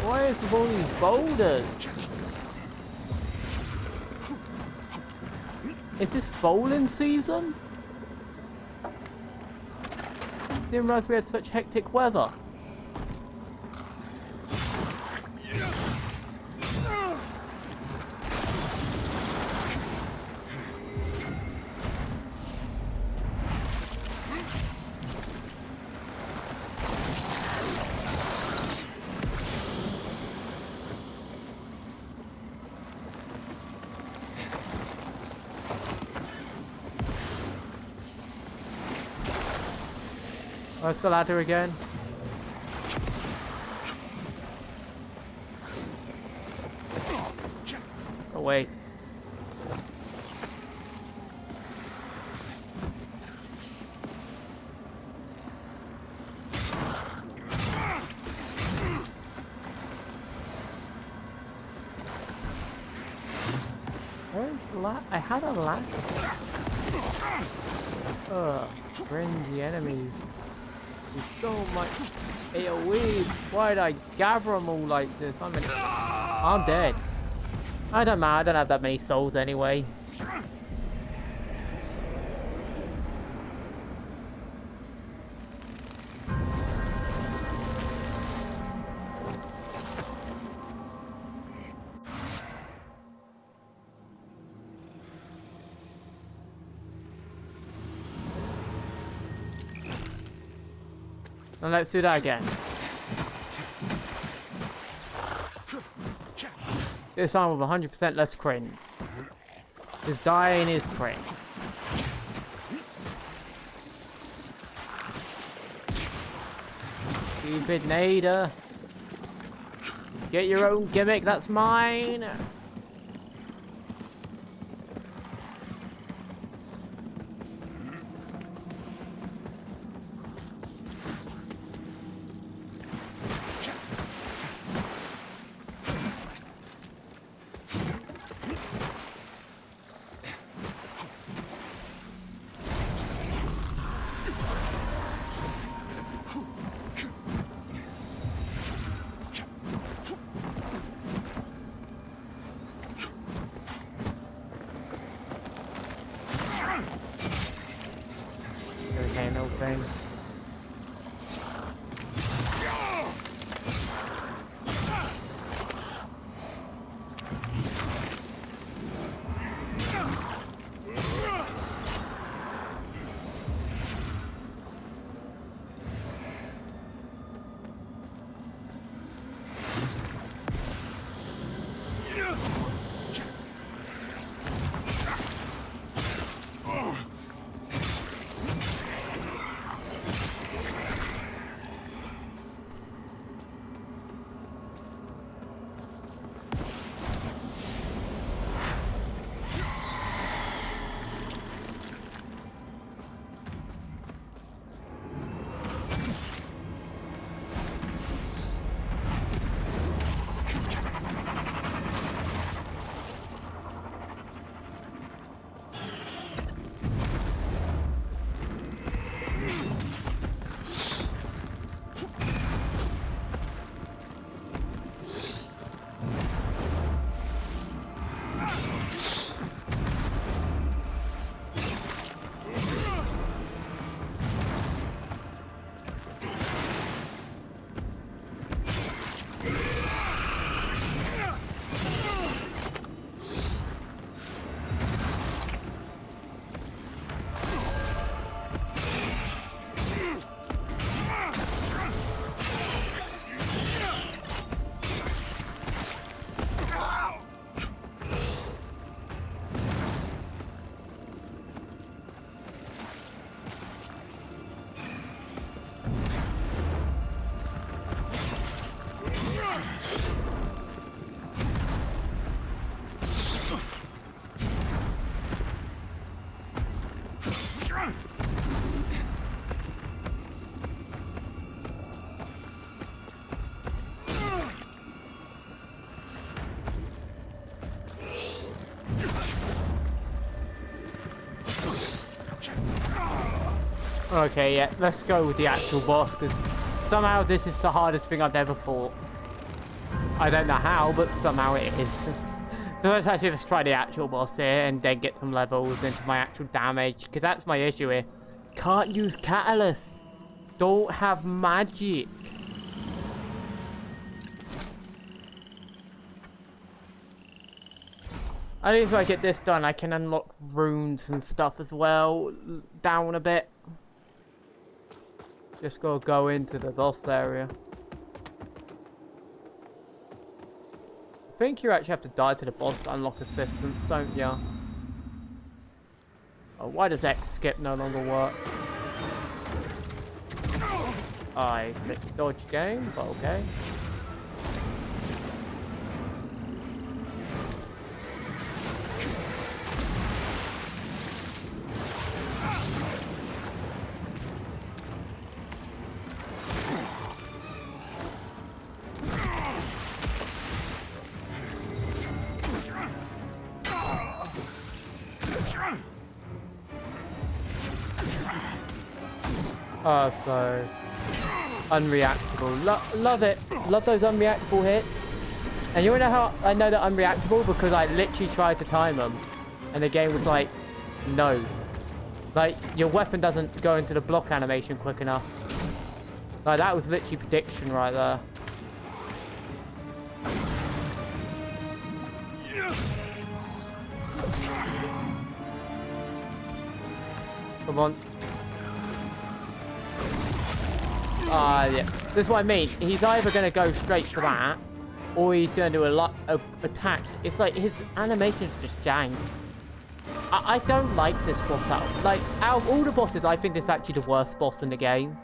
Speaker 1: Why is there all these boulders? Is this bowling season? Didn't realize we had such hectic weather. Where's the ladder again? Oh wait. Where's the ladder? I had a ladder. Ugh, frenzy enemies. So much AoE. Why did I gather them all like this? I'm dead. I don't matter. I don't have that many souls anyway. And let's do that again. This time with 100% less cringe. Because dying is cringe. Stupid Nader. Get your own gimmick, that's mine. Okay, no thing. Okay, yeah, let's go with the actual boss, because somehow this is the hardest thing I've ever fought. I don't know how, but somehow it is. So let's actually just try the actual boss here, and then get some levels into my actual damage, because that's my issue here. Can't use catalyst. Don't have magic. At least if I get this done, I can unlock runes and stuff as well, down a bit. Just gotta go into the boss area. I think you actually have to die to the boss to unlock assistance, don't ya? Oh, why does X skip no longer work? I clicked dodge game, but okay. Oh, so unreactable. Love it. Love those unreactable hits. And you wanna know how I know they're unreactable? Because I literally tried to time them, and the game was like, no. Like, your weapon doesn't go into the block animation quick enough. Like, that was literally prediction right there. Come on. Yeah. This is what I mean. He's either going to go straight for that, or he's going to do a lot of attacks. It's like his animation's just jank. I don't like this boss out. Like, out of all the bosses, I think this is actually the worst boss in the game.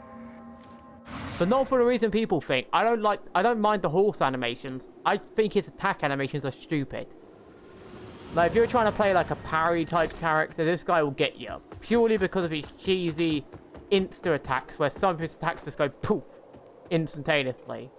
Speaker 1: But not for the reason people think. I don't mind the horse animations. I think his attack animations are stupid. Like, if you're trying to play like a parry type character, this guy will get you. Purely because of his cheesy insta attacks, where some of his attacks just go poof instantaneously.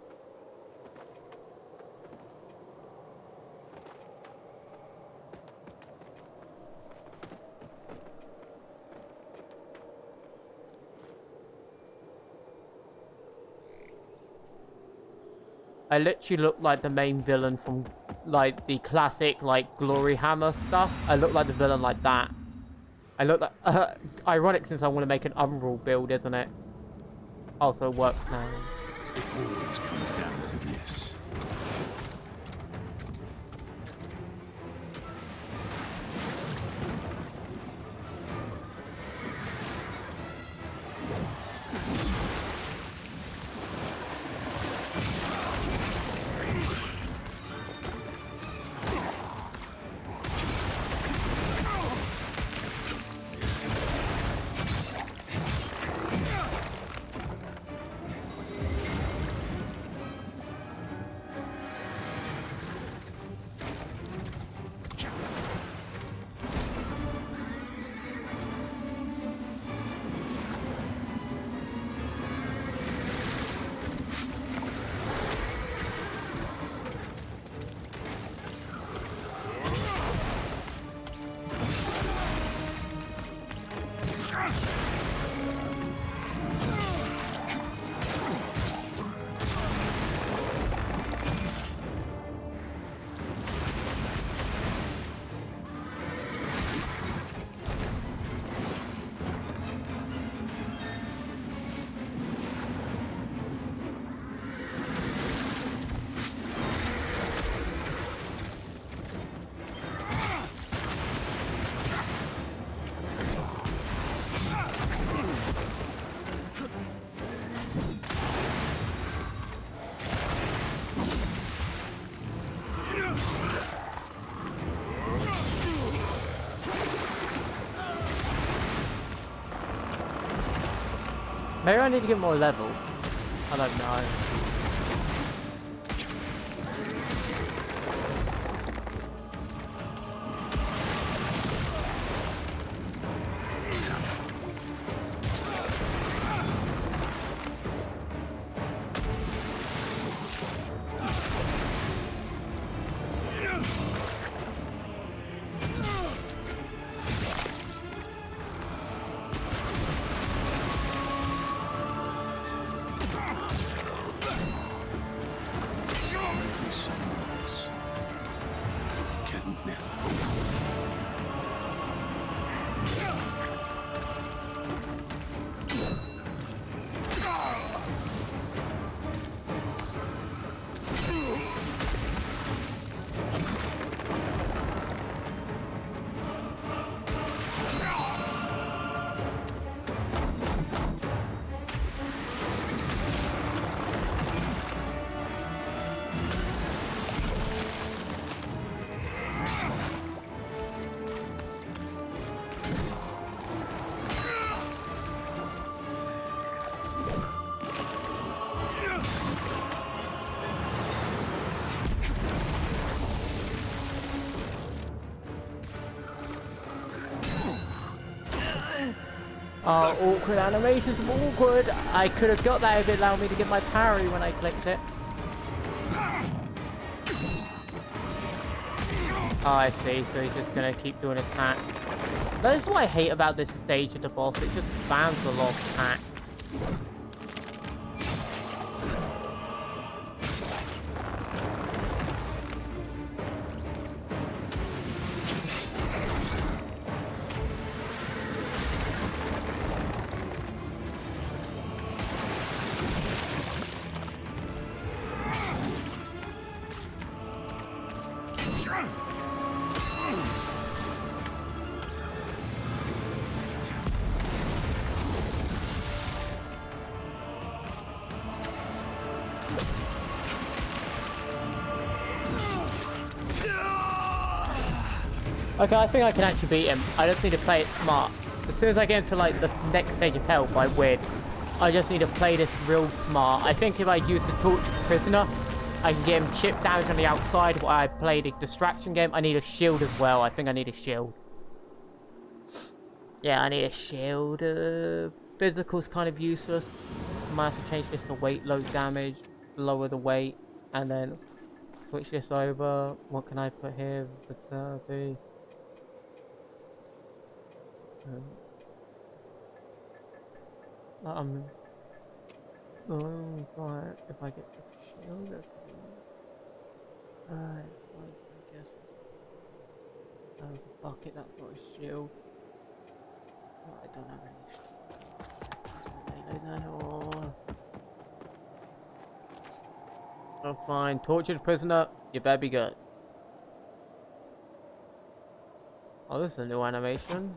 Speaker 1: I literally look like the main villain from, like, the classic, like, Glory Hammer stuff. I look like the villain like that. I look like... ironic since I want to make an Umbral build, isn't it? Also works now.
Speaker 2: It always comes down to this.
Speaker 1: Maybe I need to get more level. I don't know. Oh, awkward animations, awkward! I could have got that if it allowed me to get my parry when I clicked it. Oh, I see, so he's just gonna keep doing attack. That is what I hate about this stage of the boss, it just spams a lot of attack. Okay, I think I can actually beat him. I just need to play it smart. As soon as I get into like the next stage of health, I win. I just need to play this real smart. I think if I use the tortured prisoner, I can get him chip damage on the outside while I play the distraction game. I need a shield as well. I think I need a shield. Yeah, I need a shield. Physical's kind of useless. I might have to change this to weight load damage, lower the weight, and then switch this over. What can I put here? Vitality. Oh, fine. If I get the shield, it's like, I guess that was a bucket, that's not a shield. Oh, I don't have any oh, fine. Tortured prisoner, you better be good. Oh, this is a new animation.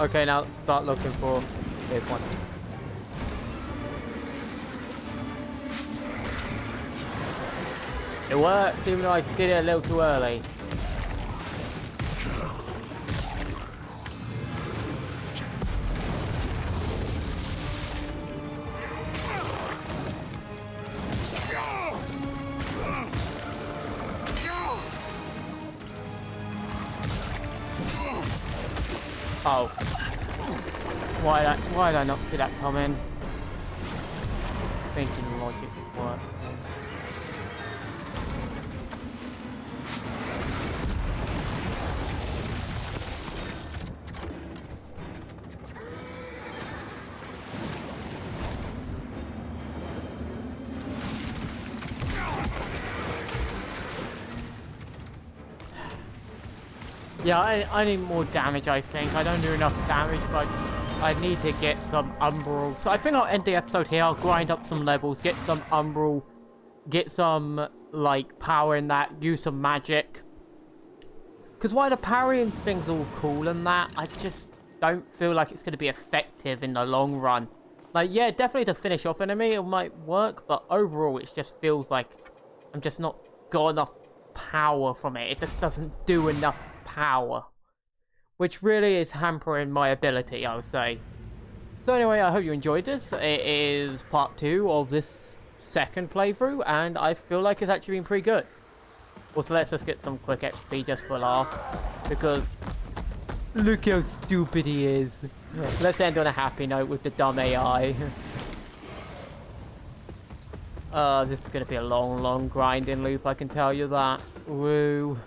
Speaker 1: Okay, now start looking for this one. It worked, even though I did it a little too early. Oh. Why did I not see that coming? Thinking logic would work. Yeah, I need more damage, I think. I don't do enough damage, but I need to get some umbral. So I think I'll end the episode here. I'll grind up some levels, get some umbral, get some, like, power in that, use some magic. Because while the parrying thing's all cool and that, I just don't feel like it's going to be effective in the long run. Like, yeah, definitely to finish off enemy, it might work, but overall, it just feels like I'm just not got enough power from it. It just doesn't do enough power, which really is hampering my ability, I would say. So anyway, I hope you enjoyed this. It is part 2 of this second playthrough, and I feel like it's actually been pretty good. Also, let's just get some quick XP just for a laugh, because look how stupid he is. Let's end on a happy note with the dumb AI. This is going to be a long grinding loop, I can tell you that. Woo.